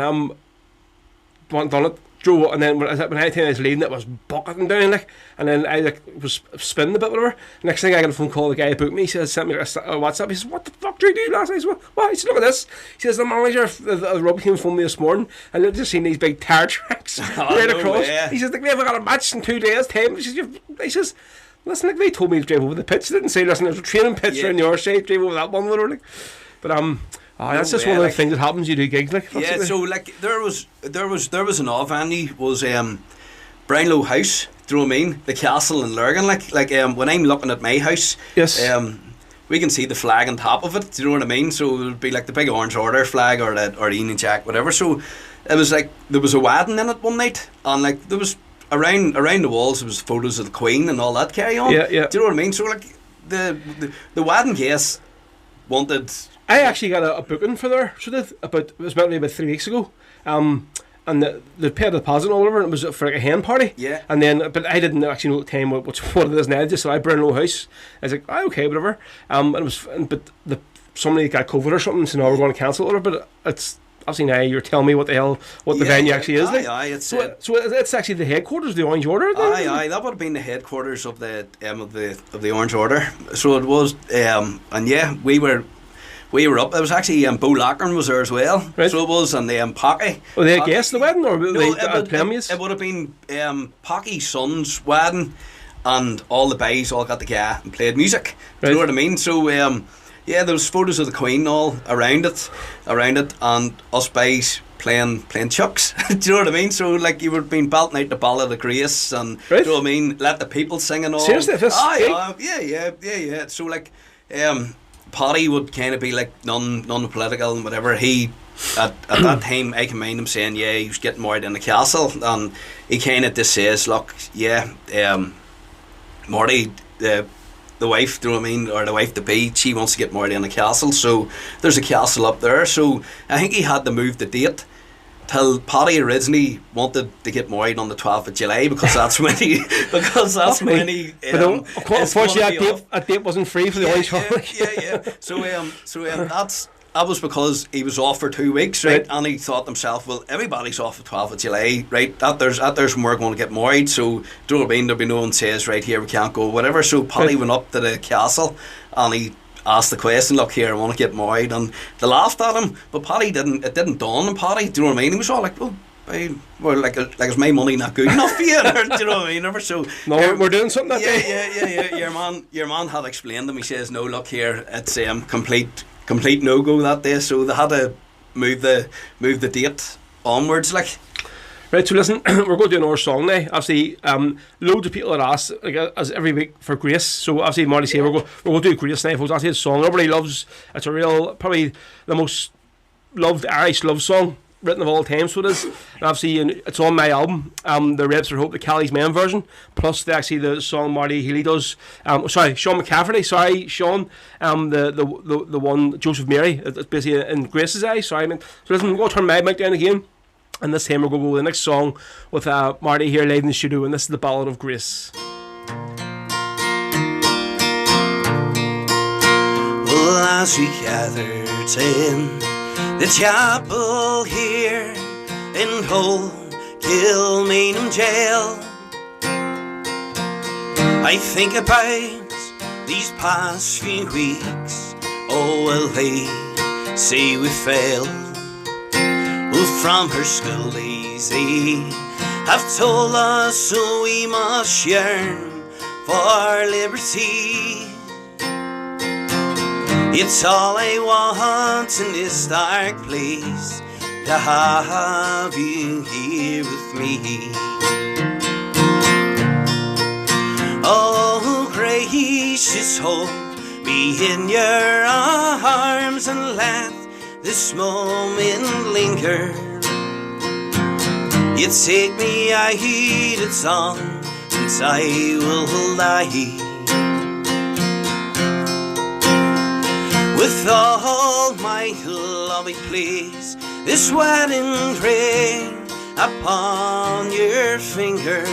done it. Drove, and then when I was leaving, it was bucketing down like, and then I like was spinning a bit whatever. Next thing I got a phone call. The guy who booked me, he said, sent me a WhatsApp. He says, what the fuck? fuck did you do last night? I said, what? He said, look at this. He says, the manager of the rugby team phoned me this morning and they've just seen these big tire tracks right no across. way. He says, like, they've got a match in 2 days' time. He says, listen, like, they told me to drive over the pitch. They didn't say, listen, there's a training pitch on your side, drive over that one, literally. But that's just one of the things that happens. You do gigs, like. Yeah, so like there was an off venue was Brownlow House. Do you know what I mean? The castle in Lurgan, like when I'm looking at my house, yes, we can see the flag on top of it. Do you know what I mean? So it would be like the big Orange Order flag or the Union Jack, whatever. So it was like there was a wedding in it one night, and like there was around the walls there was photos of the Queen and all that carry on. Yeah. Do you know what I mean? So like the wedding guests wanted. I actually got a booking for there. So it was meant to be about 3 weeks ago. And they paid a deposit and all over, and it was for like a hen party. Yeah. And then, but I didn't actually know at the time what it is now. Just so I burned no house. I was like, okay, whatever. And it was, but somebody got COVID or something, so now we're going to cancel it. But it's obviously now you're telling me what the venue actually is. It's so it's actually the headquarters of the Orange Order. Aye, that would have been the headquarters of the Orange Order. So it was, and yeah, we were up. It was actually Bo Lockern was there as well. Right. So it was, and Pocky. Were they guests the wedding, or it would have been Pocky's son's wedding, and all the boys all got together and played music. Do you know what I mean? So yeah, there was photos of the Queen all around it, and us boys playing chucks. Do you know what I mean? So like you would have been belting out the Ballad of Grace, and do you know what I mean? Let the people sing and all. Seriously, yeah. So like Paddy would kind of be like non-political and whatever. He at that time I can mind him saying he was getting married in the castle, and he kind of just says, look, Marty, the wife, do you know what I mean, or the wife to be, she wants to get married in the castle, so there's a castle up there. So I think he had to move the date till Paddy originally wanted to get married on the 12th of July because that's when he unfortunately that date wasn't free for the Orange Order. So that was because he was off for 2 weeks, right? And he thought to himself, well, everybody's off the 12th of July, right? There's when we're going to get married, so do you know what I mean? There'll be no one says, right here, we can't go, whatever. So Paddy went up to the castle and he asked the question, look here, I want to get married, and they laughed at him, but Paddy it didn't dawn on Paddy, do you know what I mean? He was all like, well, like is my money not good enough for you? Do you know what I mean? So we're doing something that day. Yeah. Your man had explained to him. He says, no, look here, it's complete no go that day. So they had to move the date onwards, like. Right, so listen, we're going to do another song now. Obviously, loads of people had asked, like, as every week, for Grace. So obviously, Marty said we're going to do Grace now. Folks, actually, a song everybody loves. It's a real, probably the most loved Irish love song written of all time. So it is. And obviously, it's on my album, the Rapes for Hope, the Callie's Men version. Plus, the song Marty Healy does. Sean McCafferty. Sorry, Sean. The one Joseph Mary. It's basically in Grace's eye. Sorry, man. So listen, I'm going to turn my mic down again. And this time we're going to go with the next song with Marty here live in the studio, and this is the Ballad of Grace. Well, as we gathered in the chapel here in Hull, Kilmainham jail, I think about these past few weeks. Oh, well, they say we failed. From her school days they have told us so we must yearn for liberty. It's all I want in this dark place, to have you here with me. Oh, gracious, hold me in your arms and let this moment linger. You take me, I heed its on, and I will die. With all my love, I place this wedding ring upon your finger.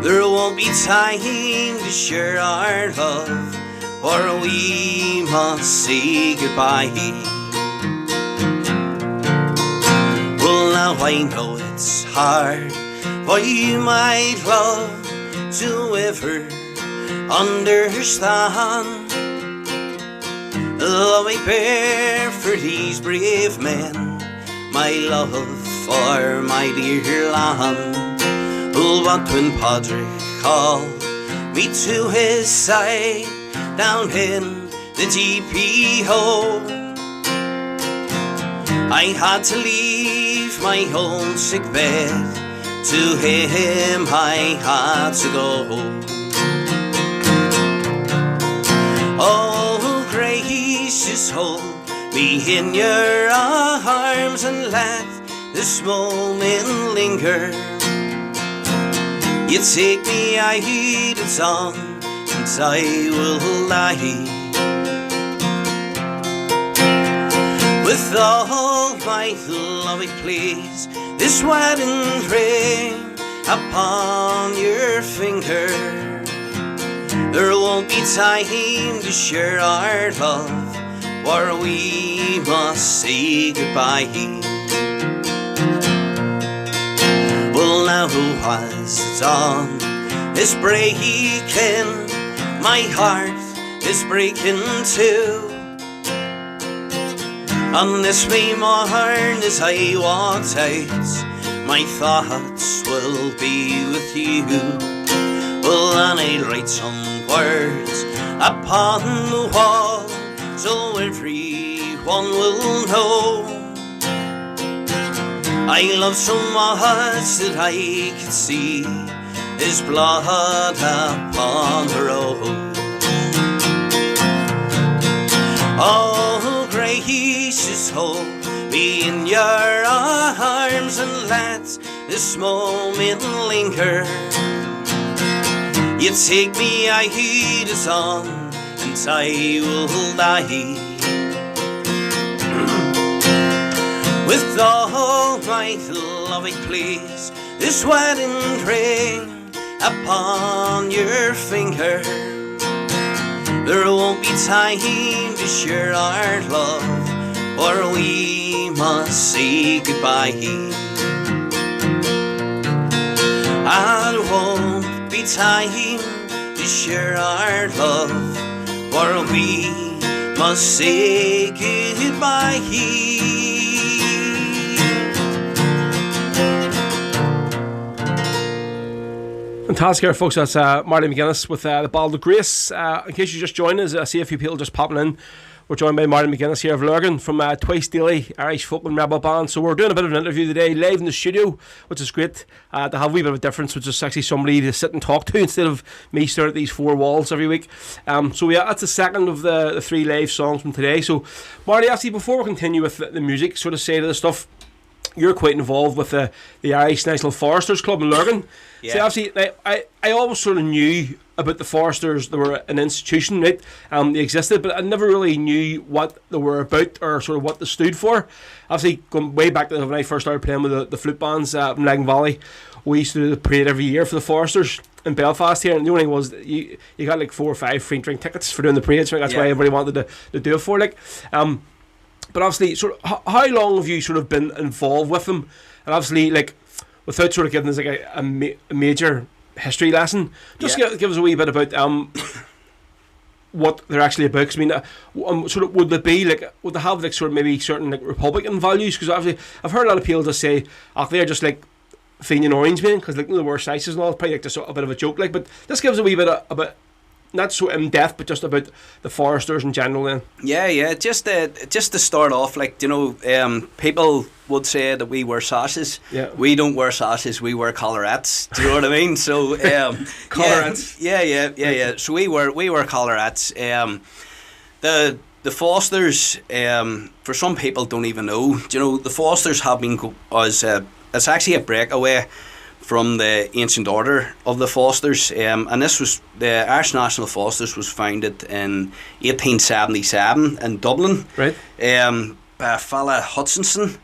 There won't be time to share our love, or we must say goodbye. Well, now I know it's hard for you, my love, to ever understand. The love I bear for these brave men, my love for my dear land. Oh, what when Padre called me to his side down in the GP hole, I had to leave my own sick bed. To him I had to go. Oh, gracious, hold me in your arms and let this moment linger. You take me, I heed its on, and I will lie. With all my love I place this wedding ring upon your finger. There won't be time to share our love, or we must say goodbye. Well, now as the dawn is breaking, my heart is breaking too. On this May morn as I walk out, my thoughts will be with you. Well, and I'll write some words upon the wall, so everyone will know I love so much that I could see his blood upon the road. Oh, gracious, hold me in your arms and let this moment linger. You take me, I heed it on, and I will die. With all my love I place this wedding ring upon your finger. There won't be time to share our love, or we must say goodbye. There won't be time to share our love, or we must say goodbye. Fantastic here, folks. That's Marty Magennis with the Ball of Grace. In case you just joined us, I see a few people just popping in. We're joined by Marty Magennis here of Lurgan from Twice Daily, Irish folk and rebel band. So we're doing a bit of an interview today, live in the studio, which is great to have a wee bit of a difference, which is actually somebody to sit and talk to instead of me staring at these four walls every week. So yeah, that's the second of the three live songs from today. So Marty, actually, before we continue with the music sort of side of the stuff, you're quite involved with the Irish National Foresters Club in Lurgan. Yeah. So obviously, I always sort of knew about the Foresters. They were an institution, right? They existed, but I never really knew what they were about or sort of what they stood for. Obviously, going way back to when I first started playing with the flute bands in Lagan Valley, we used to do the parade every year for the Foresters in Belfast here, and the only thing was that you got like 4 or 5 free drink tickets for doing the parade, so that's why everybody wanted to do it for, like. But obviously, sort of, how long have you sort of been involved with them? And obviously, like, without sort of giving us like a major history lesson, just give us a wee bit about what they're actually about. 'Cause I mean, sort of, would they have like sort of maybe certain like Republican values? Because obviously, I've heard a lot of people just say, "Oh, they're just like Fenian Orange men," because like the worst ISIS and all. It's probably like just a bit of a joke, like. But this gives a wee bit about. Not so in depth, but just about the Foresters in general. Then, just to start off, like, you know, people would say that we wear sashes. Yeah, we don't wear sashes. We wear collarettes. Do you know what I mean? So, collarettes. Yeah. So we wear collarettes. The Foresters, for some people, don't even know. Do you know, the Foresters have been it's actually a breakaway from the ancient order of the Foresters, and this was the Irish National Foresters was founded in 1877 in Dublin, right? By a fella Hutchinson.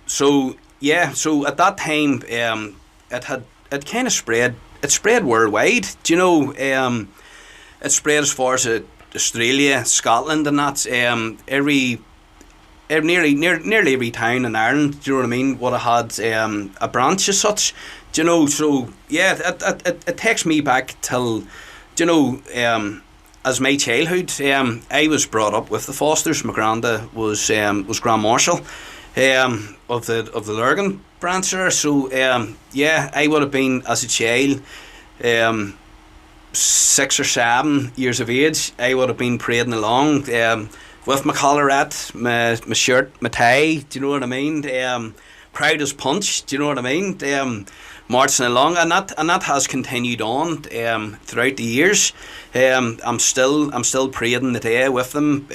So at that time, it kind of spread. It spread worldwide. Do you know? It spread as far as Australia, Scotland, and that's nearly every town in Ireland, do you know what I mean, would have had a branch as such, do you know. So yeah, it takes me back till, do you know, as my childhood, I was brought up with the Fosters. My granda was Grand Marshal of the Lurgan branch there. So yeah, I would have been as a child, 6 or 7 years of age. I would have been parading along with my collarette, my shirt, my tie. Do you know what I mean? Proud as punch. Do you know what I mean? Marching along, and that has continued on throughout the years. I'm still parading the day with them.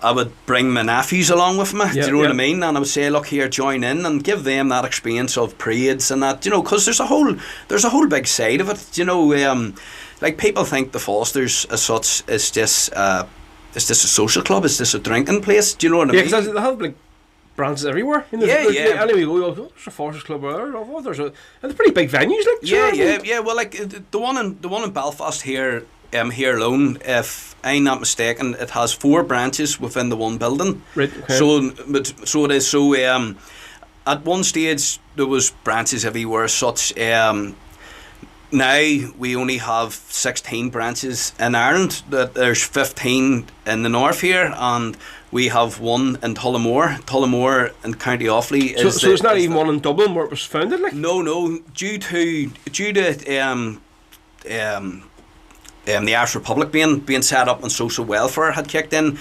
I would bring my nephews along with me. Do you know what I mean? And I would say, look here, join in and give them that experience of parades and that. You know, because there's a whole big side of it. You know, like people think the Fosters as such is just a social club? Is this a drinking place? Do you know what I mean? Yeah, because they have like branches everywhere. Yeah. Anyway, we go, there's a Forces Club there. There's pretty big venues, like. Yeah. Well, like the one in Belfast here alone, if I'm not mistaken, it has 4 branches within the one building. Right. Okay. So it is. So at one stage there was branches everywhere. Such now we only have 16 branches in Ireland. That there's 15 in the north here, and we have one in Tullamore. Tullamore in County Offaly is. So it's not even one in Dublin where it was founded, like. No. Due to the Irish Republic being set up and social welfare had kicked in.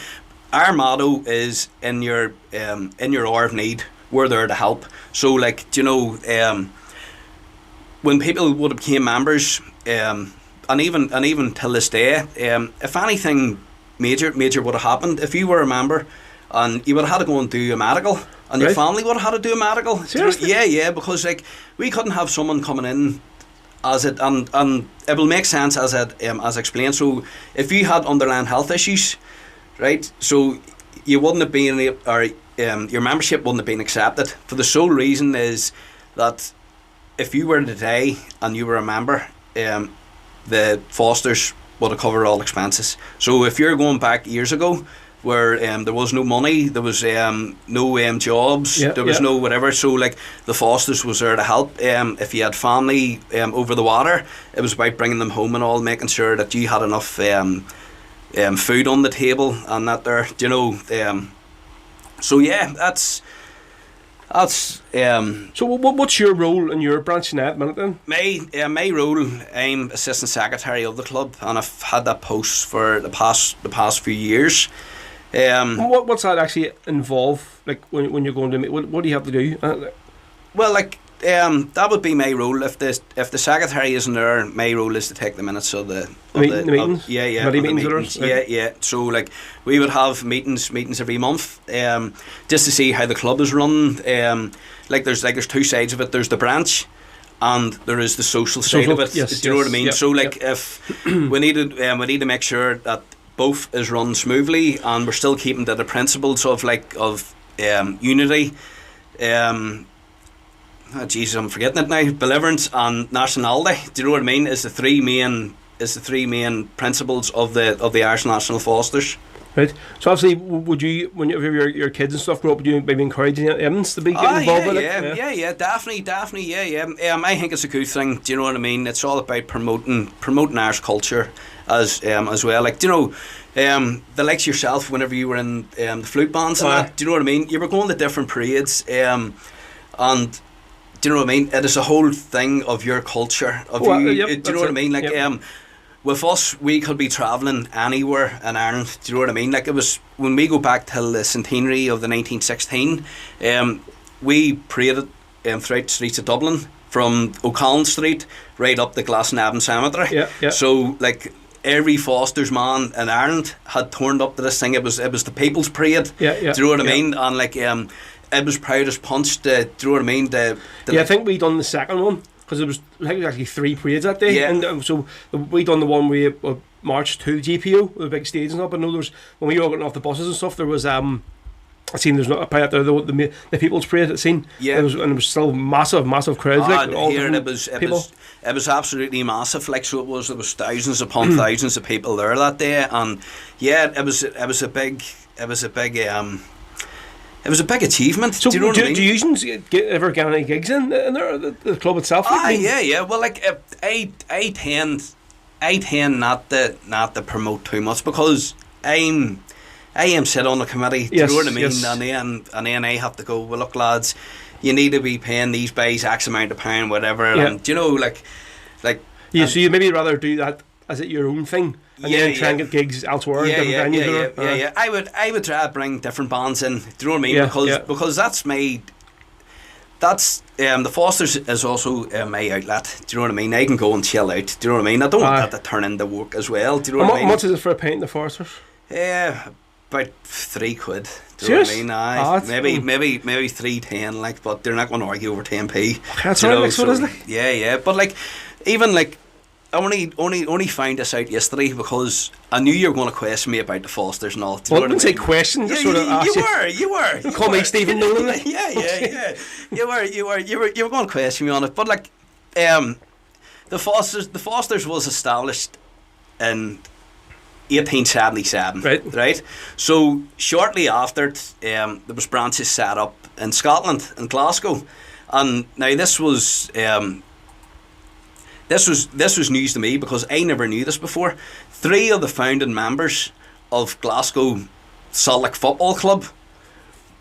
Our motto is in your hour of need, we're there to help. So like, do you know, when people would have became members, and even till this day, if anything major would have happened, if you were a member and you would have had to go and do a medical, and your family would have had to do a medical. Seriously? Yeah, because like we couldn't have someone coming in as it, and it will make sense as explained. So if you had underlying health issues, right, so you wouldn't have been, or your membership wouldn't have been accepted, for the sole reason is that if you were to die and you were a member, the Fosters would have covered all expenses. So if you're going back years ago, where there was no money, there was no jobs, there was no whatever, so like the Fosters was there to help. If you had family over the water, it was about bringing them home and all, making sure that you had enough food on the table and that there, you know. So yeah, that's So what's your role in your branch now at the minute then? My role, I'm assistant secretary of the club, and I've had that post for the past few years. What's that actually involve? Like when you're going to meet, what do you have to do? Well, like that would be my role. If the secretary isn't there, my role is to take the minutes of the meetings. Meetings. Yeah. So like we would have meetings every month, just to see how the club is run. Like there's 2 sides of it. There's the branch, and there is the social side of it. Yes, do you know what I mean? Yep, so like if we need to make sure that both is run smoothly, and we're still keeping to the principles of unity. Jesus, I'm forgetting it now. Deliverance and nationality. Do you know what I mean? Is the three main principles of the Irish National Fosters. Right. So obviously, would you, when your kids and stuff grow up, would you maybe encourage them to be getting involved with it? Yeah, definitely, yeah. I think it's a good thing. Do you know what I mean? It's all about promoting Irish culture as well. Like, do you know, the likes of yourself, whenever you were in the flute bands and that, do you know what I mean? You were going to different parades, and do you know what I mean? It is a whole thing of your culture. Do you know what I mean? Like, with us, we could be travelling anywhere in Ireland. Do you know what I mean? Like, it was when we go back till the centenary of the 1916, we paraded throughout the streets of Dublin, from O'Connell Street right up the Glasnevin Cemetery. So, like, every Foster's man in Ireland had turned up to this thing. It was the People's Parade. Do you know what I mean? And like, it was proud as punch. Do you know what I mean? I think we done the second one, because it was actually 3 parades that day, and so we done the one where we marched to the GPO with a big stage and stuff. But no, there was, when we were getting off the buses and stuff, there was I seen there's not a parade there, the People's Parade at scene. It was still massive crowds. It was absolutely massive. Like, so there was thousands upon thousands of people there that day, and it was a big achievement. So do you know what I mean? Do you ever get any gigs in there, the club itself? Yeah. Well, like I tend I tend not to promote too much because I am sit on the committee. Do you know what I mean? Yes. And then I have to go, well, look, lads, you need to be paying these guys X amount of pound, whatever. Yeah. And, you know, like. So you maybe rather do that as it your own thing, and then try and get gigs elsewhere. Yeah. I would try to bring different bands in. Do you know what I mean? Yeah, Because that's my. That's the Fosters is also my outlet. Do you know what I mean? I can go and chill out. Do you know what I mean? I don't want that to turn into work as well. Do you know what I mean? How much is it for a pint in the Foresters? Yeah, about £3. Do you know Serious? what I mean? Maybe 3.10. Like, but they're not going to argue over 10p. That's you right. know, Like, so, isn't it? Yeah. But like, even like, I only found this out yesterday because I knew you were going to question me about the Fosters and all. Well, I didn't say question. Just sort of ask you were. You call me Stephen Nolan. Yeah. You were going to question me on it, but like, the Fosters was established in 1877. Right. So shortly after, there was branches set up in Scotland, in Glasgow, and now this was news to me because I never knew this before. 3 of the founding members of Glasgow Celtic Football Club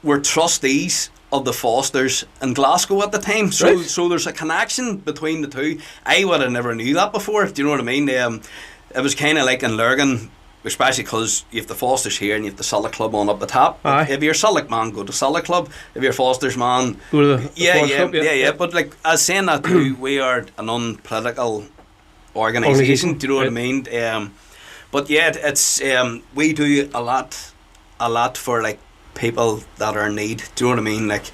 were trustees of the Fosters in Glasgow at the time. So there's a connection between the two. I would have never knew that before. Do you know what I mean? It was kind of like in Lurgan, especially because you have the Fosters here and you have the Celtic Club on up the top. If you're a Celtic man, go to Celtic Club. If you're a Fosters man, go to the Forsters Club. Yeah. But like, as saying that too, we are an unpolitical organisation. Do you know what I mean? But yeah, it's we do a lot for like people that are in need. Do you know what I mean? Like,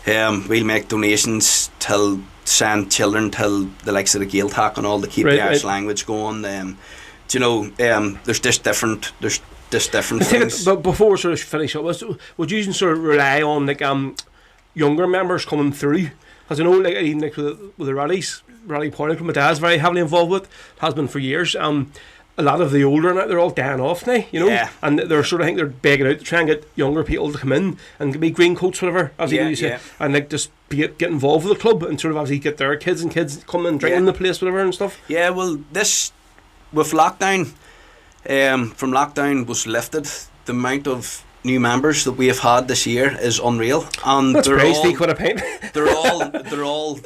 we'll make donations till send children till the likes of the Gaeltacht and all to keep the Irish language going. Do you know, there's just different things. But before we sort of finish up, would you sort of rely on like younger members coming through? Because I know like even like with the Rally Party Club, my dad's very heavily involved with, has been for years. A lot of the older now, they're all dying off now, you know, and they're sort of, I think they're begging out to try and get younger people to come in and be green coats, whatever, as you say, and like just get involved with the club and sort of obviously get their kids coming and drinking the place, whatever and stuff. Yeah, well, this with lockdown, from lockdown was lifted, the amount of new members that we have had this year is unreal, and that's quite a pain. they're all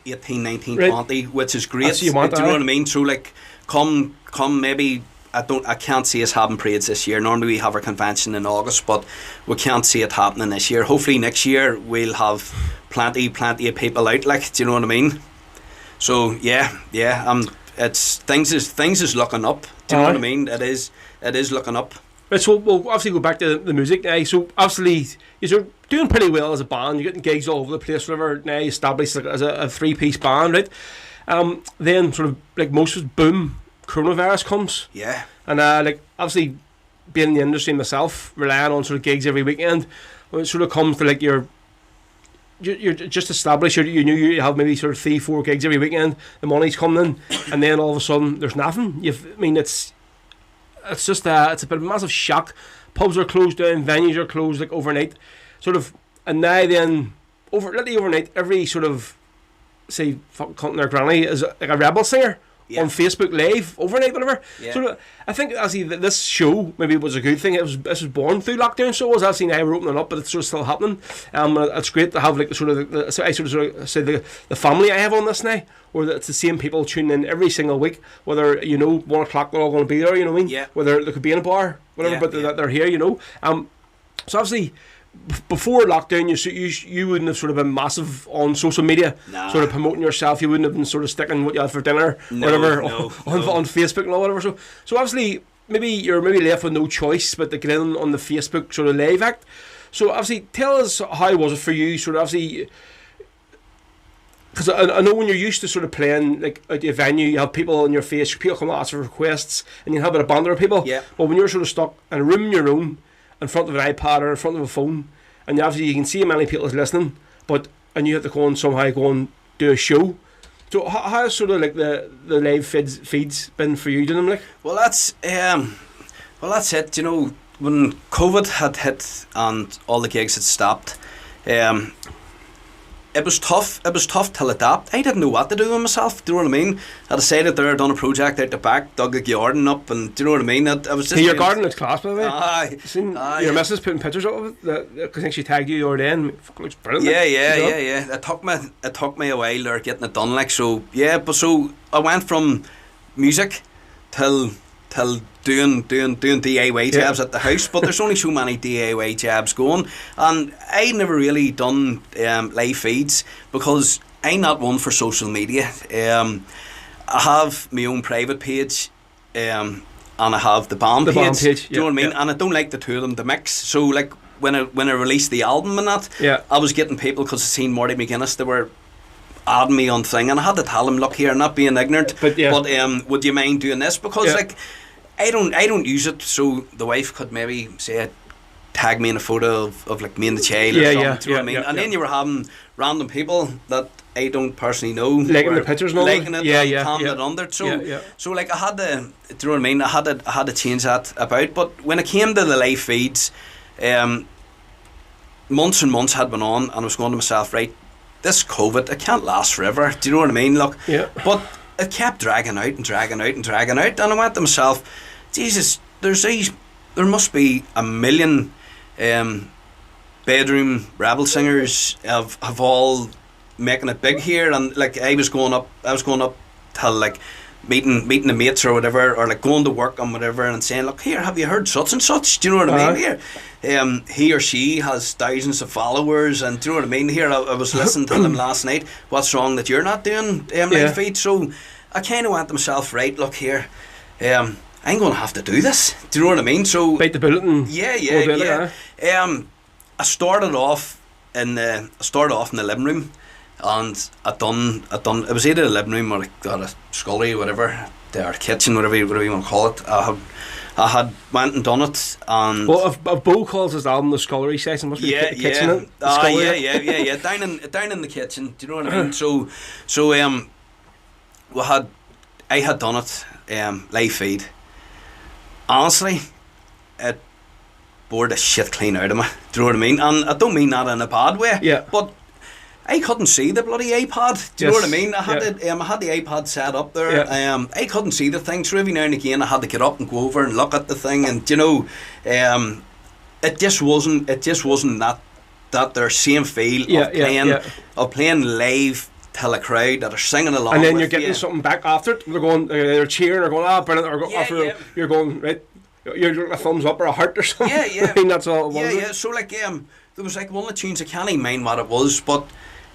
18, 19, 20, which is great. Do you know what I mean? So like, come maybe I can't see us having parades this year. Normally we have our convention in August, but we can't see it happening this year. Hopefully next year we'll have plenty of people out. Like, do you know what I mean? So yeah. It's things is looking up. Do you know what I mean? It is looking up. Right, so we'll obviously go back to the music now. So obviously you're doing pretty well as a band. You're getting gigs all over the place, whatever. Now you established like, as a 3-piece band, right? Then sort of like most of boom, coronavirus comes. Yeah. And like obviously being in the industry myself, relying on sort of gigs every weekend, when it sort of comes to like you're just established, you knew you have maybe sort of 3-4 gigs every weekend, the money's coming in, and then all of a sudden there's nothing. It's just it's a bit of a massive shock. Pubs are closed down, venues are closed like overnight, sort of, and now then literally overnight, every sort of say fucking their granny is like a rebel singer on Facebook Live overnight, whatever. So I think actually this show maybe was a good thing. This was born through lockdown, so it was actually now we're opening up, but it's sort of still happening. It's great to have like sort of the family I have on this now, where it's the same people tuning in every single week. Whether 1 o'clock they're all going to be there, you know what I mean? Yeah. Whether they could be in a bar, whatever, but they're here, you know. So obviously, before lockdown, you wouldn't have sort of been massive on social media, sort of promoting yourself. You wouldn't have been sort of sticking what you had for dinner, whatever, on Facebook and all whatever. So obviously, you're left with no choice but to get in on the Facebook sort of live act. So obviously, tell us how was it for you? Sort of obviously, because I know when you're used to sort of playing like at your venue, you have people on your face, people come and ask for requests, and you have a bit of banter with people. Yeah. But when you're sort of stuck in a room on your own, in front of an iPad or in front of a phone, and obviously you can see how many people is listening, and you have to go and do a show. So how has sort of like the live feeds been for you, Dylan? Like, well, that's it. You know, when COVID had hit and all the gigs had stopped, it was tough. It was tough to adapt. I didn't know what to do with myself. Do you know what I mean? I decided there, done a project out the back, dug a garden up, and do you know what I mean? I was just. Hey, your garden looks class, by the way. Aye. Your missus putting pictures up of it. I think she tagged you the other day, and it looks brilliant. Yeah. It took me a while there getting it done. Like so, yeah. But so I went from music till doing DIY jobs at the house, but there's only so many DIY jobs going, and I never really done live feeds because I'm not one for social media. I have my own private page, and I have the band page. Do you know what I mean? And I don't like the two of them to mix. So like when I released the album and that, I was getting people because I seen Marty Magennis. They were adding me on thing, and I had to tell him, look here, not being ignorant, but would you mind doing this? Because like I don't use it, so the wife could maybe say tag me in a photo of like me and the child or something. Do you know what I mean? And then you were having random people that I don't personally know liking the pictures and all liking it and commenting it under it. So like I had to, do you know what I mean? I had to change that about. But when it came to the live feeds, months and months had been on, and I was going to myself, right, this COVID, it can't last forever. Do you know what I mean? Look, but it kept dragging out, and I went to myself, Jesus, there must be a million bedroom rebel singers have all making it big here, and like I was going up till like meeting the mates or whatever, or like going to work and whatever, and saying, look here, have you heard such and such? Do you know what I mean? Here, he or she has thousands of followers, and do you know what I mean? Here, I was listening to them last night. What's wrong that you're not doing live feed? So I kind of went to myself, right, look here, I'm going to have to do this. Do you know what I mean? So bite the bullet and I started off in the living room, and I done. It was either the living room or like a scullery, whatever, or kitchen, whatever you want to call it. I had went and done it, and if Bo calls his album the scullery session, must be the kitchen. Down in the kitchen. Do you know what I mean? So I had done it live feed. Honestly, it bored the shit clean out of me. Do you know what I mean? And I don't mean that in a bad way. But I couldn't see the bloody iPad. Do you know what I mean? I had the iPad set up there. I couldn't see the thing, so every now and again I had to get up and go over and look at the thing, and you know, it just wasn't that their same feel of playing live till a crowd that are singing along. And then you're getting something back after it. They're going, they're cheering, or going, brilliant, or after you're going, right, you're a thumbs up or a heart or something. I mean, that's all it was. So like there was like one of the tunes, I can't even mind what it was, but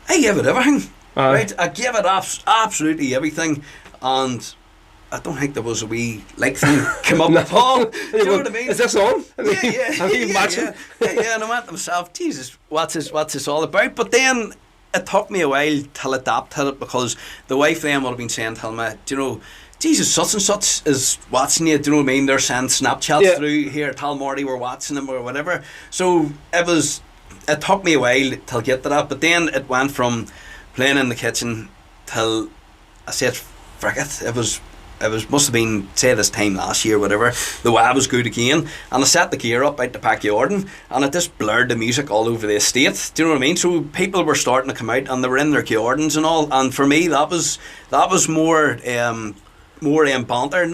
I gave it everything. Right, I gave it absolutely everything, and I don't think there was a wee like thing come up at all. Do you know what I mean? Is this on? And I went to myself, Jesus, what's this all about? But then it took me a while to adapt to it, because the wife then would have been saying to me, do you know, Jesus, such and such is watching you, do you know what I mean? They're sending Snapchats through here, tell Marty we're watching them or whatever. So it took me a while to get to that, but then it went from playing in the kitchen till I said, frick it, it was must have been, say, this time last year, whatever, the weather was good again, and I set the gear up out the backyard, and it just blurred the music all over the estate. Do you know what I mean? So people were starting to come out, and they were in their gardens and all, and for me that was more banter.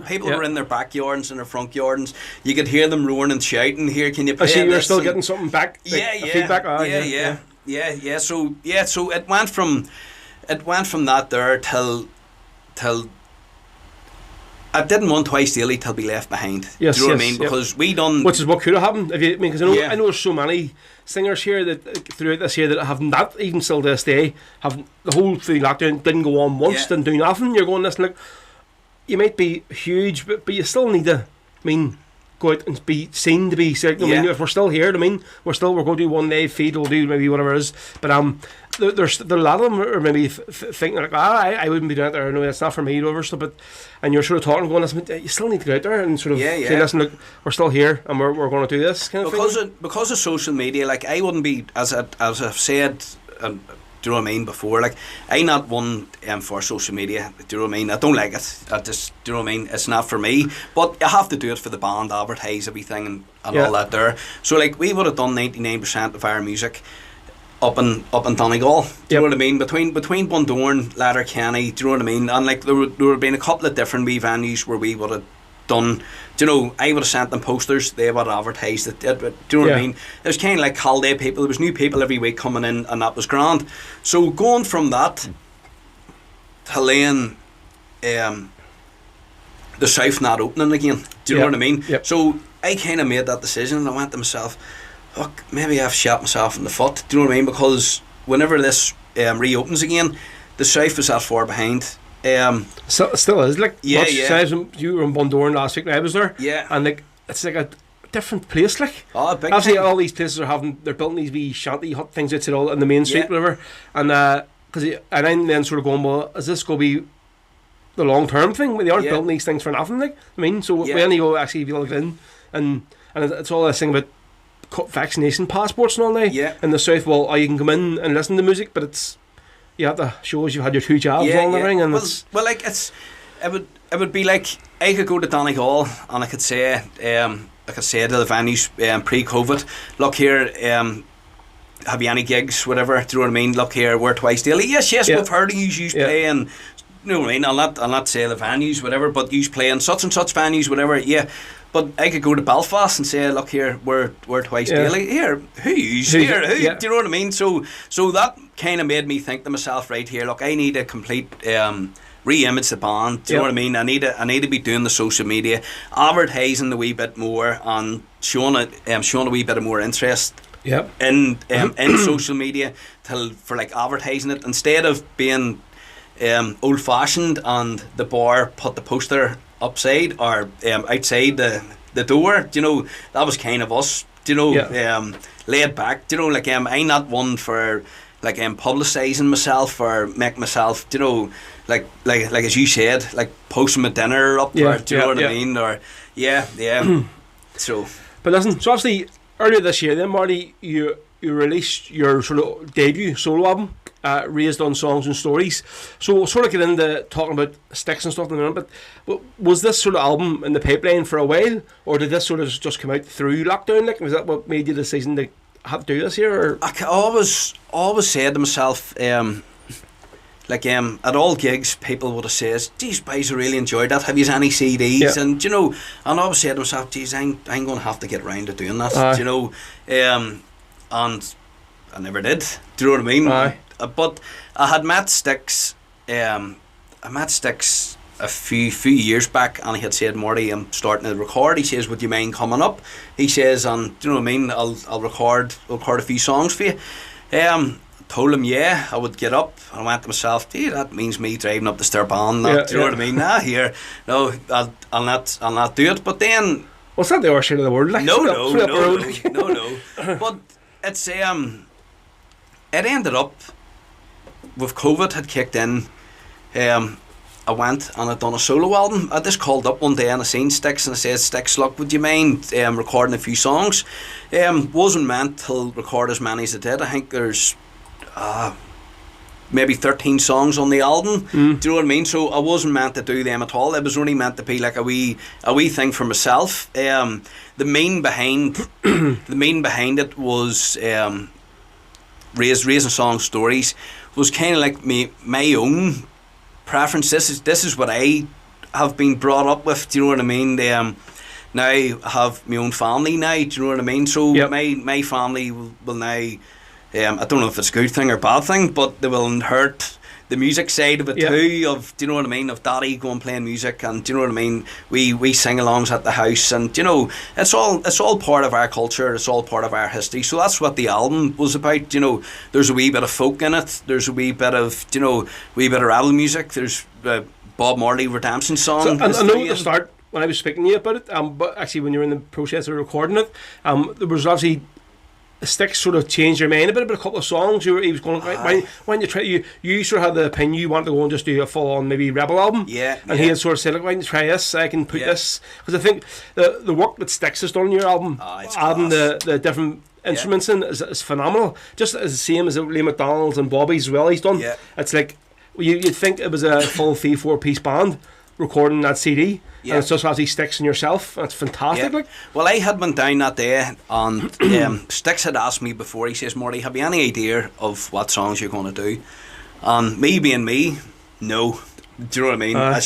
People were in their backyards and their front gardens. You could hear them roaring and shouting. Here, can you play this? You're still getting something back. Feedback. So it went from that there till I didn't want Twice Daily till be left behind. Do you know what I mean? Because we done, which is what could have happened. Because I know there's so many singers here that throughout this year that have not, even still to this day, have the whole thing lockdown, didn't go on once, didn't do nothing. You're going, listen, look, you might be huge, but you still need to, go out and be seen to be. I mean, if we're still here, we're going to do one live feed, we'll do maybe whatever it is. But there's a lot of them are maybe thinking like, I wouldn't be doing it there. No, it's not for me, whatever stuff. And you're sort of talking, going, listen, you still need to get out there and sort of say, listen, look, we're still here and we're going to do this kind of thing. Because of social media, like I wouldn't be, as I've said. Do you know what I mean? Before, like, I'm not one for social media. Do you know what I mean? I don't like it. Do you know what I mean? It's not for me. But I have to do it for the band, advertise everything and all that there. So, like, we would have done 99% of our music up in Donegal. Do you know what I mean? Between Bundoran, Letterkenny, do you know what I mean? And like there would have been a couple of different wee venues where we would have done. Do you know? I would have sent them posters. They would have advertised it. Do you know what I mean? It was kind of like holiday people. There was new people every week coming in, and that was grand. So going from that to laying the South not opening again. Do you know what I mean? Yep. So I kind of made that decision, and I went to myself, look, maybe I've shot myself in the foot. Do you know what I mean? Because whenever this reopens again, the South is that far behind. So, still is, like, yeah. You were in Bundoran last week and I was there. Yeah. And like it's like a different place, like. Oh, big obviously time. all these places they're building these wee shanty hut things outside all in the main street, whatever. And and I'm then sort of going, well, is this going to be the long term thing? They aren't building these things for nothing, like. I mean, so when you go actually be able to get in, and it's all this thing about vaccination passports and all that. Yeah. In the South, well, you can come in and listen to music, but it's you have to show us you've had your 2 jobs all in the ring, and it would be like I could go to Donegal and I could say to the venues pre-COVID, look here, have you any gigs, whatever, do you know what I mean? Look here, we're twice daily. Yes, we've heard of you play, and you know what I mean? I'll not say the venues, whatever, but you play in such and such venues, whatever, yeah. But I could go to Belfast and say, look here, we're twice daily. Here, who's here? Who? Yeah. Do you know what I mean? So that kind of made me think to myself, right here, look, I need a complete re-image the band. Do you know what I mean? I need to be doing the social media, advertising a wee bit more, and showing a wee bit of more interest. Yep. In social media for like advertising it, instead of being old fashioned and the bar put the poster upside or outside the door. Do you know, that was kind of us. Do you know, laid back. Do you know, like I'm not one for like publicising myself or make myself, do you know, like as you said, like posting my dinner up. Or, do you know what I mean? Or so. But listen, so obviously earlier this year, then Marty, you released your sort of debut solo album, Raised on Songs and Stories. So we'll sort of get into talking about sticks and stuff in a minute, but was this sort of album in the pipeline for a while, or did this sort of just come out through lockdown? Like, was that what made you the decision to have to do this here? Or? I always said to myself, at all gigs, people would have said, "Geez, boys, I really enjoyed that. Have you any CDs?" And you know, and I always said to myself, "Geez, I'm going to have to get round to doing that." You know, and I never did. Do you know what I mean? But I had met Sticks. I met Sticks a few years back, and he had said, "Marty, I'm starting to record." He says, "Would you mind coming up?" He says, "And do you know what I mean? I'll record a few songs for you." Told him, yeah, I would get up. I went to myself, "Gee, that means me driving up the Stirban." Do you know what I mean? No, I'll not do it. But then, well, it's not the worst shit in the world. Like, no. But it's it ended up with COVID had kicked in. I went and I done a solo album. I just called up one day and I seen Sticks and I said, "Sticks, look, would you mind recording a few songs?" Wasn't meant to record as many as I did. I think there's maybe 13 songs on the album. Do you know what I mean? So I wasn't meant to do them at all. It was only meant to be like a wee thing for myself. The main behind it was Raising Song Stories was kind of like my own preference. This is what I have been brought up with. Do you know what I mean? Now I have my own family now. Do you know what I mean? So my family will now. I don't know if it's a good thing or bad thing, but they will inherit the music side of it too. Of, do you know what I mean? Of daddy going playing music, and do you know what I mean? We sing alongs at the house, and you know, it's all part of our culture. It's all part of our history. So that's what the album was about. You know, there's a wee bit of folk in it. There's a wee bit of rebel music. There's Bob Marley Redemption song. So, I know at the start when I was speaking to you about it, but actually when you were in the process of recording it, there was obviously. Sticks sort of changed your mind a bit about a couple of songs. He was going, when you try, you sort of had the opinion you wanted to go and just do a full on maybe rebel album. And he had sort of said, like, why don't you try this? I can put this, because I think the work that Sticks has done in your album, adding the different instruments in is phenomenal. Just as the same as Lee McDonald's and Bobby's as well. He's done. It's like you'd think it was a full 3-4 piece band. recording that CD. Yeah. And it's just obviously Sticks and yourself. That's fantastic. Yeah. Like. Well, I had went down that day, and Sticks had asked me before. He says, "Marty, have you any idea of what songs you're going to do?" And me being me, no. Do you know what I mean? I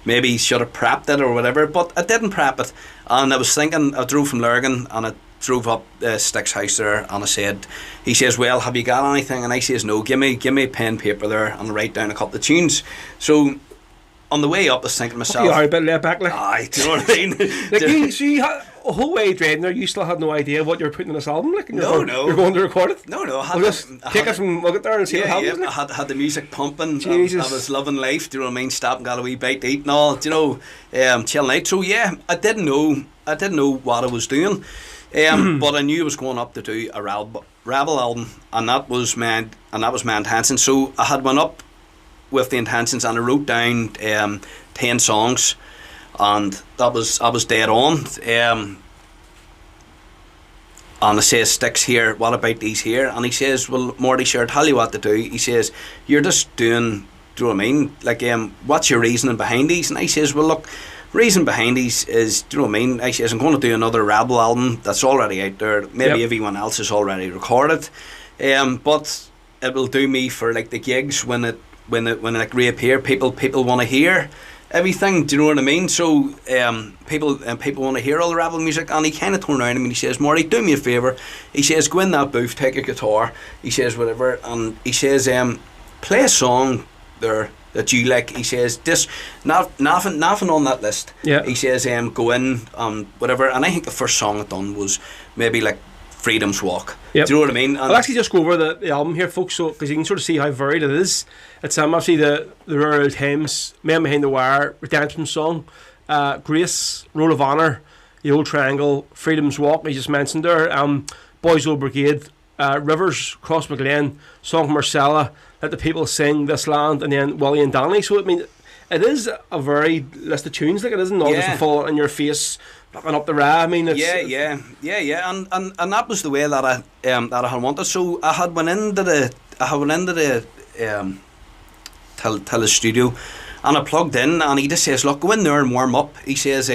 maybe should have prepped it or whatever, but I didn't prep it. And I was thinking, I drove from Lurgan, and I drove up Sticks' house there, and I said, he says, "Well, have you got anything?" And I says, "No, give me a pen and paper there, and I'll write down a couple of tunes." So on the way up, I was thinking to myself, You are a bit laid back, like. aye, do you know what I mean? So you had a whole way driving there, you still had no idea what you were putting in this album, like? And No. You're going to record it? No, I We'll just take it from look at there and see what happens. I had the music pumping. Jesus. I was loving life. Do you know what I mean? Stop and got a wee bite to eat and all. Do you know, chilling out. So yeah, I didn't know what I was doing, but I knew I was going up to do a Rebel album, and that was my intention. So I had went up with the intentions, and I wrote down 10 songs, and I was dead on. And I says, "Sticks here, what about these here?" And he says, "Well, Marty, sure, I'll tell you what to do." He says, "You're just doing, do you know what I mean? Like, what's your reasoning behind these?" And I says, "Well, look, reason behind these is, do you know what I mean? I says, I'm going to do another Rebel album that's already out there. Maybe everyone else has already recorded. But it will do me for like the gigs when it like reappear. People want to hear everything. Do you know what I mean? So people want to hear all the Rebel music." And he kind of turned around to me and he says, "Marty, do me a favour." He says, "Go in that booth, take a guitar." He says, "Whatever." And he says, "Play a song there that you like." He says, "This nothing on that list." Yeah. He says, "Go in, whatever." And I think the first song I done was maybe like Freedom's Walk. Yep. Do you know what I mean? And I'll actually just go over the album here, folks, so because you can sort of see how varied it is. It's obviously the Rare Old Times, Man Behind the Wire, Redemption Song, Grace, Roll of Honour, The Old Triangle, Freedom's Walk, I just mentioned there, Boys Old Brigade, Rivers, Cross McGlen, Song from Marcella, Let the People Sing, This Land, and then Willie and Danny. So I mean, it is a varied list of tunes. Like, it isn't all just a full in your face, knocking up the ra. I mean, it's, yeah. And that was the way that I had wanted. So I had went into the till the studio, and I plugged in, and he just says, "Look, go in there and warm up." He says,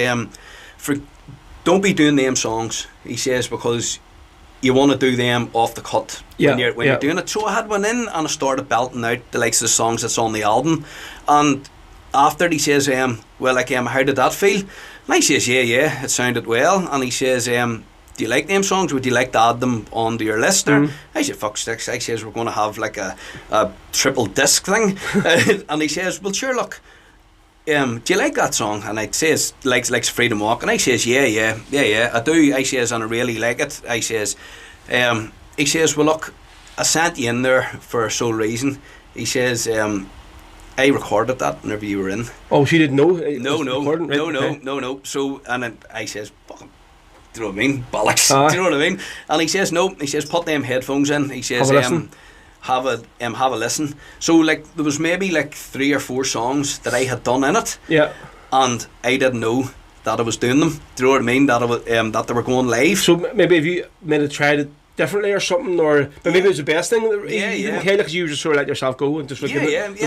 "Don't be doing them songs." He says, "Because you want to do them off the cut when you're doing it." So I had went in and I started belting out the likes of the songs that's on the album, and after he says, "Well, like, how did that feel?" And I says, yeah, it sounded well. And he says, "Do you like them songs? Would you like to add them onto your list?" I said, "Fuck Sticks." I says, "We're going to have like a triple disc thing." And he says, "Well, sure, look, do you like that song?" And I says, likes Freedom Walk. And I says, yeah, I do. I says, "And I really like it." I says, he says, "Well, look, I sent you in there for a sole reason." He says, "I recorded that whenever you were in." Oh, she didn't know? No. So, and then I says, "Fucking, do you know what I mean? Bollocks." Do you know what I mean? And he says, "No." He says, "Put them headphones in." He says, have a listen. So like there was maybe like 3 or 4 songs that I had done in it. Yeah. And I didn't know that I was doing them. Do you know what I mean? That I was, that they were going live. So maybe if you maybe tried it differently or something, or but maybe it was the best thing. You didn't care because you just sort of let yourself go and just the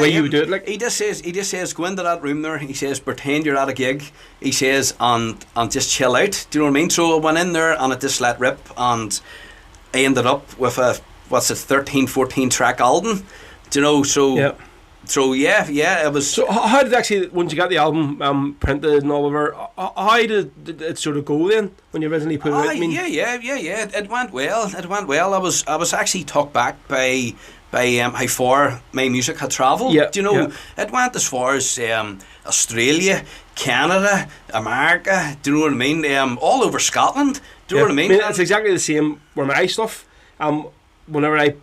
way you would do it. Like he just says, "Go into that room there." He says, "Pretend you're at a gig." He says, and just chill out. Do you know what I mean? So I went in there and I just let rip, and I ended up with a 13-14 track album. Do you know? So it was. So how did actually, once you got the album printed and all over, how did it sort of go then when you originally put it out? I mean, it went well. I was actually took back by how far my music had travelled. Do you know? It went as far as Australia, Canada, America. Do you know what I mean? All over Scotland. Do you know what I mean? It's exactly the same with my stuff. Whenever I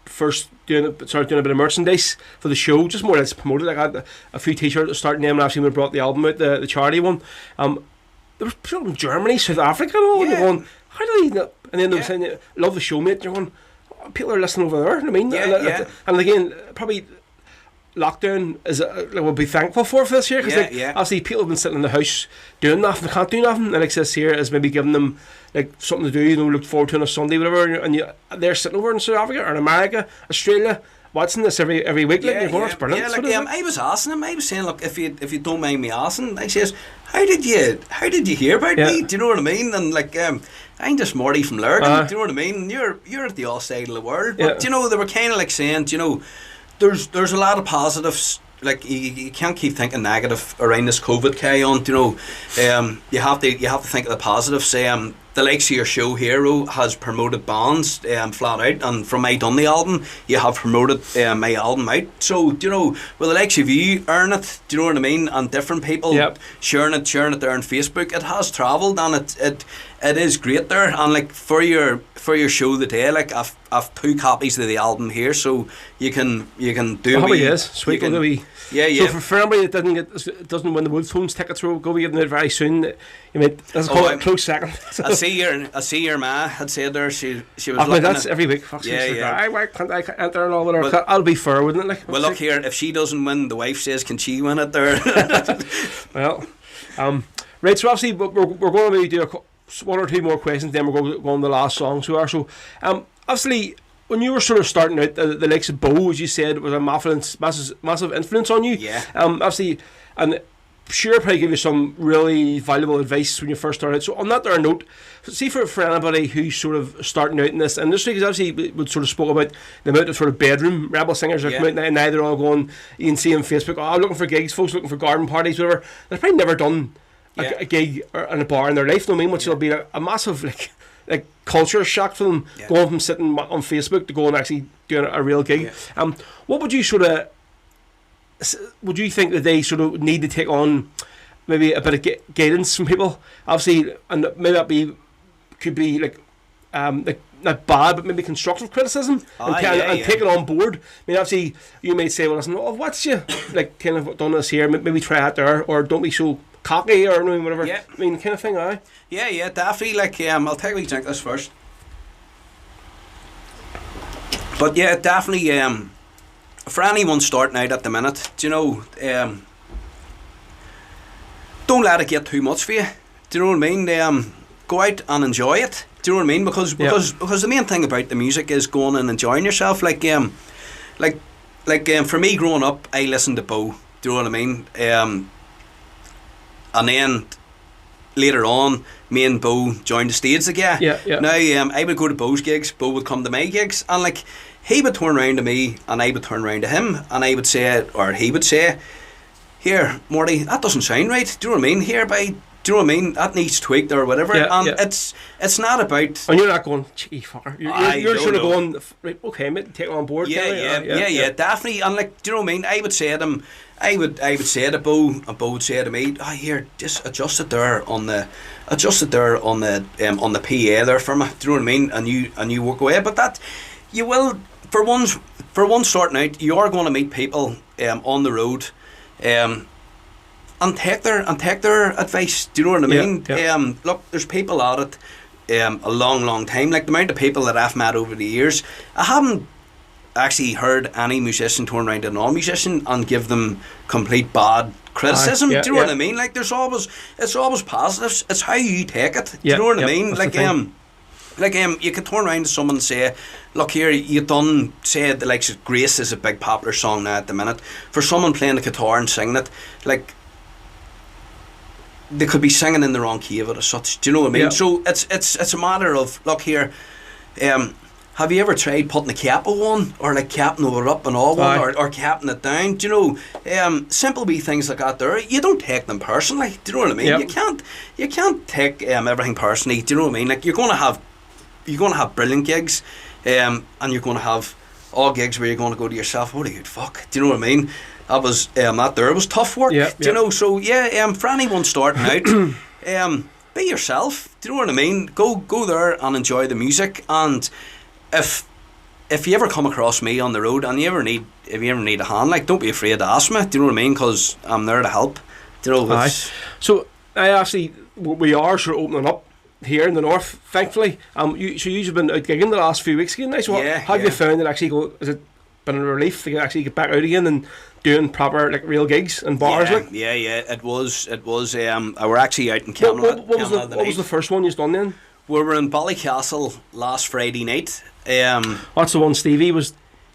first started doing a bit of merchandise for the show, just more or less promoted. I got a few t-shirts starting them, and actually we brought the album out, the charity one. There was people from Germany, South Africa, and all. And they're going, "How do they?" And then they were saying, "Love the show, mate." And you're going, oh, people are listening over there. You know what I mean? And again, probably lockdown is we'll be thankful for this year, because obviously people have been sitting in the house doing nothing, they can't do nothing, and like this here is maybe giving them like something to do, look forward to on a Sunday, whatever, and they're sitting over in South Africa or in America, Australia, watching this every week. Like, it's brilliant. Yeah, Sort like of, I was asking him. I was saying, look, if you don't mind me asking, I says, how did you hear about me? Do you know what I mean? And like, I'm just Marty from Lurgan. Do you know what I mean? You're at the other side of the world. But you know, they were kind of like saying, you know, there's a lot of positives. Like you can't keep thinking negative around this COVID carry on. You know, you have to think of the positives. The likes of your show Hero has promoted bands flat out, and from my Dundee album, you have promoted my album out. So you know, with the likes of you earn it, do you know what I mean? And different people sharing it there on Facebook, it has travelled, and it is great there. And like for your show today, like I've 2 copies of the album here, so you can do. Oh, yes, sweet. Yeah. So for anybody that doesn't win the Wolftones tickets, we'll go be getting it very soon. You mean, let's call it a close second. I see your ma had said there she was. Looking that's every week. Why can't I enter and all with her? I'll be fair, wouldn't it? Like, well, look here. If she doesn't win, the wife says, "Can she win it?" There. Well, right. So obviously we're going to do 1 or 2 more questions. Then we're going to go on the last song. So obviously, when you were sort of starting out, the likes of Bo, as you said, was a massive influence on you. Yeah. Obviously, and sure, probably give you some really valuable advice when you first started. So on that there note, see for anybody who's sort of starting out in this industry, because obviously we sort of spoke about the amount of sort of bedroom rebel singers that come out now, and now they're all going, you can see on Facebook, I'm looking for gigs, folks looking for garden parties, whatever. They've probably never done a gig or in a bar in their life, know what I mean? Which will be a massive like culture shock for them, going from sitting on Facebook to going actually doing a real gig. What would you think that they sort of need to take on, maybe a bit of guidance from people, obviously, and maybe could be like not bad, but maybe constructive criticism, and take it on board. I mean, obviously you may say, well, listen, what's you like kind of done this here, maybe try it there, or don't be so cocky, or whatever. I mean, kind of thing. Yeah, definitely. Like, I'll take a wee drink this first. But yeah, definitely. For anyone starting out at the minute, do you know, don't let it get too much for you. Do you know what I mean? Go out and enjoy it. Do you know what I mean? Because the main thing about the music is going and enjoying yourself. Like for me growing up, I listened to Bo. Do you know what I mean? And then later on, me and Bo joined the stage again. Now I would go to Bo's gigs, Bo would come to my gigs, and like he would turn around to me and I would turn around to him, and I would say, or he would say, here, Marty, that doesn't sound right. Do you know what I mean? Hereby, do you know what I mean? That needs tweaked or whatever. It's not about. And you're not going, cheeky fucker. You're sort of going, right, okay, mate, take it on board. Yeah, definitely. And like, do you know what I mean? I would say to him, I would say to Bo, and Bo would say to me, here, just adjust it there on the PA there for me. Do you know what I mean? And you walk away. But that you will, for one starting out, you are going to meet people on the road, and take their advice. Do you know what I mean? Look, there's people at it a long time. Like the amount of people that I've met over the years, I haven't actually heard any musician turn around to a non-musician and give them complete bad criticism. Do you know what I mean? Like it's always positives. It's how you take it. Do you know what I mean? You could turn around to someone and say, look here, you've done, say the likes of Grace is a big popular song now at the minute. For someone playing the guitar and singing it, like they could be singing in the wrong key of it as such. Do you know what I mean? So it's a matter of, look here, have you ever tried putting a capo on, or like capping it up and all one, or capping it down? Do you know, simple wee things like that there, you don't take them personally. Do you know what I mean? You can't take everything personally. Do you know what I mean? Like you're going to have brilliant gigs, and you're going to have all gigs where you're going to go to yourself, holy good fuck. Do you know what I mean? That was it was tough work. Do you know? So for anyone starting out, be yourself. Do you know what I mean? Go there and enjoy the music. And if you ever come across me on the road and if you ever need a hand, like, don't be afraid to ask me. Do you know what I mean? Because I'm there to help. Do you know? So we are sort of opening up here in the north, thankfully. You've been out gigging the last few weeks again. So have you found that actually has it been a relief to actually get back out again and doing proper like real gigs and bars? It was. We're actually out in Camelot. What was the first one you've done then? We were in Ballycastle last Friday night. That's the one Stevie was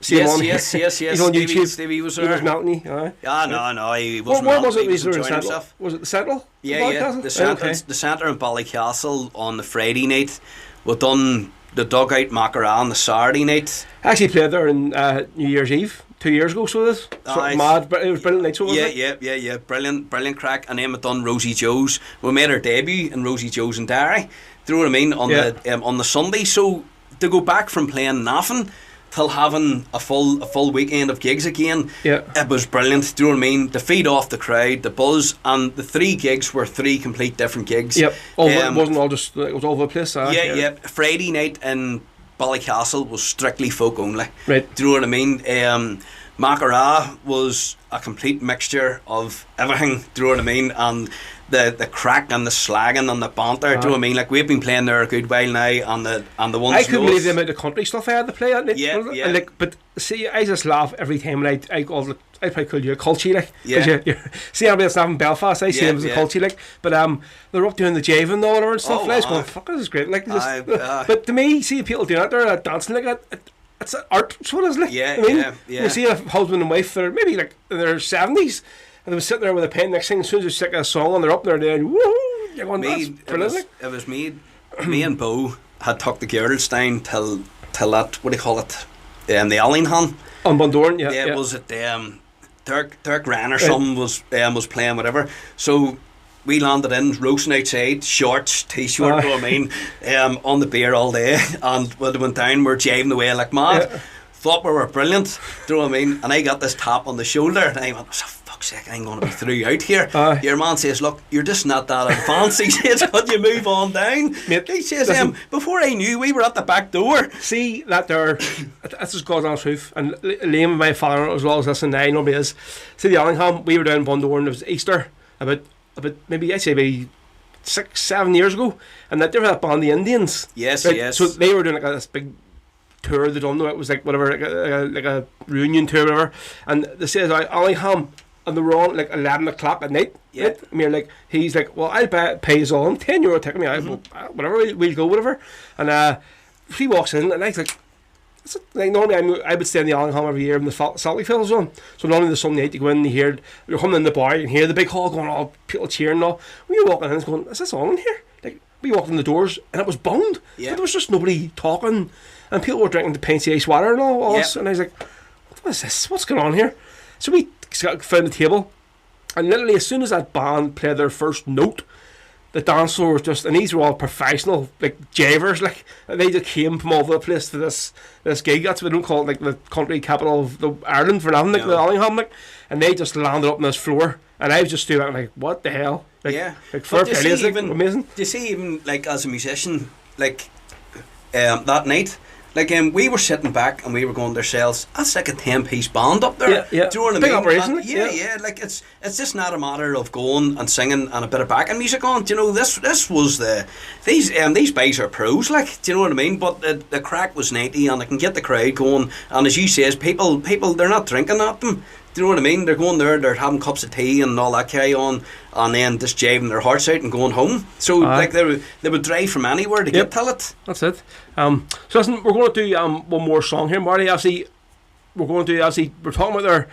Yes. He's on YouTube. Stevie was He there. was melting. Aye. No, he wasn't. Where was it? He was Was enjoying himself. Was it the Central? Yeah. The centre, Okay. the centre in Ballycastle on the Friday night. We done the dugout Macará on the Saturday night. I actually played there on New Year's Eve 2 years ago. So this Aye. mad, but it was brilliant night. So wasn't it? Yeah. Brilliant crack. And then we done Rosie Joe's. We made our debut in Rosie Joe's in Derry. Do you know what I mean? On the Sunday. So to go back from playing nothing till having a full weekend of gigs again, it was brilliant. Do you know what I mean? The feed off the crowd, the buzz, and the 3 gigs were 3 complete different gigs. Yep. It wasn't all just, it was all over the place. Yeah. Friday night in Ballycastle was strictly folk only. Right. Do you know what I mean? Macará was a complete mixture of everything. Do you know what I mean? And the crack and the slagging and the banter. Do you know what I mean? Like, we've been playing there a good while now, and the ones. I couldn't believe the amount of country stuff I had to play at it. Yeah. And like, but see, I just laugh every time, and I probably call you a culture, like. Yeah. See, everybody that's in Belfast, I see them as a culture, like. But they're up doing the javing and all and stuff. And I was going, fuck, this is great. Like, but to me, see people doing it, they're dancing like it. It's art. That's what it is like. Yeah. You see a husband and wife, they're maybe like in their 70s. And they were sitting there with a pen. Next thing, as soon as they stick a song on, they're up there doing woohoo. You're going, that's brilliant. It was me and Bo had tucked the girls down till that, what do you call it? The Allingham. On Bundoran, yeah. It was at Dirk Ran or something was playing whatever. So we landed in, roasting outside, shorts, t-shirt, you know what I mean, on the beer all day, and when they went down, we're jiving away like mad. Thought we were brilliant, do you know what I mean? And I got this tap on the shoulder, and I went, oh, fuck's sake, I'm going to be through out here. Your man says, look, you're just not that advanced. He says, can you move on down? Mate, he says, before I knew, we were at the back door. See, that there, that's just God's honest truth, and Liam, my father, as well as listening now, nobody is. See, the Allingham, we were down in Bundoran, it was Easter, about maybe, I'd say maybe 6-7 years ago, and that they were that band, the Indians. Yes. So they were doing like this big tour, they done, it was like whatever, like a reunion tour, whatever, and they said, Allingham, and they were on like 11 o'clock at night. Yeah. Right? I mean, like, he's like, well, I'll pay us all €10 ticket me. Whatever, we'll go, whatever. And he walks in, and I was like, normally I would stay in the Allingham every year in the Salty Field zone. So normally the Sunday night you go in and you're coming in the bar, you can hear the big hall going, all people cheering and all. When you're walking in, it's going, is this on in here? Like, we walked in the doors, and it was bummed. Yeah. But there was just nobody talking, and people were drinking the Pensy Ice water and all. And I was like, what is this? What's going on here? So we found the table, and literally as soon as that band played their first note, the dance floor was just, and these were all professional, like javers, like they just came from all over the place for this gig. That's what they don't call it, like the country capital of Ireland for nothing, like the Allingham, like, and they just landed up on this floor, and I was just doing like, what the hell? Like, like fair play, is like amazing. Do you see, even like as a musician, like that night, like we were sitting back and we were going to ourselves, that's like a 10-piece band up there. Yeah. Do you know what I Big mean? operation, And yeah. Like it's just not a matter of going and singing and a bit of backing music on. Do you know, this was these guys are pros, like, do you know what I mean? But the crack was 90, and they can get the crowd going. And as you says, people they're not drinking at them. Do you know what I mean? They're going there, they're having cups of tea and all that carry on, and then just jiving their hearts out and going home. So like they would drive from anywhere to get to it. That's it. So listen, we're going to do one more song here, Marty. Obviously, we're talking about their,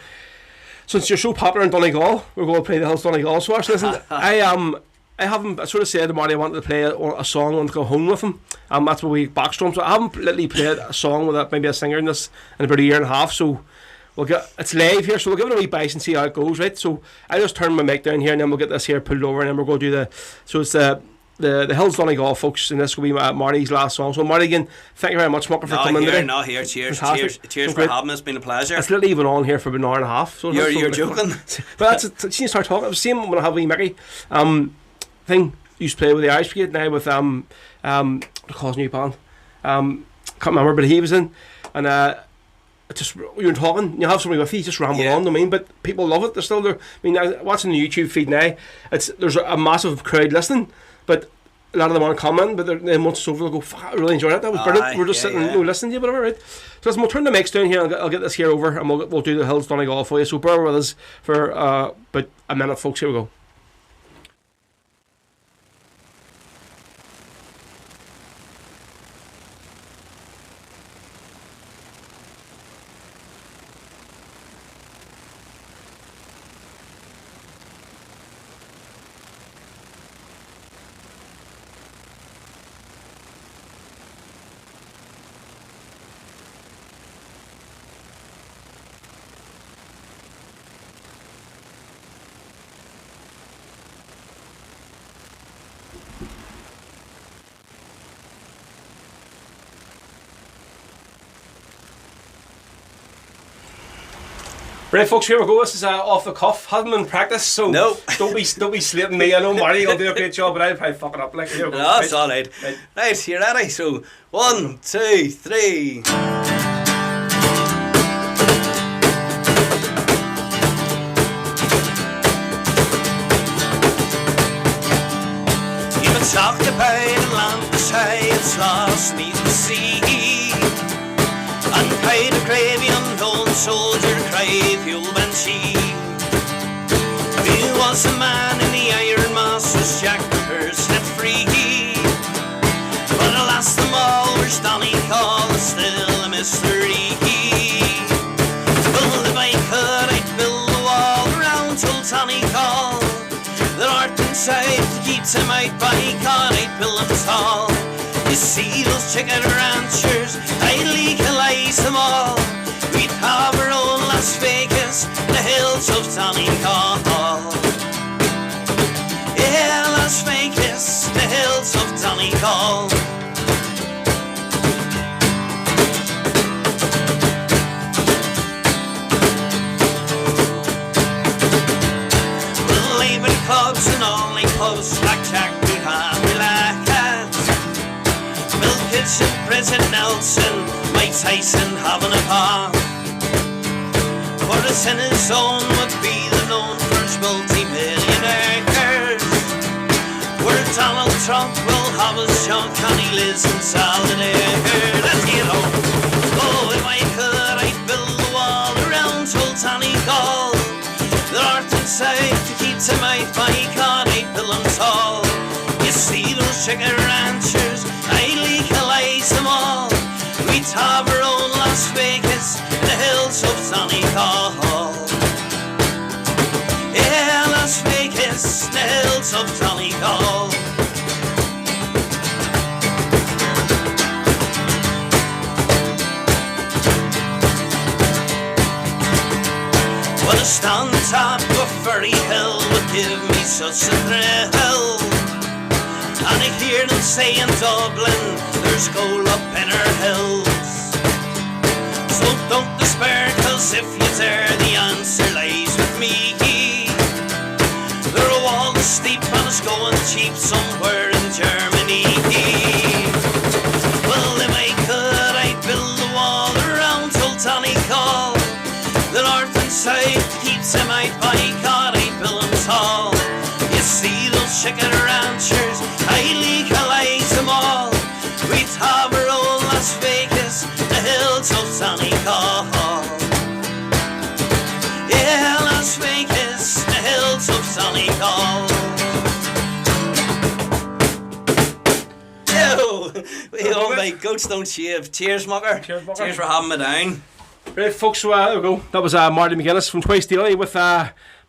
since you're so popular in Donegal, we're going to play the Hills Donegal. So actually, listen, I sort of said to Marty I wanted to play a song and go home with him. That's what we backstormed. So I haven't literally played a song with maybe a singer in this in about a year and a half. So it's live here, so we'll give it a wee bite and see how it goes, right? So I just turn my mic down here, and then we'll get this here pulled over, and then we're going to do it's the Hills Donegal, folks, and this will be Marty's last song. So Marty, again, thank you very much, Mucker, for coming today. Cheers for having us. It's been a pleasure. It's literally even on here for about an hour and a half. So you're joking. But that's you start talking. I was seeing when I have a wee Mickey thing. Used to play with the Irish Brigade now with what calls new band. Can't remember, but he was in, and just you're talking, you have somebody with you, just ramble on. I mean, but people love it. They're still there. I mean, watching the YouTube feed now, there's a massive crowd listening, but a lot of them aren't commenting. But then once it's over, they'll go, "Fuck, I really enjoyed it. That was brilliant." We're just sitting, listening to you, whatever, right? So listen, we'll turn the mics down here. I'll get this here over, and we'll do the Hills Donegal for you. So bear with us for about a minute, folks. Here we go. Right, folks, here we go. This is off the cuff. Haven't been practice, so no. don't be slating me. I know Marty will do a great job, but I'll probably fuck it up. Like, here we go. No, it's all right. Right, you ready? So 1, 2, 3. Occupied and land is high, it's lost neath the sea. Unpaid a gravy, unknown soldier, cried the old banshee. He was a man in the iron master's Jack the Purse set free. But alas, them all were Donegal, still a mystery. Well, if I could, I'd build a wall around old Donegal. The north and south keeps him out by God, I'd build him tall. You see those chicken ranchers, I'd legalize them all. We'd have our own Las Vegas, the hills of Donegal. Yeah, Las Vegas, the hills of Donegal. Clubs and all they pubs, blackjack, good hand, relax. Milk Kitchen, President Nelson, Mike Tyson having a pop. For us in his zone would be the known first multi-millionaires. Where Donald Trump will have his junk and he lives in Salvador. Let's get home. Oh, if I could, I'd build a wall around old Donegal. The north and south to keep them out by God, I'd build them tall. You see those chicken ranchers, I'd legalize them all. We'd have our own Las Vegas, the hills of Donegal. Yeah, Las Vegas, the hills of Donegal. Well, a stand top of Ferry Hill would give me such a thrill. And I hear them say in Dublin, there's gold up in our hills. So don't despair, cause if you're there, the answer lies with me. There are walls steep and it's going cheap somewhere in Germany. Well, if I could, I'd build a wall around old Donegal. The north and south keeps him out by God, I'd build him tall. You see those chicken ranchers, I legalize them all. We'd have our own Las Vegas, the hills of Donegal. Yeah, Las Vegas, the hills of Donegal. Oh, my goats don't shave. Cheers, mucker. Cheers for having me down. Right, folks, so there we go. That was Marty Magennis from Twice Daily with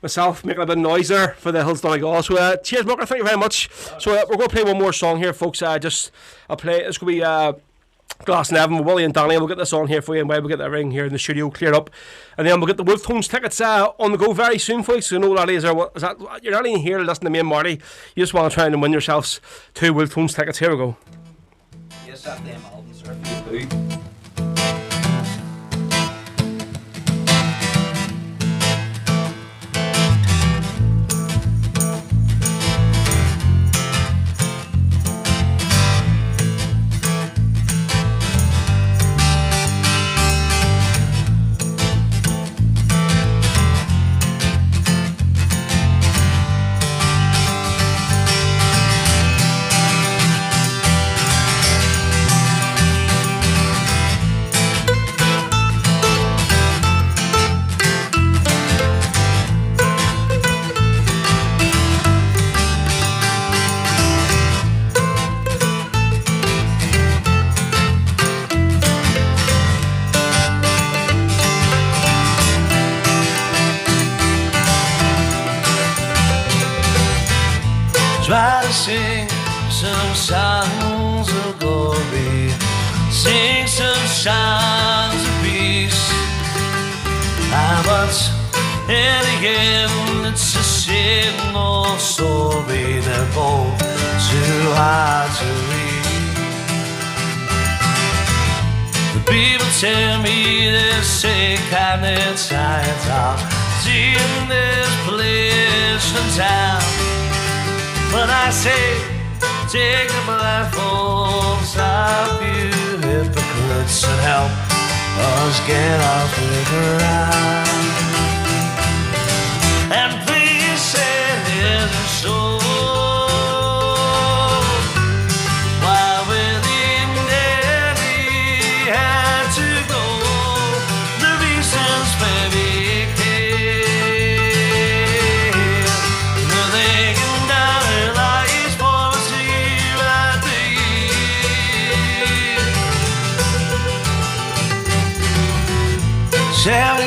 myself making a bit of noise there for the Hills Donegal. So cheers, Mucker, thank you very much. So we're going to play one more song here, folks. I'll play, it's going to be Glass and Evan, Willie and Danny. We'll get this on here for you, and while we get that ring here in the studio cleared up, and then we'll get the Wolf Tones tickets on the go very soon, folks. So you know that is you're not even here to listen to me and Marty. You just want to try and win yourselves 2 Wolf Tones tickets. Here we go. Yes, that's them albums, sir. You do. Try to sing some songs of glory, sing some songs of peace. But in the end, it's a same old story. They're both too hard to read. The people Send me this sick and inside out. Seeing this place in town. When I say, take a blindfold, stop you hypocrites and help us get our figure out. And please say it isn't so.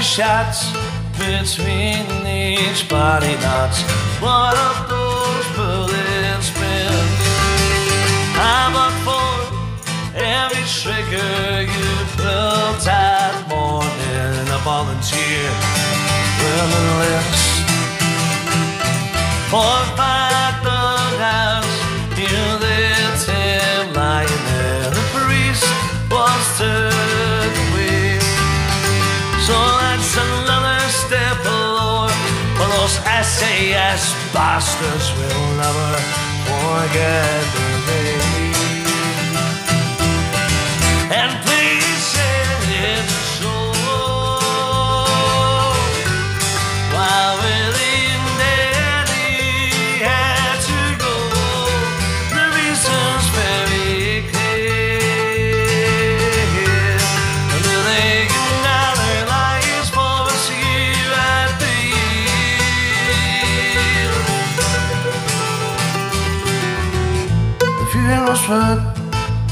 Shots between each body knots. One of those bullets spins. I'm up for every trigger you pull that morning. A volunteer with a list. 4 or 5 dugouts, you lit him lying there. The priest was turned away. So that's another step lower for those SAS bastards will never forget their name. And please say it's so. While William Daddy had to go, the reason's very clear. And they funerals run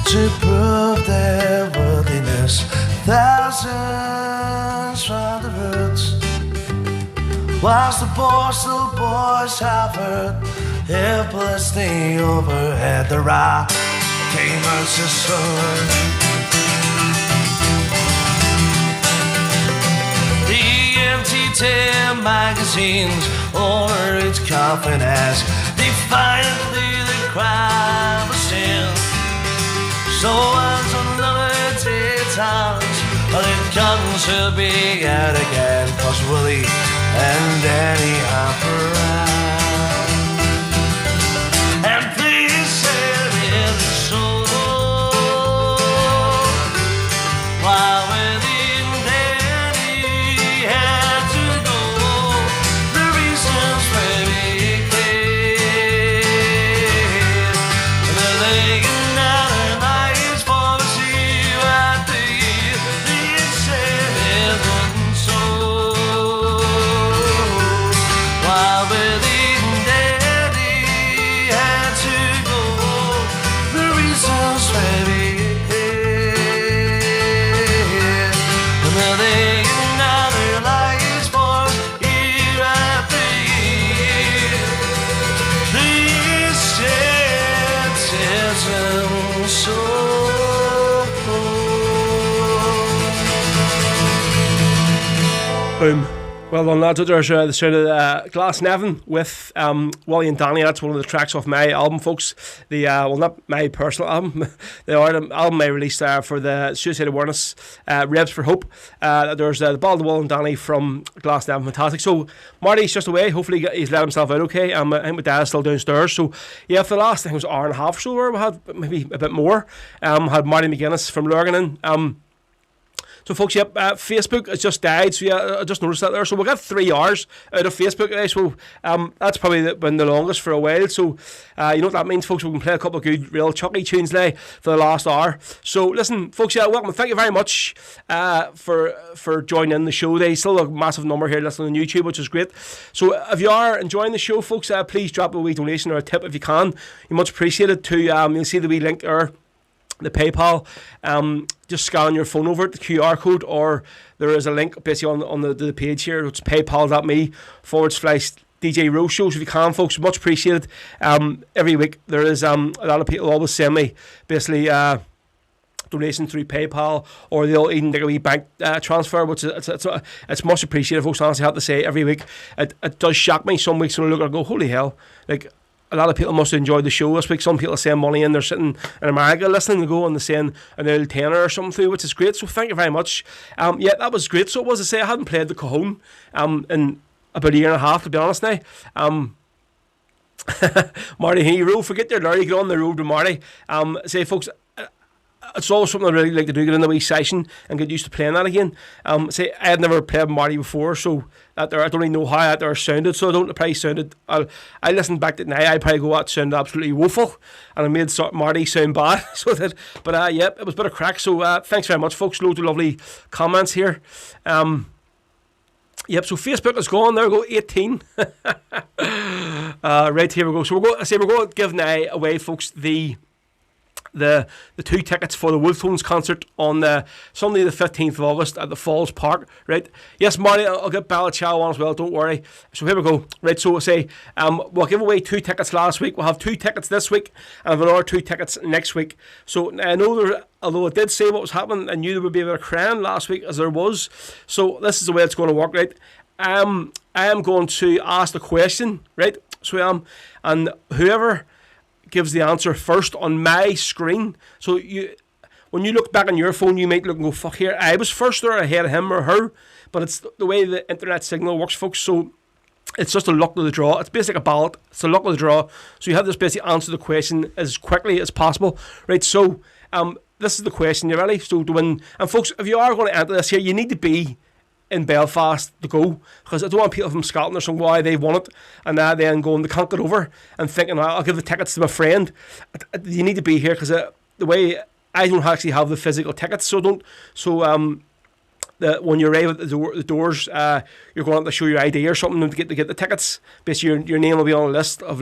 to prove their worthiness. Thousands from the roots. Whilst the postal boys hovered helplessly overhead, the rock came as a sword. The empty tin magazines over its coffin as defiantly the crowd was still. So as another day turns, but it comes to be out again, 'cause Willie and Danny hop around. And please say it isn't so. While Willie and Danny had to go, the reasons may be clear. And they're laying down their lives for to see what they say it isn't so. While Willie and Daddy had to go, the reasons may be clear. And they're laying down their lives for year after year. Please say it isn't so. Boom. Well done, lads. There's the sound of Glasnevin with Willie and Danny. That's one of the tracks off my album, folks. The well, not my personal album. The album I released for the Suicide Awareness, Revs for Hope. There's the Ballad of Will and Danny from Glasnevin. Fantastic. So Marty's just away. Hopefully he's let himself out okay. I think my dad's still downstairs. So yeah, for the last, I think it was an hour and a half or so, where we had maybe a bit more. Had Marty Magennis from Lurgan in. So folks, yep, Facebook has just died, so yeah, I just noticed that there. So we got 3 hours out of Facebook today, so that's probably been the longest for a while. So you know what that means, folks, we can play a couple of good, real chucky tunes now for the last hour. So listen, folks, yeah, welcome. Thank you very much for joining in the show today. Still a massive number here listening on YouTube, which is great. So if you are enjoying the show, folks, please drop a wee donation or a tip if you can. You're much appreciated. You'll see the wee link there, the PayPal. Just scan your phone over it, the QR code, or there is a link basically on the page here. It's paypal.me/DJ Rose Shows. If you can, folks, much appreciated. Every week there is a lot of people always send me basically donation through PayPal, or they'll even take a wee bank transfer, which it's much appreciated, folks. Honestly, I have to say, every week it does shock me some weeks when I look and I go, holy hell, like, a lot of people must have enjoyed the show this week. Some people are saying money in, they're sitting in America listening to go and they're saying an old tenner or something through, which is great. So thank you very much. Yeah, that was great. So it was to say I hadn't played the Cajon in about a year and a half, to be honest now. Marty, hey, road, forget your Larry, get on the road to Marty. Say, folks, it's always something I really like to do, get in the wee session and get used to playing that again. Say, I had never played Marty before, so that there, I don't even know how that there sounded, so I don't know, probably sounded, I listened back to it now, I probably go, that sounded absolutely woeful, and I made Marty sound bad, so that, but yeah, it was a bit of crack, so thanks very much, folks, loads of lovely comments here. Yep, so Facebook is gone. There we go, 18. Right, here we go. So we're going to give now away, folks, the 2 tickets for the Wolftones concert on Sunday the 15th of August at the Falls Park, right? Yes, Marty, I'll get Balachow on as well, don't worry. So here we go. Right, so we'll say, we'll give away 2 tickets last week. We'll have 2 tickets this week and have another 2 tickets next week. So I know although I did say what was happening, I knew there would be a bit of crying last week, as there was. So this is the way it's going to work, right? I am going to ask the question, right? So I am, and whoever gives the answer first on my screen. So when you look back on your phone, you might look and go, fuck, here, I was first there ahead of him or her. But it's the way the internet signal works, folks. So it's just a luck of the draw. It's basically a ballot. It's a luck of the draw. So you have to just basically answer the question as quickly as possible. Right, so this is the question. You ready? So to win. And folks, if you are going to enter this here, you need to be in Belfast to go, because I don't want people from Scotland or something why they want it and then going they can't get over and thinking I'll give the tickets to my friend. You need to be here, because the way I don't actually have the physical tickets, so when you arrive at the doors, you're going to have to show your ID or something to get the tickets. Basically, your name will be on a list of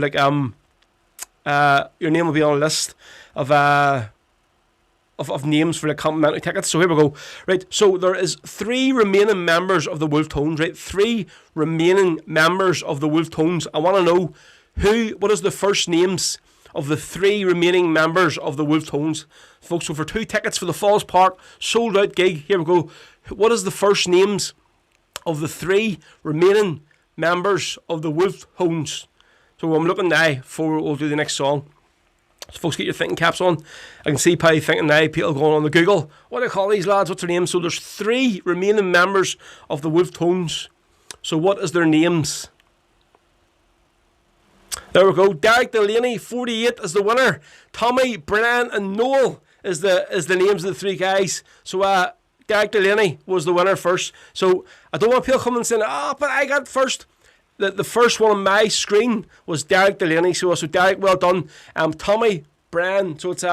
of names for the complimentary tickets. So here we go. Right, so there is 3 remaining members of the Wolftones, right? 3 remaining members of the Wolftones. I want to know what is the first names of the 3 remaining members of the Wolftones. Folks, so for 2 tickets for the Falls Park sold out gig, here we go. What is the first names of the 3 remaining members of the Wolftones? So I'm looking now before we'll do the next song. So folks, get your thinking caps on. I can see probably thinking now, people going on the Google, what do they call these lads, what's their names? So there's 3 remaining members of the Wolftones. So what is their names? There we go. Derek Delaney, 48, is the winner. Tommy, Brian and Noel is the names of the 3 guys. So Derek Delaney was the winner first. So I don't want people coming and saying, but I got first. The first one on my screen was Derek Delaney. So Derek, well done. Tommy, Brian. So it's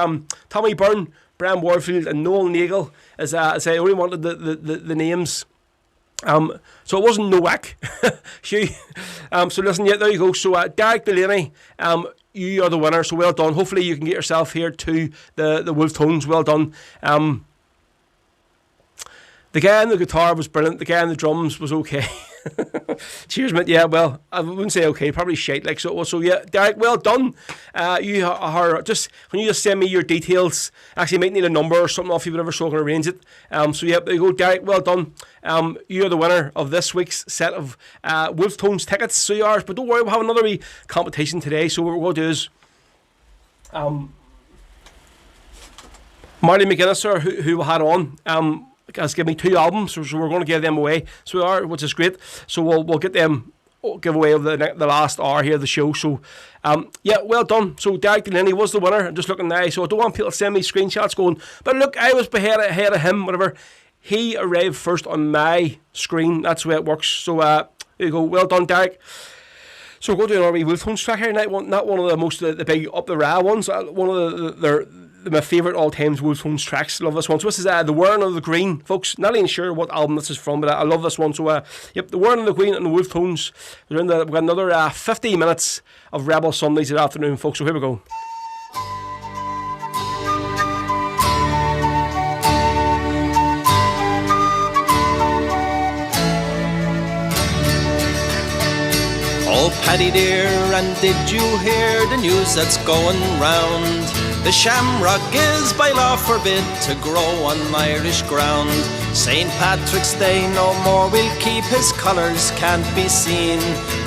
Tommy Byrne, Brian Warfield, and Noel Nagel. As I only wanted the names. So it wasn't Nowak. Hugh. So listen, yeah, there you go. So Derek Delaney, you are the winner. So well done. Hopefully you can get yourself here to the Wolftones. Well done. The guy on the guitar was brilliant. The guy on the drums was okay. Cheers, mate. Yeah, well, I wouldn't say okay, probably shite. Like so yeah, Derek, well done. You are just, can you just send me your details? Actually, you might need a number or something off you, whatever, so I can arrange it. So yeah, there you go, Derek. Well done. You are the winner of this week's set of Wolftones tickets. So you are, but don't worry, we'll have another wee competition today. So what we're going to do is, Marty Magennis, sir, who we had on, has given me 2 albums, so we're going to give them away. So we are, which is great. So we'll get them give away of the last hour here of the show. So yeah, well done. So Derek Delaney was the winner. I'm just looking now. So I don't want people to send me screenshots going, but look, I was ahead of him, whatever. He arrived first on my screen. That's the way it works. So there you go. Well done, Derek. So we're going to do another wee Wolftones track here. Not one of the most the big up the rail ones. One of my favourite all-time Wolftones tracks. Love this one. So this is The Wearing of the Green, folks. Not even sure what album this is from, but I love this one. So yep, The Wearing of the Green and the Wolftones. We've got another 50 minutes of Rebel Sundays this afternoon, folks. So here we go. Oh, Paddy dear, and did you hear the news that's going round? The shamrock is by law forbid to grow on Irish ground. St. Patrick's Day no more we'll keep, his colours can't be seen,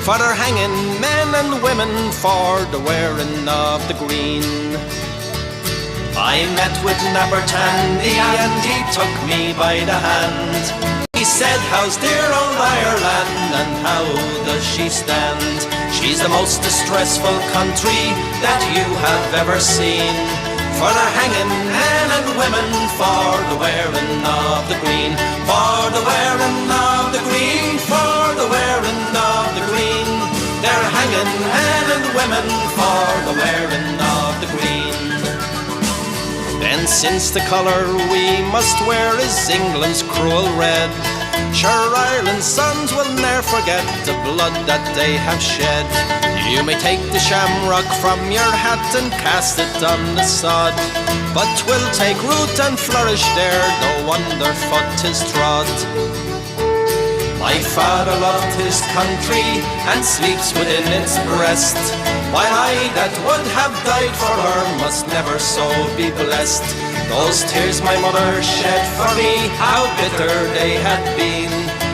for they're hanging men and women for the wearing of the green. I met with Nabertandy and he took me by the hand. He said, how's dear old Ireland and how does she stand? She's the most distressful country that you have ever seen, for they're hanging men and women for the wearing of the green, for the wearing of the green, for the wearing of the green. They're hanging men and women for the wearing of the green. Then since the colour we must wear is England's cruel red, sure Ireland's sons will ne'er forget the blood that they have shed. You may take the shamrock from your hat and cast it on the sod, but 'twill take root and flourish there, no wonder foot 'tis trod. My father loved his country and sleeps within its breast, while I that would have died for her must never so be blessed. Those tears my mother shed for me, how bitter they had been,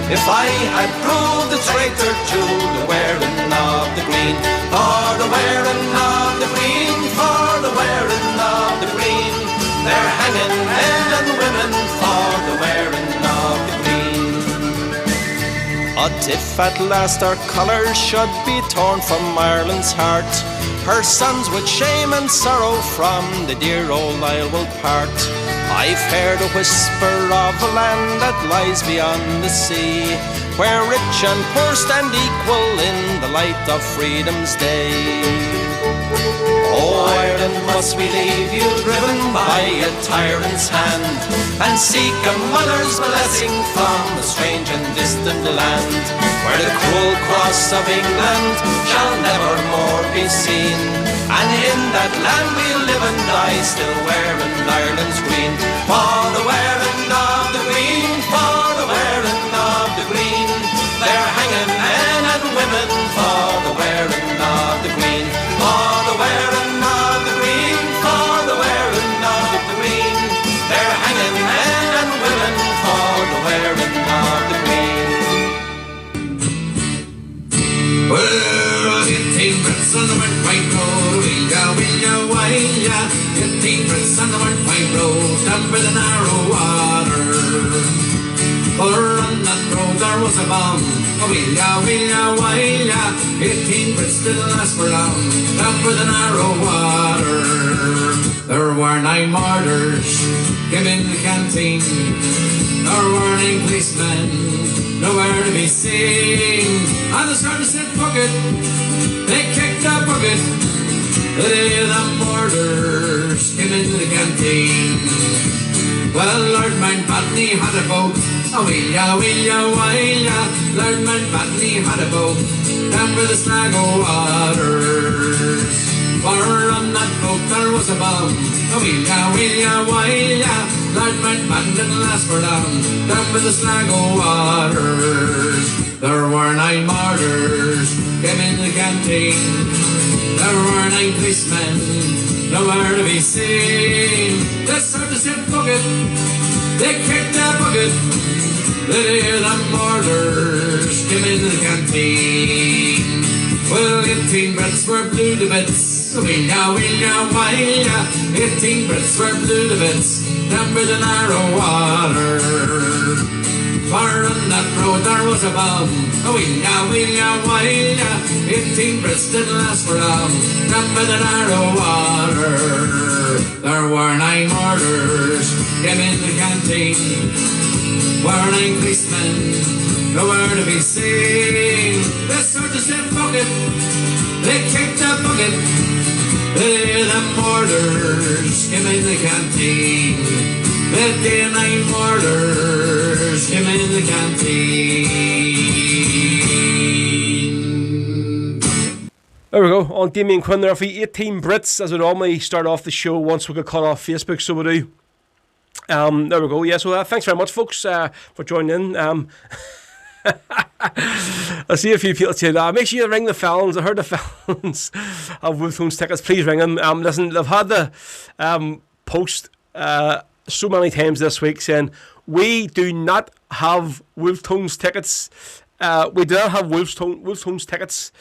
if I had proved a traitor to the wearing of the green, for the wearing of the green, for the wearing of the green. They're hanging men and women for the wearing of the green. But if at last our colours should be torn from Ireland's heart, her sons with shame and sorrow from the dear old Isle will part. I've heard a whisper of a land that lies beyond the sea, where rich and poor stand equal in the light of freedom's day. Oh, Ireland, must we leave you driven by a tyrant's hand, and seek a mother's blessing from a strange and distant land, where the cruel cross of England shall never more be seen, and in that land we'll live and die, still wearing Ireland's green, for the wearing of the green, for the wearing of the green. They're hanging men and women for the wearing of the green, for the wearing of the green, for the wearing of the green. They're hanging men and women for the wearing of the green. Well, 18 Brits on the white road, will ya, 18 Brits on the white road, down by the narrow water. For on that road there was a bomb, oh, will ya, 18 Brits didn't last for long, down by the narrow water. There were 9 murders, came in the canteen, there were 9 policemen, nowhere to be seen. And the sergeant said, fuck it, they kicked the bucket. The day the murders came into the canteen. Well, Lord Mountbatten had a boat, oh, will ya, Lord Mountbatten had a boat down by the Sligo waters. For on that boat there was a bomb, oh, will ya, Lord Mountbatten didn't last for long down by the Sligo waters. There were 9 murders came in the canteen. There were 9 policemen, nowhere to be seen. The sergeant said, fuck it, they kicked the bucket. The day the murders came into the canteen. Well, 18 Brits were blue to bits, will ya, 18 Brits were blue to bits, down by the narrow water. For on that road there was a bomb, oh, will ya, 18 Brits didn't last for long, down by the narrow water. There were 9 murders came in the canteen, were 9 policemen, nowhere to be seen. The sergeant said, fuck it, they kicked the bucket. The day the murders came in the canteen. The day 9 murders came in the canteen. There we go, on Damien Quinn there for 18 Brits, as we normally start off the show once we get cut off Facebook, so we do. There we go, yeah, so thanks very much, folks, for joining in. I see a few people saying, make sure you ring the Felons. I heard the Felons have Wolfhounds tickets, please ring them. Listen, they've had the post so many times this week saying we do not have Wolf Tones tickets. We do not have Wolf Tones tickets.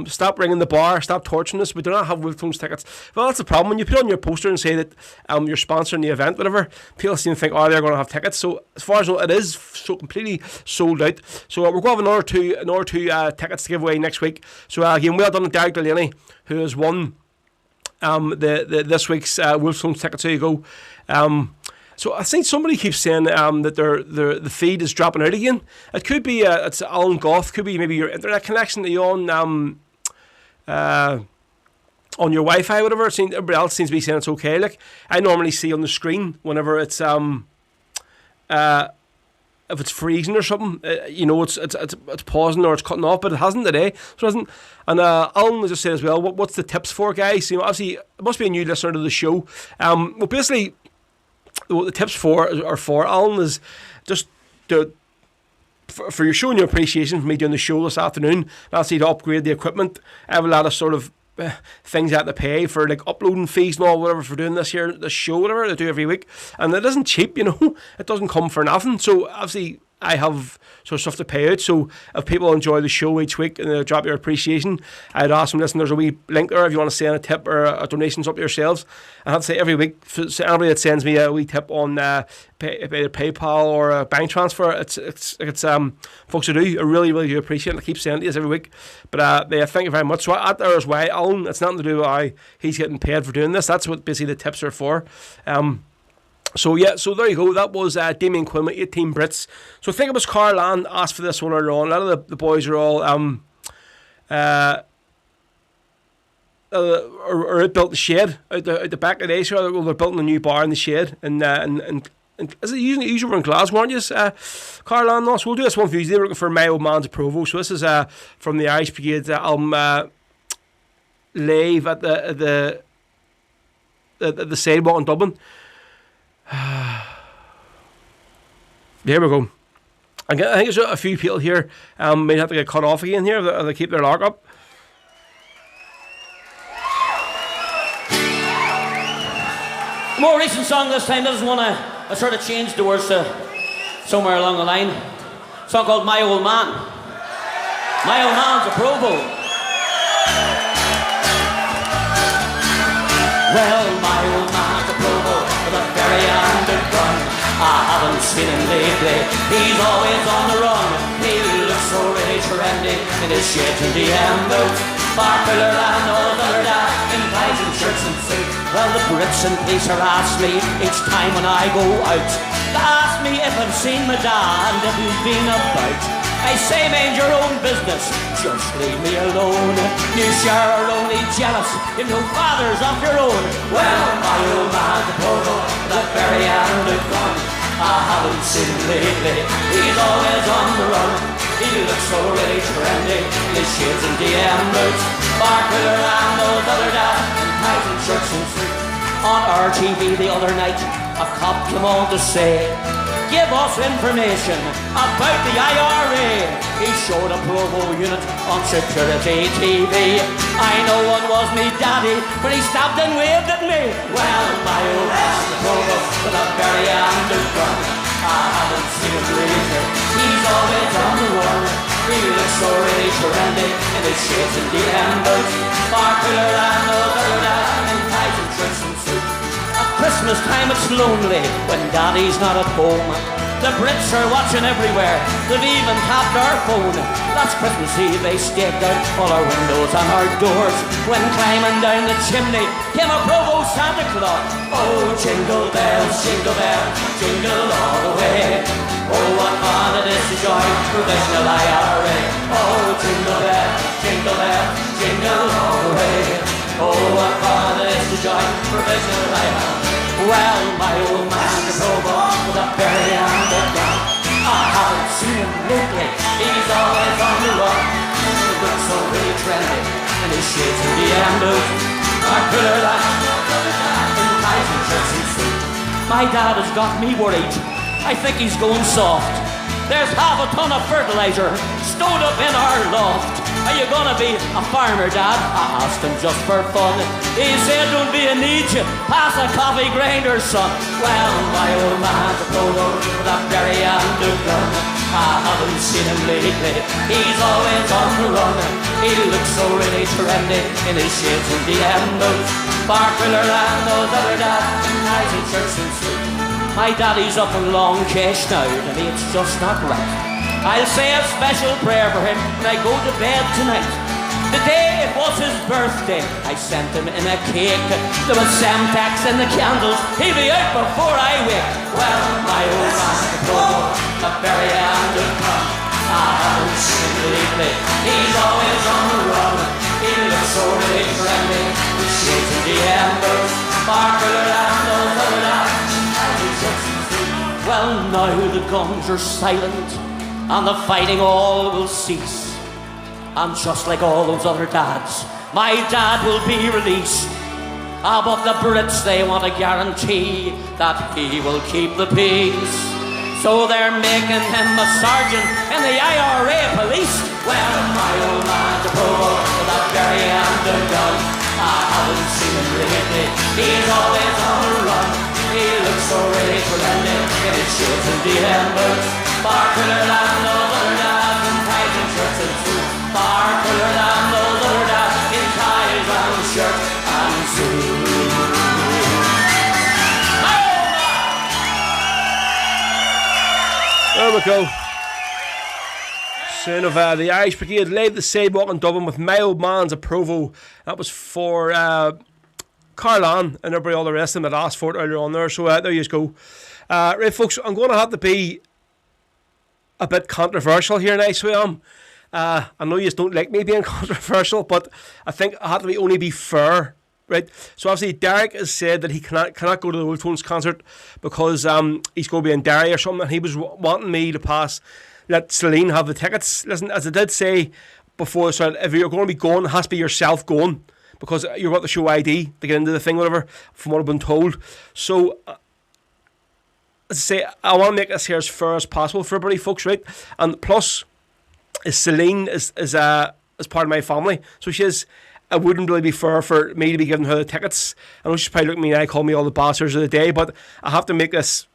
Stop ringing the bar. Stop torturing us. We do not have Wolf Tones tickets. Well, that's the problem. When you put on your poster and say that you're sponsoring the event, whatever, people seem to think, oh, they're going to have tickets. So as far as I know, it is so completely sold out. So we're going to have another two tickets to give away next week. So again, well done to Derek Delaney, who has won this week's Wolf Tones tickets. There you go. So I think somebody keeps saying that the feed is dropping out again. It could be it's Alan Goth, could be maybe your internet connection that you're on your Wi-Fi, whatever. Everybody else seems to be saying it's okay. Like I normally see on the screen whenever it's if it's freezing or something, it's pausing or it's cutting off, but it hasn't today. So it hasn't. And Alan just said as well, what's the tips for, guys? Obviously it must be a new listener to the show. Well, basically, what the tips are for Alan is just for your showing your appreciation for me doing the show this afternoon. That's to upgrade the equipment. I have a lot of sort of things I have to pay for, like uploading fees and all, whatever, for doing this show, whatever I do every week, and it isn't cheap, it doesn't come for nothing. So obviously I have sort of stuff to pay out. So if people enjoy the show each week and they drop your appreciation, I'd ask them, listen, there's a wee link there if you want to send a tip or a donations up yourselves. I have to say every week, for anybody that sends me a wee tip on either PayPal or a bank transfer, it's folks who do, I really, really do appreciate it. I keep saying it every week. But thank you very much. So at there as well, Alan, it's nothing to do with how he's getting paid for doing this. That's what basically the tips are for. So there you go. That was Damien Quinn with 18 Brits. So I think it was Carl Ann asked for this one earlier on. A lot of the boys are all out built the shed out the back of the day. So they're building a new bar in the shed. And is it usually in Glasgow, aren't you, Carl Ann? No, so we'll do this one for you. They're looking for My Old Man's Provo. So this is from the Irish Brigade album live at the sidewalk in Dublin. There we go. I think there's a few people here may have to get cut off again here if they keep their lock up. More recent song this time. This is one I sort of changed the words to somewhere along the line. A song called My Old Man. My Old Man's a Provo. Well, my old man's a Provo with a very undergun. I haven't seen him lately, he's always on the run. He looks so really trendy in his shades and the boots, sparkler and all the other that in ties and shirts and suits. Well, the Brits and police harass me each time when I go out. They ask me if I've seen my dad and if he's been about. I say, mind your own business, just leave me alone. You sure are only jealous if no father's of your own. Well, my old man's a Provo, that very undergun. I haven't seen him lately, he's always on the run. He looks so really trendy in his shades and DM boots, sparkler and those other dads in ties and shirts and suits. On RTV the other night, a cop came on to say, give us information about the IRA. He showed a Provo unit on security TV. I know one was me daddy when he stopped and waved at me. Well, my old man's a Provo with a very undergun. I haven't seen him lately, he's always on the run. He looks so really trendy in his shades and DM boots, sparkler and those other dads in ties and shirts and suits. At Christmas time it's lonely when daddy's not at home. The Brits are watching everywhere, they've even tapped our phone. Last Christmas Eve they staked out all our windows and our doors. When climbing down the chimney came a Provo Santa Claus. Oh, jingle bells, jingle all the way. Oh, what fun it is to join provisional IRA. Oh, jingle bells, jingle all the way. Oh, what fun it is to join provisional IRA. Well, my old man's a Provo with a very underground. I haven't seen him lately, he's always on the run. He looks so really trendy in his shades and DM boots, cooler than in ties and shirts and suits. My dad has got me worried, I think he's going soft. There's half a ton of fertilizer stowed up in our loft. are you gonna be a farmer, Dad? I asked him just for fun. He said, don't be a need you, pass a coffee grinder, son. Well, my old man's a polo with a berry and a gun. I haven't seen him lately, he's always on the run. He looks so really trendy in his shades and DM boots, sparkler and those other dads, eyes in shirts and suits. My daddy's up in long cash now, and it's just not right. I'll say a special prayer for him when I go to bed tonight. The day it was his birthday, I sent him in a cake. There was Semtex and the candles, he'll be out before I wake. Well, my old man, the provo, the berry and the crumb, I haven't seen him lately, he's always on the run. He looks so really friendly, with shades of the embers, sparkler and those other lads. Well, now the guns are silent and the fighting all will cease, and just like all those other dads, my dad will be released. But the Brits, they want a guarantee that he will keep the peace, so they're making him a sergeant in the IRA police. Well, my old man's a provo with a berry and a gun. I haven't seen him lately, he's always on the run. He looks so really trendy in his shades and the embers, sparkler than those other dads in ties and shirts and suits, sparkler than those other dads in ties and shirts and suits. There we go. Soon of the Irish Brigade laid the sidewalk in Dublin with My Old Man's a Provo. That was for Carl Ann and everybody, all the rest of them that asked for it earlier on there. So there you go. Right, folks, I'm going to have to be a bit controversial here now, so I am. I know you just don't like me being controversial, but I think I have to only be fair, right? So obviously Derek has said that he cannot go to the Wolftones concert because he's going to be in Derry or something, and he was wanting me to let Celine have the tickets. Listen, as I did say before, so if you're going to be going, it has to be yourself going, because you've got to show ID to get into the thing, whatever, from what I've been told. So, as I say, I want to make this here as fair as possible for everybody, folks, right? And plus, Celine is part of my family, so it wouldn't really be fair for me to be giving her the tickets. I know she's probably looking at me and call me all the bastards of the day, but I have to make this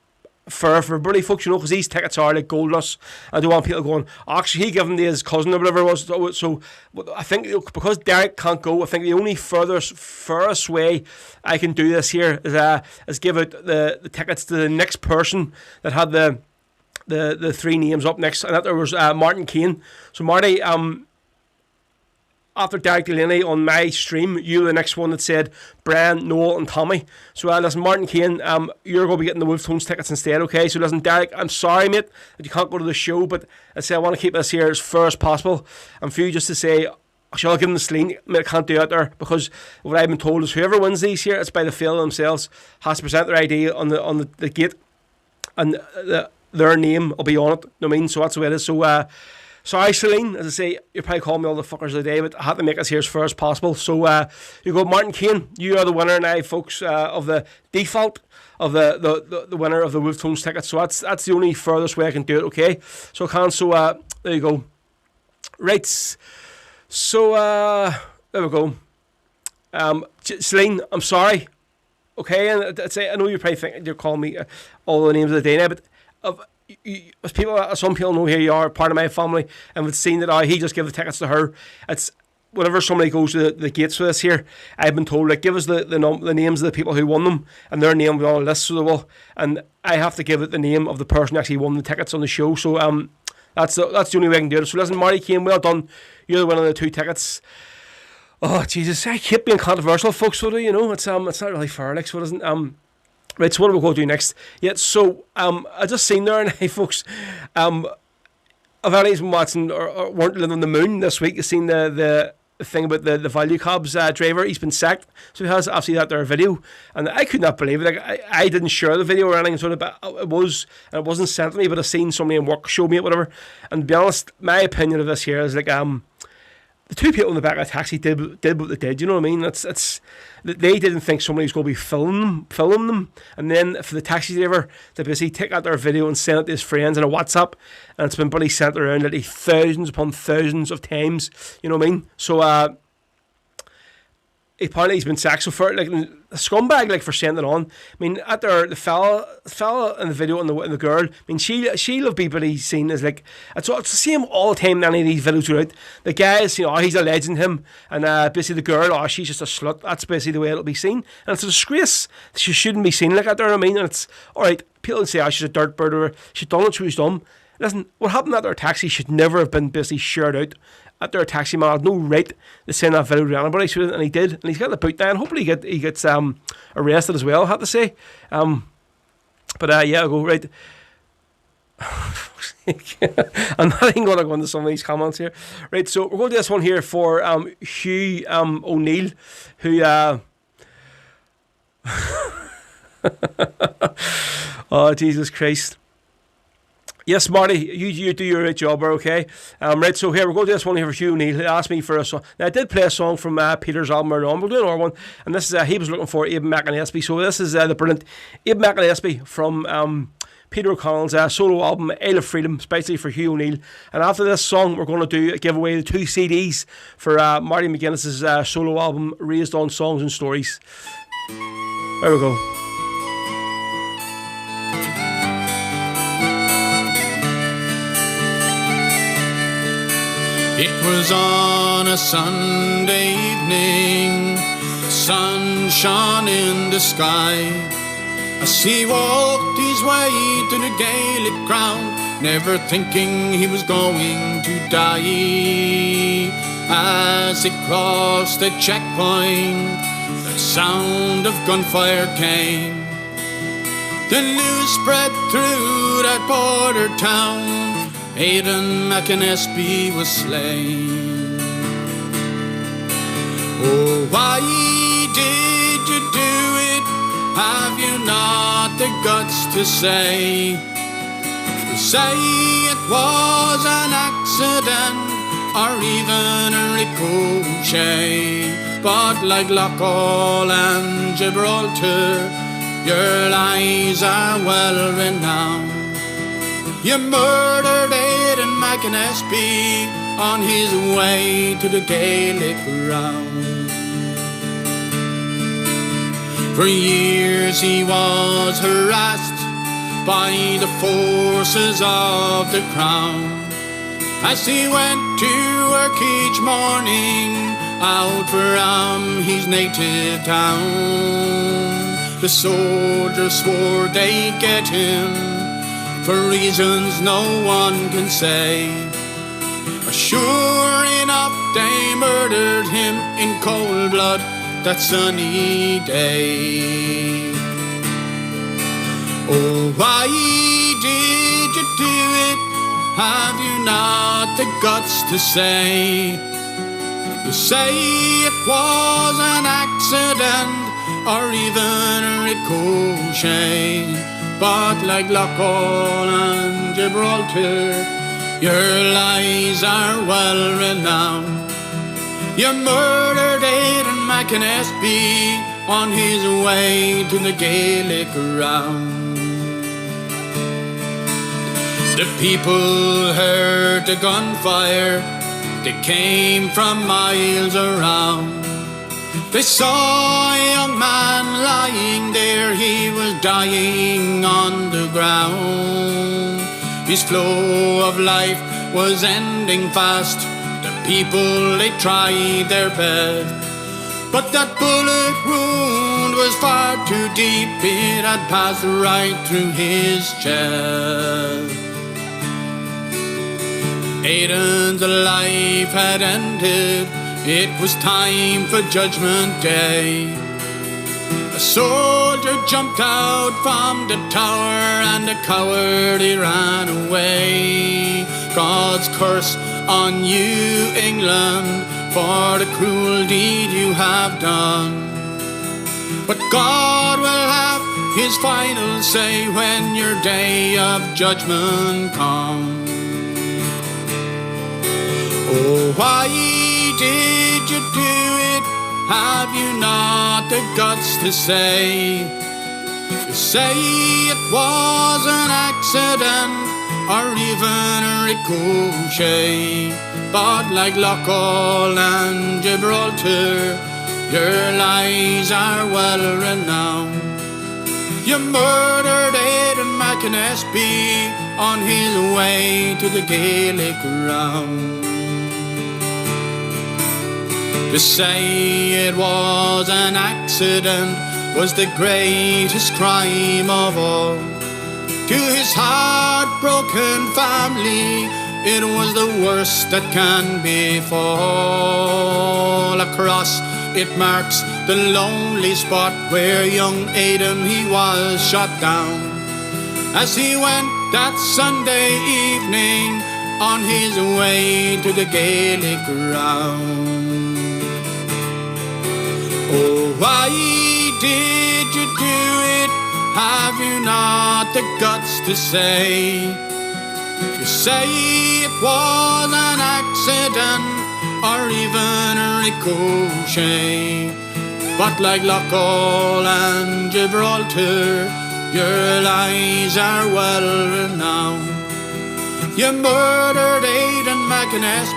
fair for everybody, folks, you know, because these tickets are like gold dust. I don't want people going, actually, he gave them to his cousin or whatever it was. So I think because Derek can't go, I think the only furthest way I can do this here is give out the tickets to the next person that had the three names up next, and that there was Martin Kane. So Marty, after Derek Delaney on my stream, you were the next one that said Brian, Noel and Tommy. So listen, Martin Kane, you're going to be getting the Wolftones tickets instead, okay? So listen, Derek, I'm sorry, mate, that you can't go to the show, but I want to keep this here as fair as possible. And for you just to say, actually, I'll give them the Celine, I can't do it there, because what I've been told is whoever wins these here, it's by the field themselves, has to present their ID on the gate, and their name will be on it, you know what I mean? So that's the way it is. So, sorry, Celine, as I say, you probably call me all the fuckers of the day, but I had to make this here as fair as possible. So, you go, Martin Kane, you are the winner now, folks, of the default of the winner of the Wolftones tickets. So that's the only furthest way I can do it, okay? So I can, so, there you go. Right, so, there we go. Celine, I'm sorry, okay? And I know you're probably thinking you're calling me all the names of the day now, but some people know here you are part of my family, and we've seen that he just gave the tickets to her. It's whenever somebody goes to the gates for this here, I've been told, like, give us the names of the people who won them, and their name will be on a list, so they will, and I have to give it the name of the person who actually won the tickets on the show. So that's the only way I can do it. So listen, Marty Kane, well done, you're the winner of the 2 tickets. Oh Jesus, I keep being controversial, folks, so do you know, it's not really fair, like, so it isn't. Right, so what are we going to do next? Yeah, so I just seen there now, folks. If anybody's been watching or weren't living on the moon this week, you've seen the thing about the Value Cabs driver. He's been sacked. So he has obviously that there video, and I could not believe it. Like I didn't share the video or anything, sort of, but it wasn't sent to me. But I've seen somebody in work show me it, whatever. And to be honest, my opinion of this here is like the two people in the back of the taxi did what they did. You know what I mean? It's they didn't think somebody was going to be filming them, and then for the taxi driver to basically take out their video and send it to his friends in a WhatsApp, and it's been bloody sent around literally thousands upon thousands of times. You know what I mean? So apparently he's been sacked. So for like a scumbag, like for sending it on. I mean, at the fella in the video and the girl. I mean, she'll have been seen as like it's the same all the time. In any of these videos are out. The guy is, he's a legend, him, and basically the girl, she's just a slut. That's basically the way it'll be seen, and it's a disgrace. She shouldn't be seen like that. There, I mean, and it's all right. People say, she's a dirt bird, or she's done what she was done. Listen, what happened at their taxi should never have been basically shared out. At their taxi man had no right to send that video to anybody, and he did, and he's got the boot down. Hopefully he gets arrested as well, I have to say. But yeah, I'll go right. I'm not even going to go into some of these comments here. Right, so we're going to do this one here for Hugh O'Neill, who oh, Jesus Christ. Yes, Marty, you do your right job, okay? Right, so here, we're going to do this one here for Hugh O'Neill. He asked me for a song. Now, I did play a song from Peter's album earlier on. We'll do another one. And this is, he was looking for Abe Magennis. So this is the brilliant Abe Magennis from Peter O'Connell's solo album, Isle of Freedom, especially for Hugh O'Neill. And after this song, we're going to give away the 2 CDs for Marty Magennis' solo album, Raised on Songs and Stories. There we go. It was on a Sunday evening, the sun shone in the sky, as he walked his way to the Gaelic ground, never thinking he was going to die. As he crossed the checkpoint, the sound of gunfire came. The news spread through that border town, Aidan Magennis was slain. Oh, why did you do it? Have you not the guts to say? To say it was an accident or even a ricochet. But like Loughgall and Gibraltar, your lies are well renowned. You murdered Aidan Magennis on his way to the Gaelic ground. For years he was harassed by the forces of the crown, as he went to work each morning out from his native town. The soldiers swore they'd get him for reasons no one can say. Sure enough, they murdered him in cold blood that sunny day. Oh, why did you do it? Have you not the guts to say? To say it was an accident or even a ricochet. But like Loughgall and Gibraltar, your lies are well renowned. You murdered Aidan Magennis on his way to the Gaelic ground. The people heard the gunfire, they came from miles around. They saw a young man lying there, he was dying on the ground. His flow of life was ending fast. The people, they tried their best, but that bullet wound was far too deep. It had passed right through his chest. Aidan's life had ended. It was time for Judgment Day. A soldier jumped out from the tower, and the coward he ran away. God's curse on you, England, for the cruel deed you have done. But God will have his final say when your day of judgment comes. Oh, why did you do it? Have you not the guts to say? You say it was an accident or even a ricochet, but like Loughgall and Gibraltar, your lies are well renowned. You murdered Aidan Magennis on his way to the Gaelic round. To say it was an accident was the greatest crime of all. To his heartbroken family, it was the worst that can befall. Across it marks the lonely spot where young Aidan he was shot down as he went that Sunday evening on his way to the Gaelic round. Oh, why did you do it? Have you not the guts to say? You say it was an accident or even a ricochet, but like Loughgall and Gibraltar, your lies are well renowned. You murdered Aidan Magennis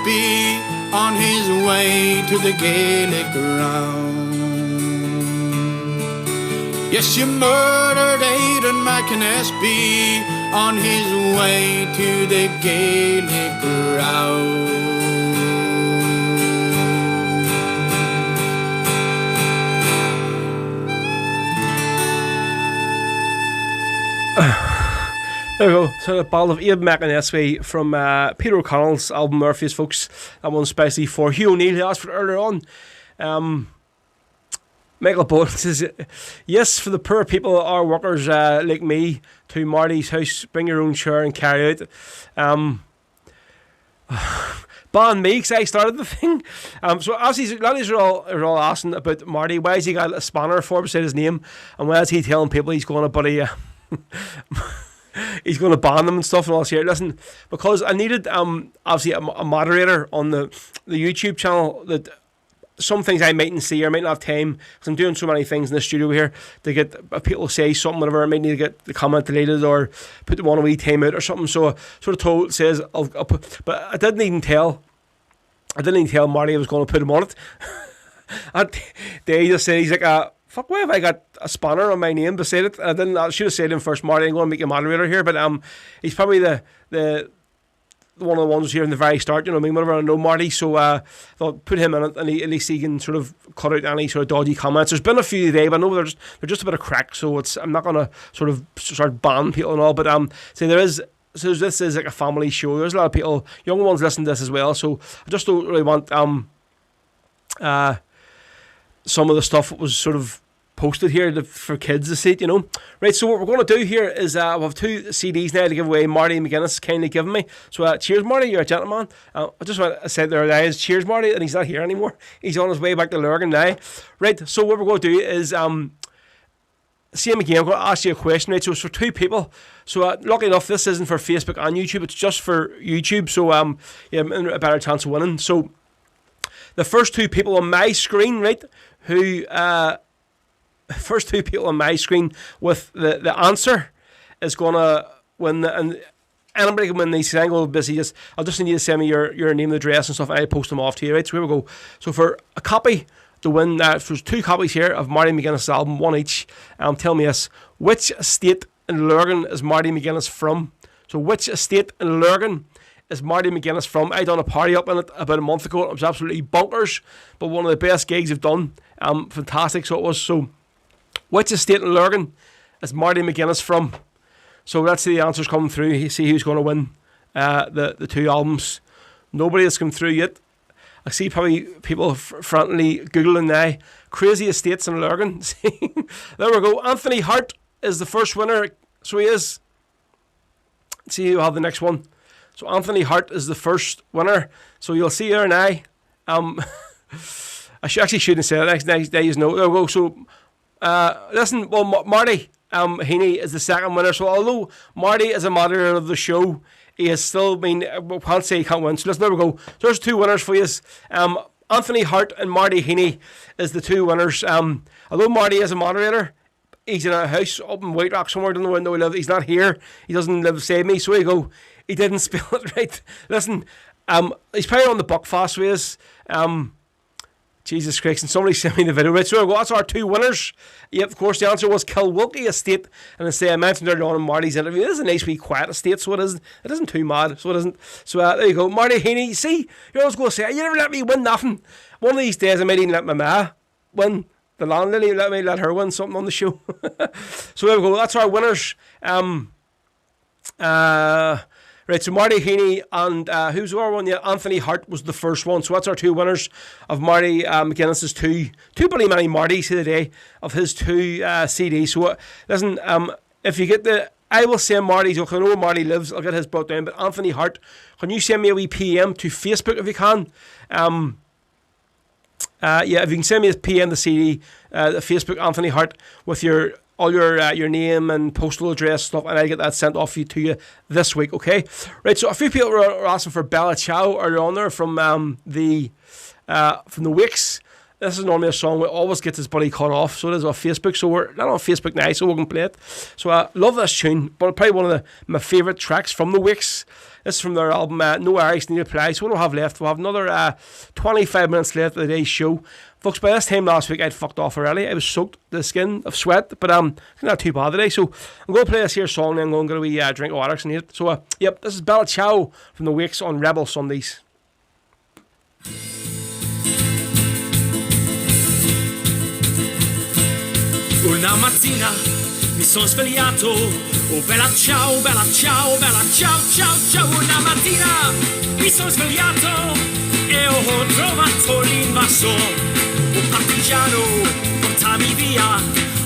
on his way to the Gaelic round. Yes, you murdered Aidan Magennis on his way to the Gaelic round. There we go. So the Ballad of Aidan Magennis from Peter O'Connell's album Murphy's, folks. That one's especially for Hugh O'Neill, who asked for it earlier on. Michael Bowen says, yes, for the poor people or workers like me, to Marty's house, bring your own chair and carry out. Ban me, because I started the thing. So as ladies are all asking about Marty, why has he got a spanner for beside his name, and why is he telling people he's going to buddy he's going to ban them and stuff and all this here. Listen, because I needed obviously a moderator on the YouTube channel that some things I mightn't see or might not have time because I'm doing so many things in the studio here to get people to say something, whatever. I might need to get the comment deleted or put them on a wee time out or something. So I sort of told, says I'll put, but I didn't even tell Marty I was going to put him on it. And they just said, he's like, fuck, why have I got a spanner on my name beside it? I should have said to him first, Marty, I'm going to make you a moderator here, but he's probably the one of the ones here in the very start, you know what I mean, whatever. I know Marty, so thought put him in it, and at least he can sort of cut out any sort of dodgy comments. There's been a few today, but I know they're just a bit of crack, so I'm not going to sort of start banning people and all, but so this is like a family show. There's a lot of people, young ones, listen to this as well, so I just don't really want some of the stuff that was sort of posted here for kids to see it, you know. Right, so what we're going to do here is we have 2 CDs now to give away. Marty Magennis kindly given me. So cheers, Marty, you're a gentleman. I just want to say there guys, cheers, Marty, and he's not here anymore. He's on his way back to Lurgan now. Right, so what we're going to do is same again, I'm going to ask you a question, right? So it's for 2 people. So lucky enough, this isn't for Facebook and YouTube, it's just for YouTube. So yeah, a better chance of winning. So the first 2 people on my screen, right, who first 2 people on my screen with the answer is going to win. And anybody can win these. I'm going to busy. I'll just need you to send me your name and address and stuff, and I'll post them off to you, right? So here we go. So for a copy to win, there's 2 copies here of Marty Magennis' album, 1 each. Tell me this, which estate in Lurgan is Marty Magennis from? So which estate in Lurgan is Marty Magennis from? I done a party up in it about a month ago. It was absolutely bonkers, but one of the best gigs I've done. Fantastic, so it was. So which estate in Lurgan is Marty Magennis from? So let's see the answers coming through. See who's going to win the 2 albums. Nobody has come through yet. I see probably people frantically Googling now. Crazy estates in Lurgan. There we go. Anthony Hart is the first winner. So he is. Let's see who will have the next one. So Anthony Hart is the first winner. So you'll see there now. I actually shouldn't say that. Next day you know. There we go. So listen, well, Marty Heaney is the second winner. So although Marty is a moderator of the show, he has still been, we can't say he can't win. So listen, there we go. There's 2 winners for you. Anthony Hart and Marty Heaney is the two winners. Although Marty is a moderator, he's in a house up in White Rock somewhere. I don't know where he lives. He's not here. He doesn't live beside me. So there you go. He didn't spell it right. Listen, he's probably on the Buckfast with us. Jesus Christ, and somebody sent me the video. Right, so that's our two winners. Yep, of course, the answer was Kilwilkie Estate. And as I mentioned earlier on in Marty's interview, it is a nice wee quiet estate, so it isn't too mad, so it isn't. So there you go. Marty Heaney, you see, you're always going to say, you never let me win nothing. One of these days I might even let my ma win. The landlady let her win something on the show. So there we go, that's our winners. Right, so Marty Heaney and who's our one? Yeah, Anthony Hart was the first one. So that's our two winners of Marty Magennis' two bloody many Martys today of his two CDs. So listen, if you get I will send Marty's. I know where Marty lives. I'll get his brought down. But Anthony Hart, can you send me a wee PM to Facebook if you can? Yeah, if you can send me a PM the CD, the Facebook Anthony Hart with all your name and postal address stuff, and I'll get that sent off to you this week, okay? Right, so a few people were asking for Bella Ciao earlier on there from the Wicks. This is normally a song that always gets his buddy cut off, so it is on Facebook. So we're not on Facebook now, so we can play it. So I love this tune, but probably one of my favourite tracks from the Wicks. This is from their album No Irish Need Apply. So what do we have left? We'll have another 25 minutes left of the day's show. Folks, by this time last week, I'd fucked off already. I was soaked to the skin of sweat, but it's not too bad today. So I'm going to play this here song, and then I'm going to go to a drink of water and eat it. So, yep, this is Bella Ciao from the Wicks on Rebel Sundays. Una mattina mi sono svegliato, oh bella ciao, bella ciao, bella ciao, ciao, ciao. Una mattina mi sono svegliato e ho trovato l'invasore, un partigiano, portami via.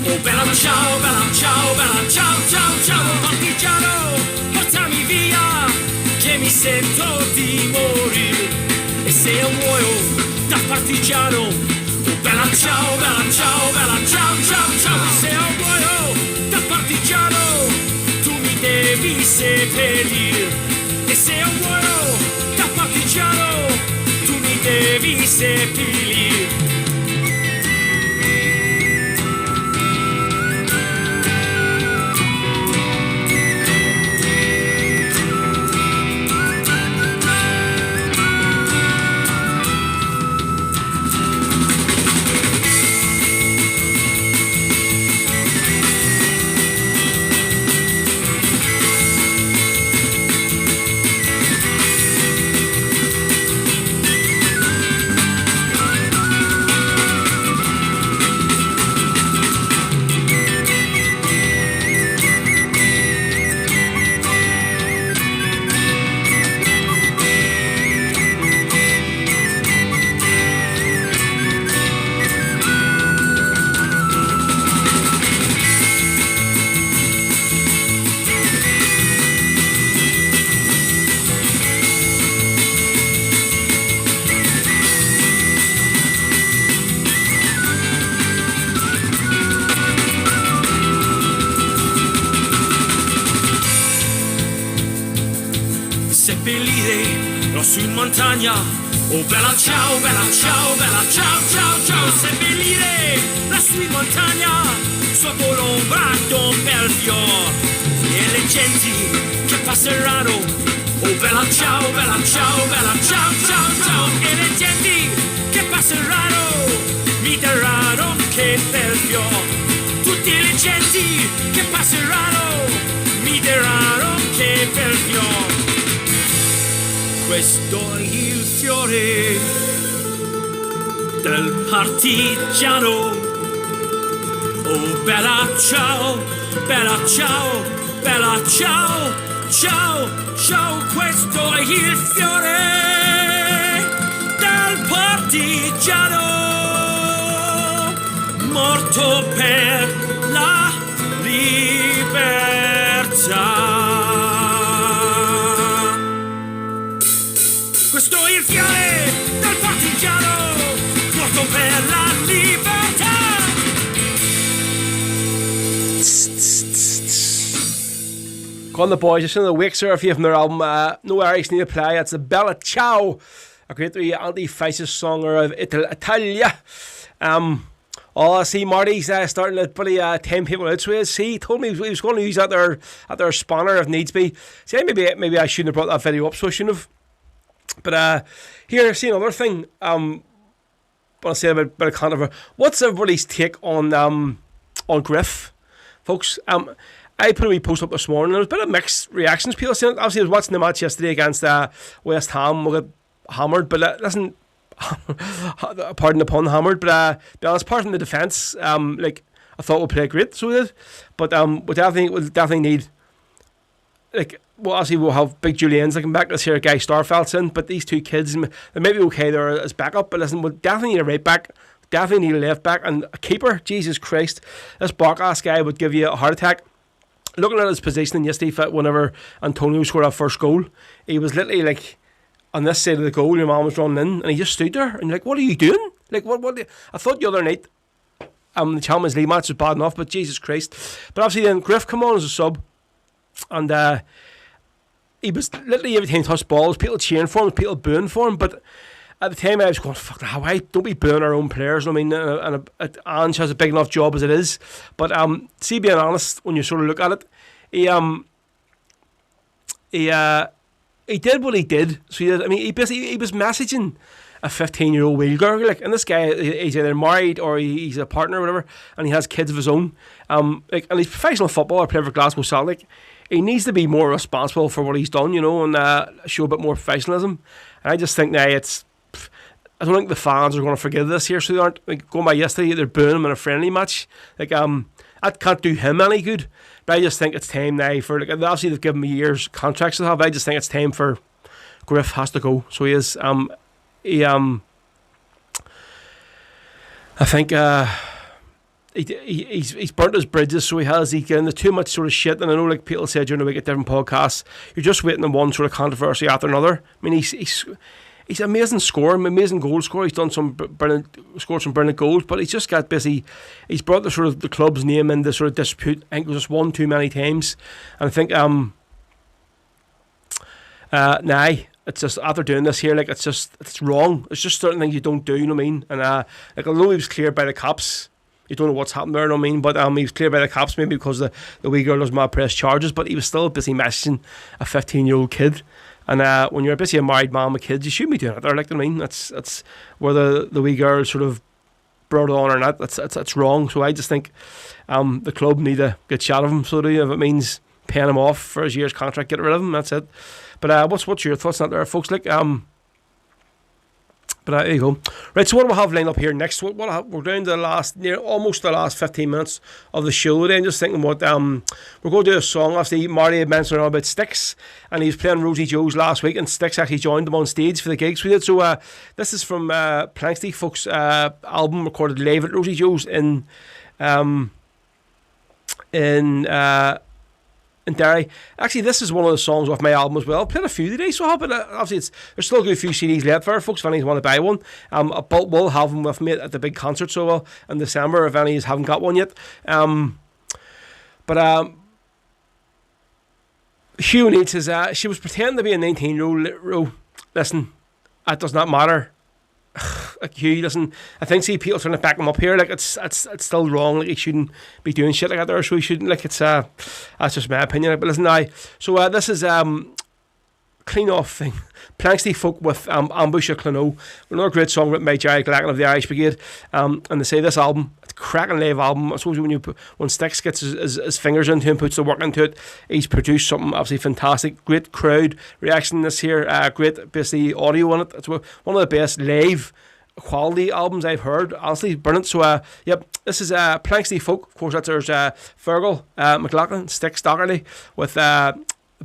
Oh bella ciao, bella ciao, bella ciao, ciao, ciao. Un partigiano, portami via, che mi sento di morire. E se io muoio da partigiano, bella ciao, bella ciao, bella ciao, ciao, ciao. Se io muoio da partigiano, tu mi devi seppellire. E se io muoio da partigiano, tu mi devi seppellire. Oh bella ciao, bella ciao, bella ciao, ciao, ciao. Seppellire lassù in montagna sotto l'ombra d'un bel fior e le genti che passeranno. Oh bella ciao, bella ciao, bella ciao, ciao, ciao. E le genti che passeranno mi daranno che bel fior. Tutte le genti che passeranno mi daranno che bel fior. Questo è il fiore del partigiano. Oh bella ciao, bella ciao, bella ciao, ciao, ciao. Questo è il fiore del partigiano, morto per la libertà. Questo è il fiore del partigiano, morto per la libertà. Go on the boys, just in the Wicks here, if you from their album No Irish Need Apply. It's a Bella Ciao a great wee anti-fascist song of Italia. I see Marty's starting to bloody 10 people out. So he told me he was going to use that their spanner if needs be. See, maybe I shouldn't have brought that video up, so I shouldn't have. But here, see another thing. I'll say a bit of controversy. What's everybody's take on Griff, folks? I put a wee post up this morning. There was a bit of mixed reactions. People saying, obviously, I was watching the match yesterday against West Ham. We got hammered, but listen. Pardon the pun, hammered, but be honest, apart from the defence, like I thought we played great, so we did. But we'll definitely need, like, well, obviously we'll have big Julian's looking back. This here guy Starfelt's in, but these two kids, they may be okay there as backup. But listen, we'll definitely need a right back, definitely need a left back, and a keeper. Jesus Christ, this Barkas guy would give you a heart attack. Looking at his positioning yesterday, whenever Antonio scored that first goal, he was literally like on this side of the goal, your man was running in, and he just stood there, and you're like, what are you doing? Like, what? I thought the other night, the Champions League match was bad enough, but Jesus Christ. But obviously then Griff come on as a sub, and he was literally every time he touched balls, people cheering for him, people booing for him, but at the time I was going, fuck, why don't we booing our own players? I mean, and Ange has a big enough job as it is. But see, being honest, when you sort of look at it, he did what he did. So he did. I mean, he was messaging a 15-year-old wheel girl, like, and this guy, he's either married or he's a partner or whatever, and he has kids of his own. Like, and he's a professional footballer, playing for Glasgow Celtic. He needs to be more responsible for what he's done, you know, and show a bit more professionalism. And I just think now I don't think the fans are going to forgive this here. So they aren't, like, going by yesterday, they're booing him in a friendly match. Like, that can't do him any good. But I just think it's time now for, like, obviously they've given me years contracts to have. I just think it's time for Griff has to go. So he is. I think he's burnt his bridges. So he has. He's getting into too much sort of shit. And I know, like people said during the week at different podcasts, you're just waiting on one sort of controversy after another. I mean, he's an amazing scorer, amazing goal scorer. He's done scored some brilliant goals, but he's just got busy. He's brought the sort of the club's name into sort of dispute. I think it was just one too many times, and I think it's just after doing this here, like it's wrong. It's just certain things you don't do. You know what I mean? And like although he was cleared by the cops, you don't know what's happened there. You know what I mean? But he was cleared by the cops maybe because the wee girl doesn't want to press charges, but he was still busy messaging a 15-year-old kid. And when you're basically a married man with kids, you shouldn't be doing it there. Like, I mean, that's whether the wee girl sort of brought it on or not. That's wrong. So I just think the club need to get shot of him. So do you? If it means paying him off for his year's contract, get rid of him. That's it. But what's your thoughts on that there, folks? Like, but there you go. Right, so what do we have lined up here next? We're down to almost the last 15 minutes of the show today. I'm just thinking what we're going to do a song. Obviously, Marty had mentioned about Styx, and he was playing Rosie Joe's last week, and Styx actually joined them on stage for the gigs we did. So this is from Planksty, folks' album recorded live at Rosie Joe's in Derry. Actually, this is one of the songs off my album as well. I played a few today, so but obviously there's still a few CDs left for folks if any want to buy one. But we'll have them with me at the big concert, so in December if any haven't got one yet. Hugh Neat says she was pretending to be a 19-year-old. Listen, that does not matter. Like, Hugh, listen, I think people trying to back him up here. Like, it's still wrong. Like, he shouldn't be doing shit like that there, so he shouldn't. Like, it's that's just my opinion. But listen, so this is Clean Off thing. Planksty Folk with Ambush at Clonot. Another great song written by Jerry Glacken of the Irish Brigade. And they say this album, it's a cracking live album. I suppose when Styx gets his fingers into it, puts the work into it, he's produced something absolutely fantastic. Great crowd reaction this here. Great basically audio on it. It's one of the best live quality albums I've heard. Honestly, brilliant. So yep, this is Planksty Folk. Of course, that's there's Fergal McLaughlin, Styx Dockerty with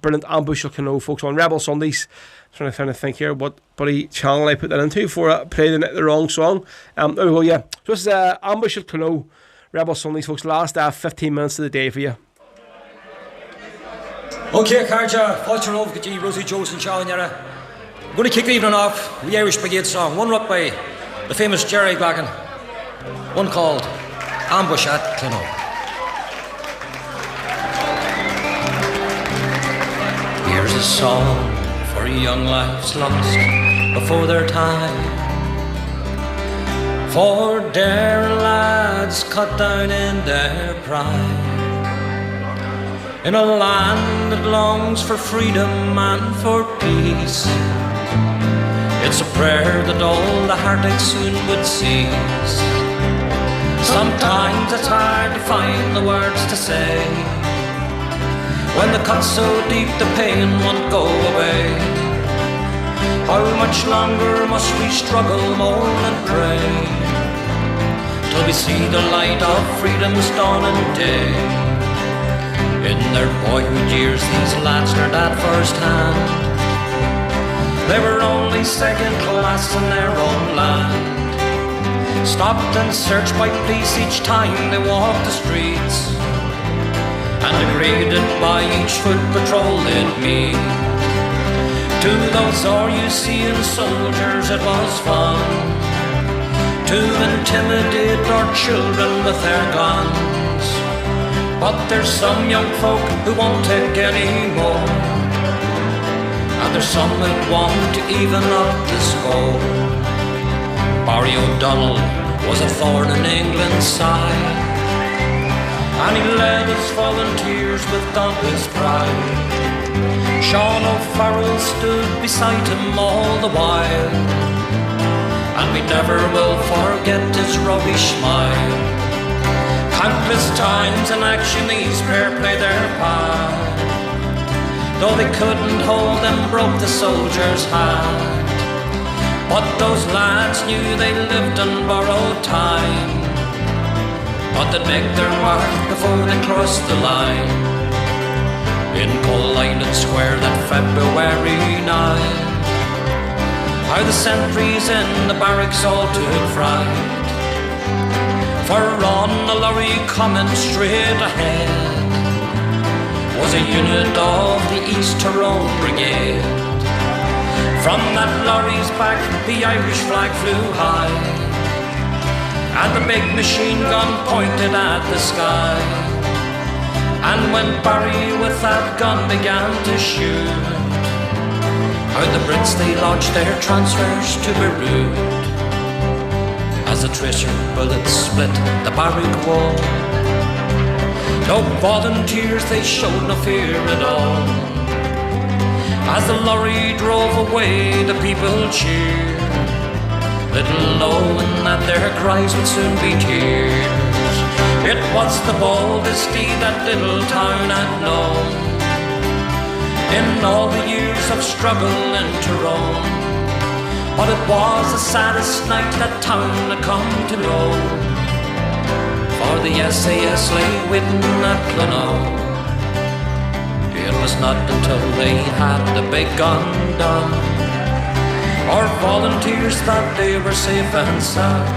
brilliant Ambush at Clonot, folks, on Rebel Sundays. Trying to think here what bloody channel I put that into for play the wrong song. There we go, yeah. So this is Ambush at Clonot, Rebel Sundays, folks. Last 15 minutes of the day for you. Okay, Carja, Fulcher Ove, G, Rosie Jones and Charlie Nera. I'm going to kick the evening off with the Irish Brigade song, one wrote by the famous Jerry Glacken, one called Ambush at Clonot. Here's a song for young lives lost, before their time. For daring lads cut down in their pride, in a land that longs for freedom and for peace. It's a prayer that all the heartache soon would cease. Sometimes it's hard to find the words to say, when the cut's so deep the pain won't go away. How much longer must we struggle, mourn and pray, till we see the light of freedom's dawning day? In their boyhood years these lads learned at first hand, they were only second class in their own land. Stopped and searched by police each time they walked the streets, and degraded by each foot patrol they'd meet. To those RUCN soldiers it was fun to intimidate our children with their guns, but there's some young folk who won't take any more, and there's some that want to even up the score. Barry O'Donnell was a thorn in England's side, and he led his volunteers with dauntless pride. Sean O'Farrell stood beside him all the while, and we never will forget his rubbish smile. Countless times in action these pair played their part, though they couldn't hold them broke the soldier's heart. But those lads knew they lived on borrowed time, but they'd make their mark before they crossed the line. In Collinan Square that February night, how the sentries in the barracks all took fright, for on the lorry coming straight ahead was a unit of the East Tyrone Brigade. From that lorry's back the Irish flag flew high, and the big machine gun pointed at the sky. And when Barry with that gun began to shoot, how the Brits they lodged their transfers to Beirut. As the tracer bullets split the barrack wall, no volunteers they showed no fear at all. As the lorry drove away the people cheered, little knowing that their cries would soon be tears. It was the boldest deed that little town had known in all the years of struggle in Tyrone. But it was the saddest night that town had come to know, for the SAS lay waiting at Clonoe. It was not until they had the big gun done, our volunteers thought they were safe and sound,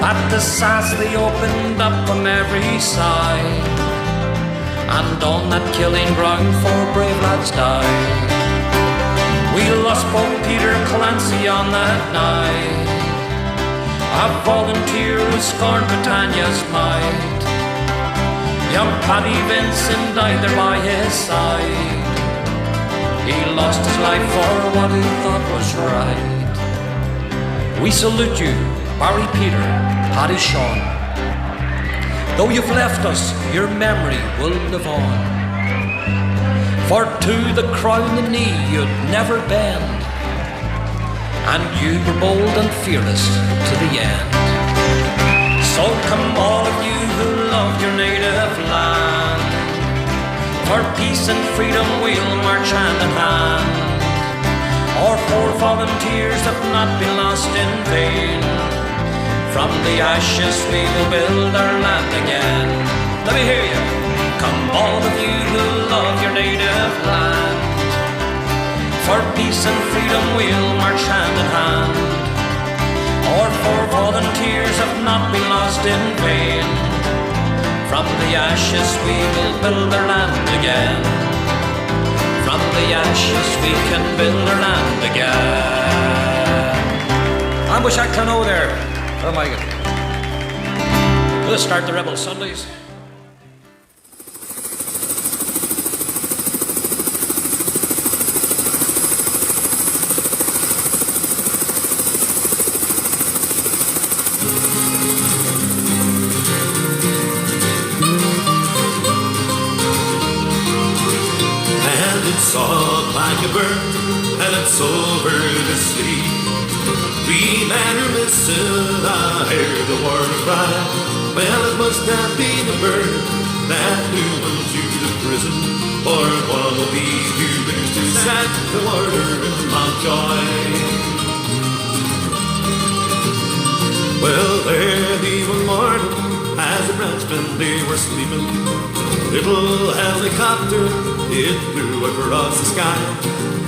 that the SAS they opened up from every side, and on that killing ground 4 brave lads died. We lost both Peter Clancy on that night, a volunteer who scorned Britannia's might. Young Paddy Vincent died there by his side, he lost his life for what he thought was right. We salute you, Barry Peter, Paddy Sean. Though you've left us, your memory will live on, for to the crown and knee you'd never bend, and you were bold and fearless to the end. So come all of you who love your native land, for peace and freedom we'll march hand in hand. Our 4 volunteers have not been lost in vain, from the ashes we will build our land again. Let me hear you. Come all of you who love your native land, for peace and freedom we'll march hand in hand. Our 4 volunteers have not been lost in vain, from the ashes we will build our land again. From the ashes we can build our land again. Ambush at Clonoe there. Oh my God. We'll start the Rebel Sundays. like a bird, and it's over the city. 3 men are missing, I hear the water cry. Well, it must not be the bird that flew into the prison, or one of these new ministers sat the water in Mountjoy. Well, there the one morning, as the Frenchmen they were sleeping, little helicopter, it flew across the sky.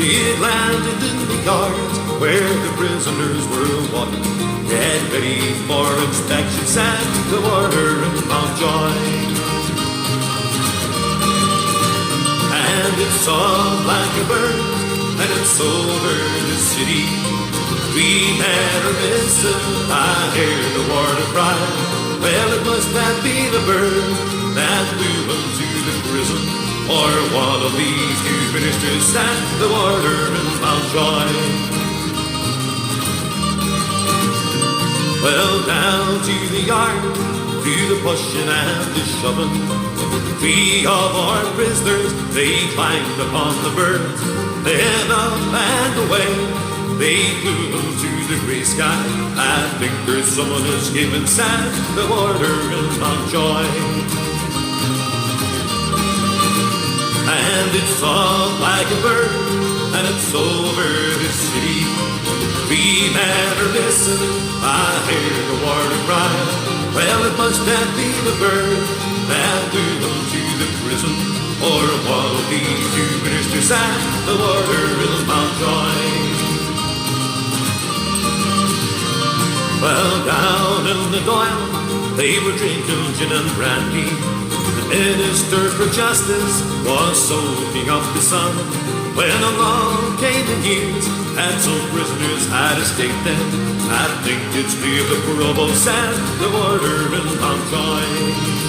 It landed in the yards where the prisoners were walking, get ready for inspection, sat the water in Mountjoy. And it's all like a bird, and it's over the city. 3 men are missing, I hear the water cry. Well, it must not be the bird that flew into the prison, or one of these new ministers sat the water in Mountjoy. Well, down to the yard, to the pushing and the shoving, 3 of our prisoners, they climbed upon the birds, then up and away, they flew into the grey sky. I think there's someone escaping, sat the water in Mountjoy. And it's all like a bird, and it's over the city. 3 men are missing, I hear the water cry. Well, it must not be the bird that flew into the prison, or one of these new ministers sat the water in Mountjoy. Well, down in the Doyle, they were drinking gin and brandy. The Minister for Justice was soaking up the sun, when along came the news that some prisoners had escaped them. I think it's clear the provost sat the water in Mountjoy.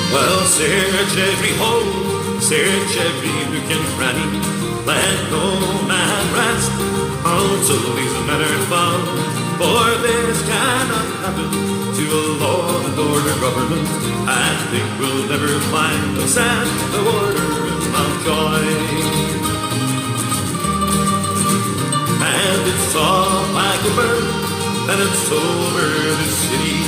Well, search every hole, search every nook and cranny, let no man rest until these men are found. For this cannot happen to a law and order government. I think we'll never find us at the water in Mountjoy. And it's all like a bird, and it's over the city.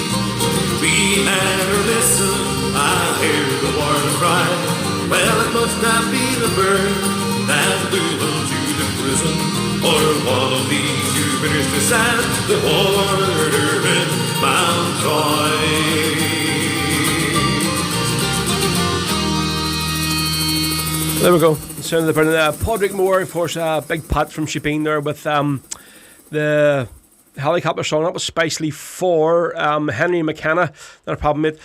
3 men are missing, I hear the water cry. Well, it must not be the bird that flew into the prison, or one of these new ministers at the water in Mountjoy. There we go. Sound of the burning. Podrick Moore, of course, Big Pat from Shebeen there with the helicopter song. That was Spicely 4. Henry McKenna, not a problem, mate.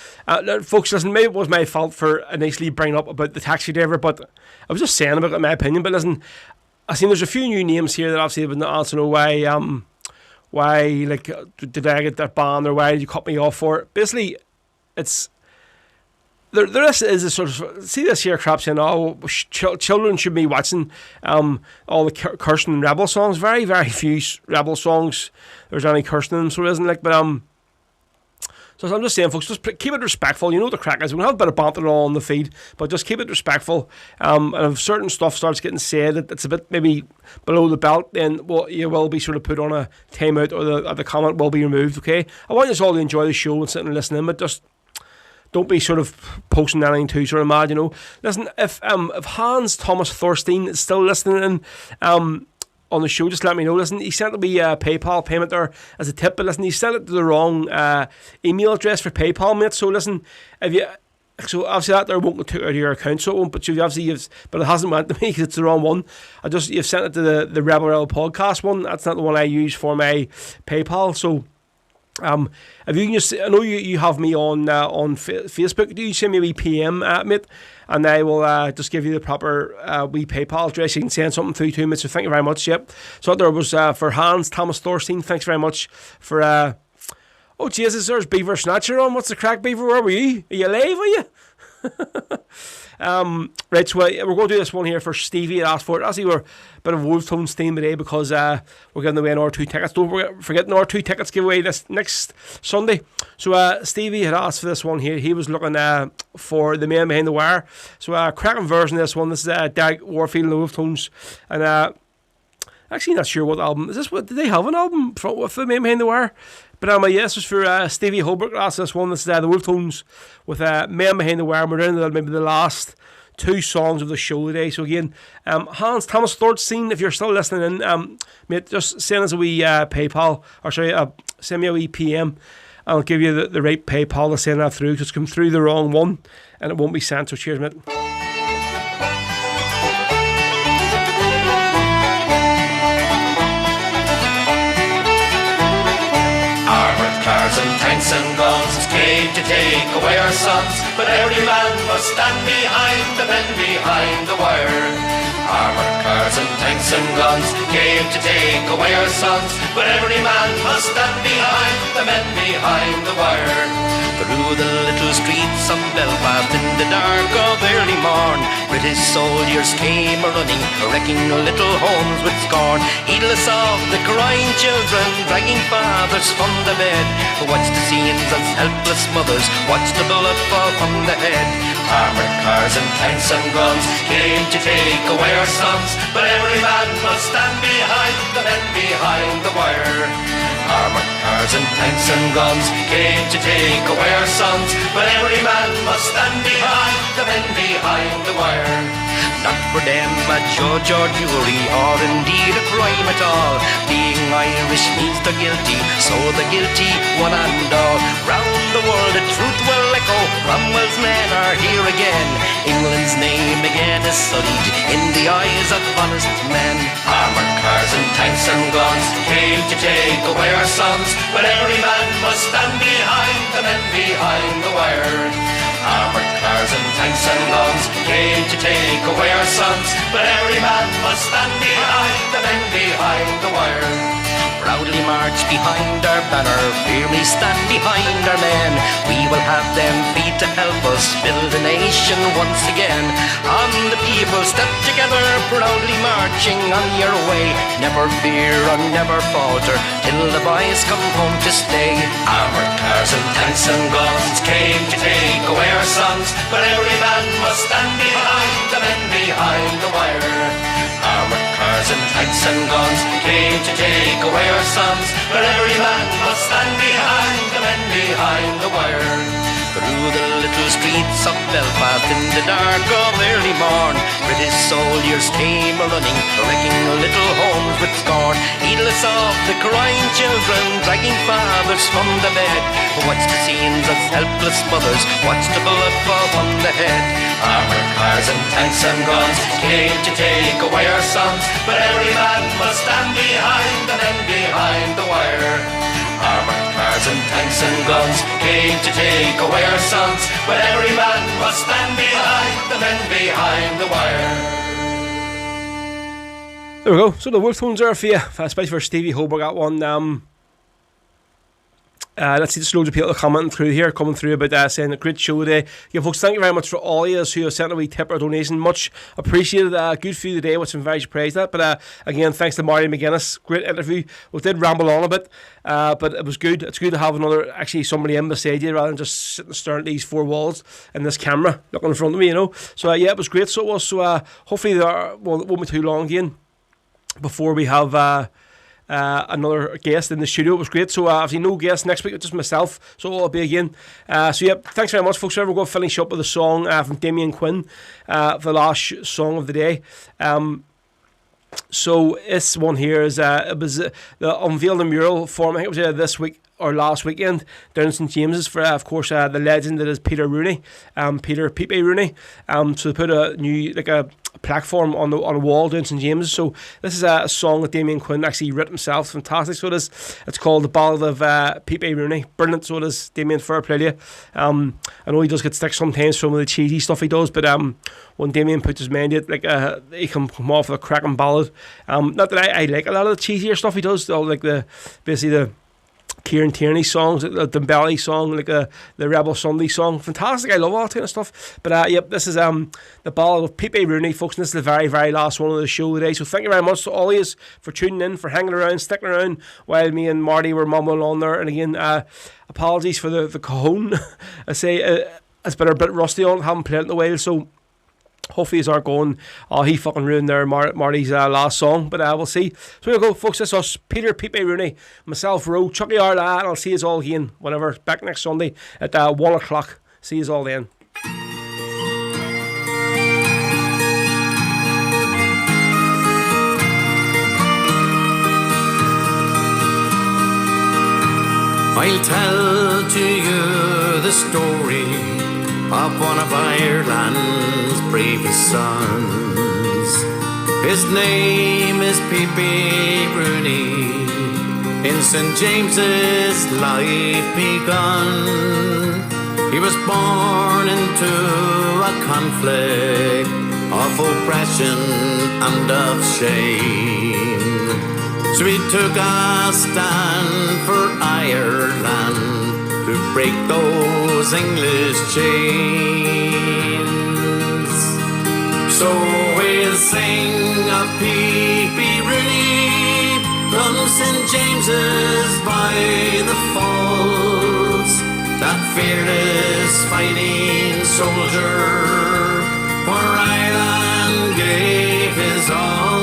Folks, listen, maybe it was my fault for initially bringing up about the taxi driver, but I was just saying about it, in my opinion. But listen, I seen there's a few new names here that obviously would not also know why, like, did I get that ban, or why did you cut me off for it? Basically, it's there is a sort of, see this here crap saying, oh, children should be watching all the cursing and rebel songs. Very, very few rebel songs there's any cursing in them, so there isn't, like, but so I'm just saying, folks, just keep it respectful. You know what the crack is. We'll have a bit of banter on the feed, but just keep it respectful. And if certain stuff starts getting said that it's a bit maybe below the belt, then you will be sort of put on a timeout, or the comment will be removed, okay? I want you all to enjoy the show and sit and listen in, but just don't be sort of posting anything too sort of mad, you know. Listen, if Hans Thomas Thorstein is still listening on the show, just let me know. Listen, he sent me a PayPal payment there as a tip, but listen, he sent it to the wrong email address for PayPal, mate. So listen, so obviously that there won't go out of your account, so it won't. But but it hasn't went to me because it's the wrong one. You've sent it to the Rebel podcast one. That's not the one I use for my PayPal. So if you can just, I know you have me on Facebook. Do you send me a wee PM, mate, and I will just give you the proper wee PayPal address. You can send something through to me. So thank you very much. Yep. So there was for Hans Thomas Thorstein. Thanks very much for Oh Jesus, there's Beaver Snatcher on. What's the crack, Beaver? Where were you? Are you alive, are you? Right, so we're going to do this one here for Stevie had asked for it. Actually, we're a bit of Wolf Tones theme today because we're giving away an R2 tickets. Don't forget an R2 tickets giveaway this next Sunday. So Stevie had asked for this one here. He was looking for The Man Behind the Wire. So cracking version of this one. This is Derek Warfield and the Wolf Tones. And actually not sure what album. Is this what? Did they have an album with The Man Behind the Wire? But yeah, this was for Stevie Holbrook. That's this one. This is the Wolf Tones with Man Behind the Wire. We're down to maybe the last 2 songs of the show today. So again, Hans Thomas Thorstein, if you're still listening in, mate, just send us a wee PayPal, or sorry, send me a wee PM. I'll give you the right PayPal to send that through, because it's come through the wrong one and it won't be sent. So cheers, mate. Cars and tanks and guns came to take away our sons, but every man must stand behind the men behind the wire. Armored cars and tanks and guns came to take away our sons, but every man must stand behind the men behind the wire. Through the little streets of Belfast in the dark of early morn, British soldiers came a-running, wrecking little homes with scorn. Heedless of the crying children, dragging fathers from the bed. Watch the scenes as helpless mothers watch the bullet fall from the head. Armored cars and tanks and guns came to take away our sons, but every man must stand behind the men behind the wire. Armored cars and tanks and guns came to take away our sons, but every man must stand behind the men behind the wire. Not for them a judge or jury, or indeed a crime at all. Being Irish means they're guilty, so the guilty one and all. Round the world the truth will echo, Cromwell's men are here again. England's name again is sullied in the eyes of honest men. Armored cars and tanks and guns came to take away our sons, but every man must stand behind the men behind the wire. Armored cars and tanks and guns came to take away our sons, but every man must stand behind the men behind the wire. Proudly march behind our banner, firmly stand behind our men. We will have them feet to help us build a nation once again. On the people step together, proudly marching on your way. Never fear or never falter, till the boys come home to stay. Armored cars and tanks and guns came to take away our sons, but every man must stand behind the men behind the wire. Armored cars and tanks and guns came to take away our sons, but every man must stand behind the men behind the wire. Through the little streets of Belfast in the dark of early morn, British soldiers came a-running, wrecking little homes with scorn. Heedless of the crying children, dragging fathers from the bed. Watch the scenes as helpless mothers watch the bullet fall from the head. Armored cars and tanks and guns came to take away our sons, but every man must stand behind the men behind the wire. Armored cars and tanks and guns came to take away our sons, but every man must stand behind the men behind the wire. There we go. So the Wolf Tones are for you, especially for Stevie Holbrook. Got one. Let's see, there's loads of people coming through about saying a great show today. Yeah, folks, thank you very much for all of you who have sent a wee tip or donation. Much appreciated. Good for you today, which I'm very surprised at. But again, thanks to Marty Magennis. Great interview. We did ramble on a bit, but it was good. It's good to have somebody in beside you rather than just sitting staring at these 4 walls and this camera looking in front of me, you know. So yeah, it was great. So it was. So hopefully it won't be too long again before we have another guest in the studio. It was great. So obviously no guest next week, just myself, so I'll be again. So yeah, thanks very much, folks. We're going to finish up with a song from Damien Quinn for the last song of the day. So this one here is it was the unveiled the mural form. I think it was this week or last weekend down in St James's for of course the legend that is Peter Rooney, Peter Pepe Rooney. So they put a new a platform on a wall down in St James's. So this is a song that Damien Quinn actually wrote himself. Fantastic. So it is. It's called The Ballad of Pepe Rooney. Brilliant. So it is. Damien, fair play to you. I know he does get stick sometimes from the cheesy stuff he does, but when Damien puts his mind to it, he can come off with a cracking ballad. Not that I like a lot of the cheesier stuff he does, like basically the Kieran Tierney songs, the Dembele song, like the Rebel Sunday song. Fantastic, I love all that kind of stuff. But yep, this is the ballad of Pepe Rooney, folks, and this is the very, very last one of the show today. So thank you very much to all of you for tuning in, for hanging around, sticking around while me and Marty were mumbling on there. And again, apologies for the cajon. I say it's been a bit rusty on it, haven't played it in a while, so hopefully he's aren't going, oh, he fucking ruined there Marty's last song, but we'll see. So here we go, folks. This is us, Pepe Rooney, myself, Ro, Chucky R, and I'll see you all again whenever, back next Sunday at 1 o'clock. See you all then. I'll tell to you the story of one of Ireland's bravest sons. His name is Pepe Rooney. In St. James's life begun. He was born into a conflict of oppression and of shame. So he took a stand for Ireland to break those English chains. So we'll sing of Pepe Rooney from St. James's by the Falls, that fearless fighting soldier for Ireland gave his all.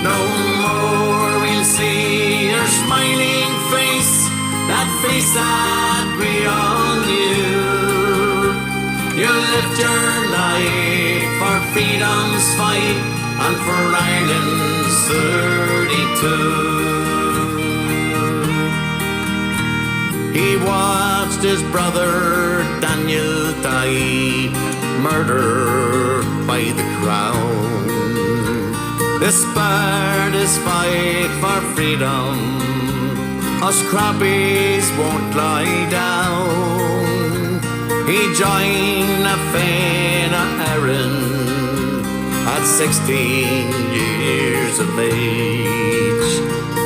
No more we'll see your smiling face, that face that we all knew. You lived your life for freedom's fight and for Ireland's 32. He watched his brother Daniel die, murdered by the crown. This spurred his fight for freedom. Us crappies won't lie down. He joined a Fena Erin at 16 years of age.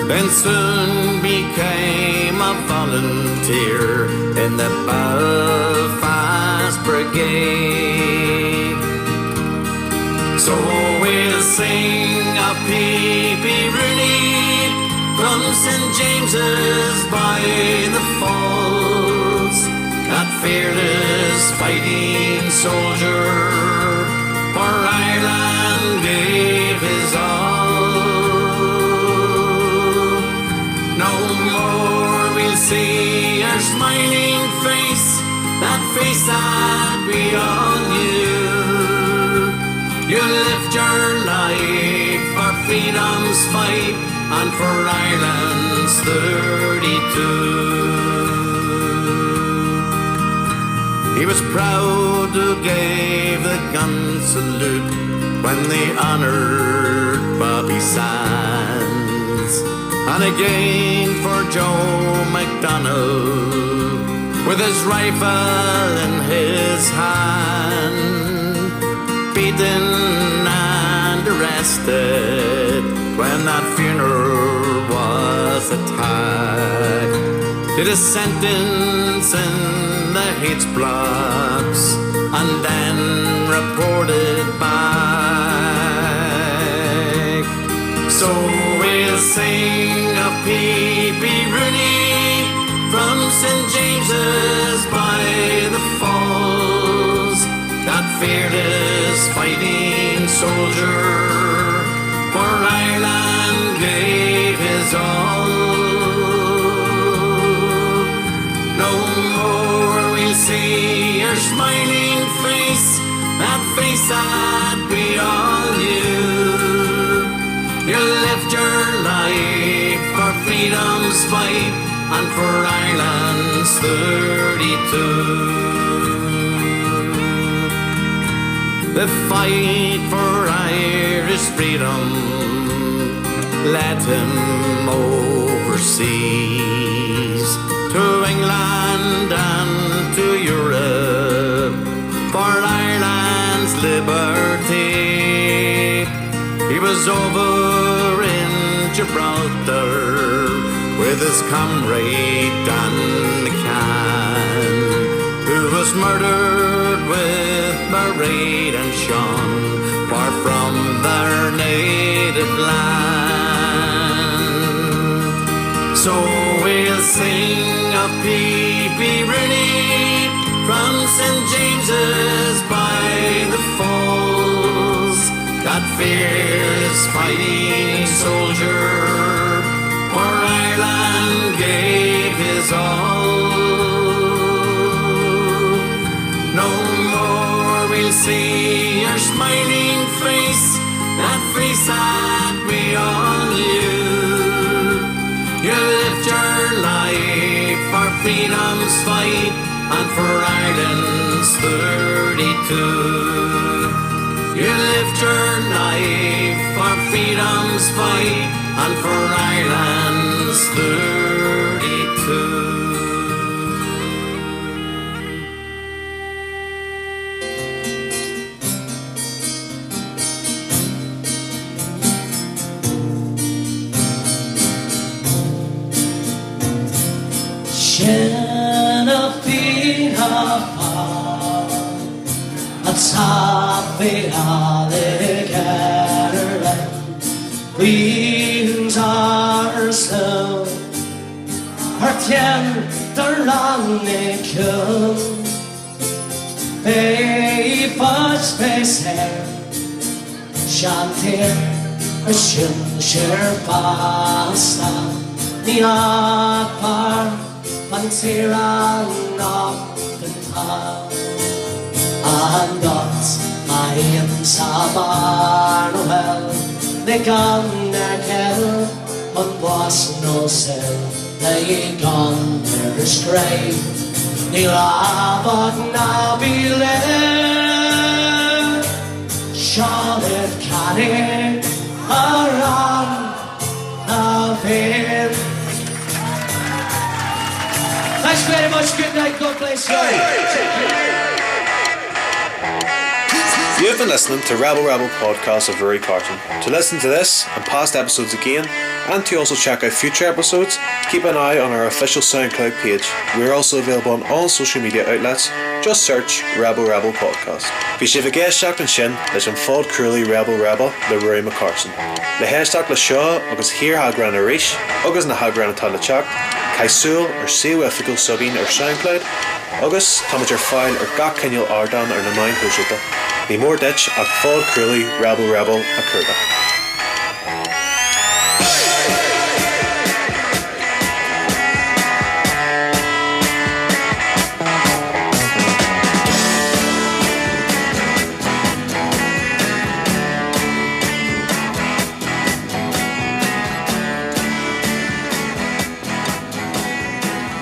Then soon became a volunteer in the Belfast Brigade. So we'll sing of Pepe Rooney from St. James's by the Falls, that fearless fighting soldier for Ireland gave his all. No more we'll see your smiling face, that face that we all knew. You lived your life for freedom's fight and for Ireland's 32. He was proud to give the gun salute when they honoured Bobby Sands, and again for Joe MacDonald with his rifle in his hand. Beaten and arrested when that funeral was attacked. Did a sentence in the H blocks and then reported back. So we'll sing of Pepe Rooney from St. James's by the Falls, that fearless fighting soldier for Ireland gave his all. No more we'll see your smiling face, that face that we all knew. You lived your life for freedom's fight and for Ireland's 32. The fight for Irish freedom led him overseas, to England and to Europe, for Ireland's liberty. He was over in Gibraltar with his comrade Dan McCann, who was murdered with Mairead and Sean, far from their native land. So we'll sing of P.B. Rooney from St. James's by the Falls, that fearless fighting soldier for Ireland gave his all. No more we'll see your smiling face, that face that we all knew. You lived your life for freedom's fight and for Ireland's 32. You lived your life for freedom's fight and for Ireland's 32. Shanna Pina atop the alligator winds are slow, her tender rannicum, Papa's face hair, Shantir, a shimshir pasta, the akbar, Pantiran of the town. And dots I am Sabarnoel, the gunner on was no cell, the gunner's grave, the lavot now be left, Charlotte canning around of him. Thanks very much, good night, God bless you. You have been listening to Rebel Podcast of Rory Carton. To listen to this and past episodes again, and to also check out future episodes, keep an eye on our official SoundCloud page. We are also available on all social media outlets. Just search Rebel Podcast. Bhí si bhgéisteach an sin leis an fád cruúlaí Rebel le Rory McCarson. Le héisteach le seo agus hir hagran a ríis, agus na hagran atá le teach, caisúil ar siúificail sugin ar SoundCloud, agus táid ar fáil ar gach cinneal ardan ar na main hóisiúta. Ní mór ditch ach fád cruúlaí Rebel a curda.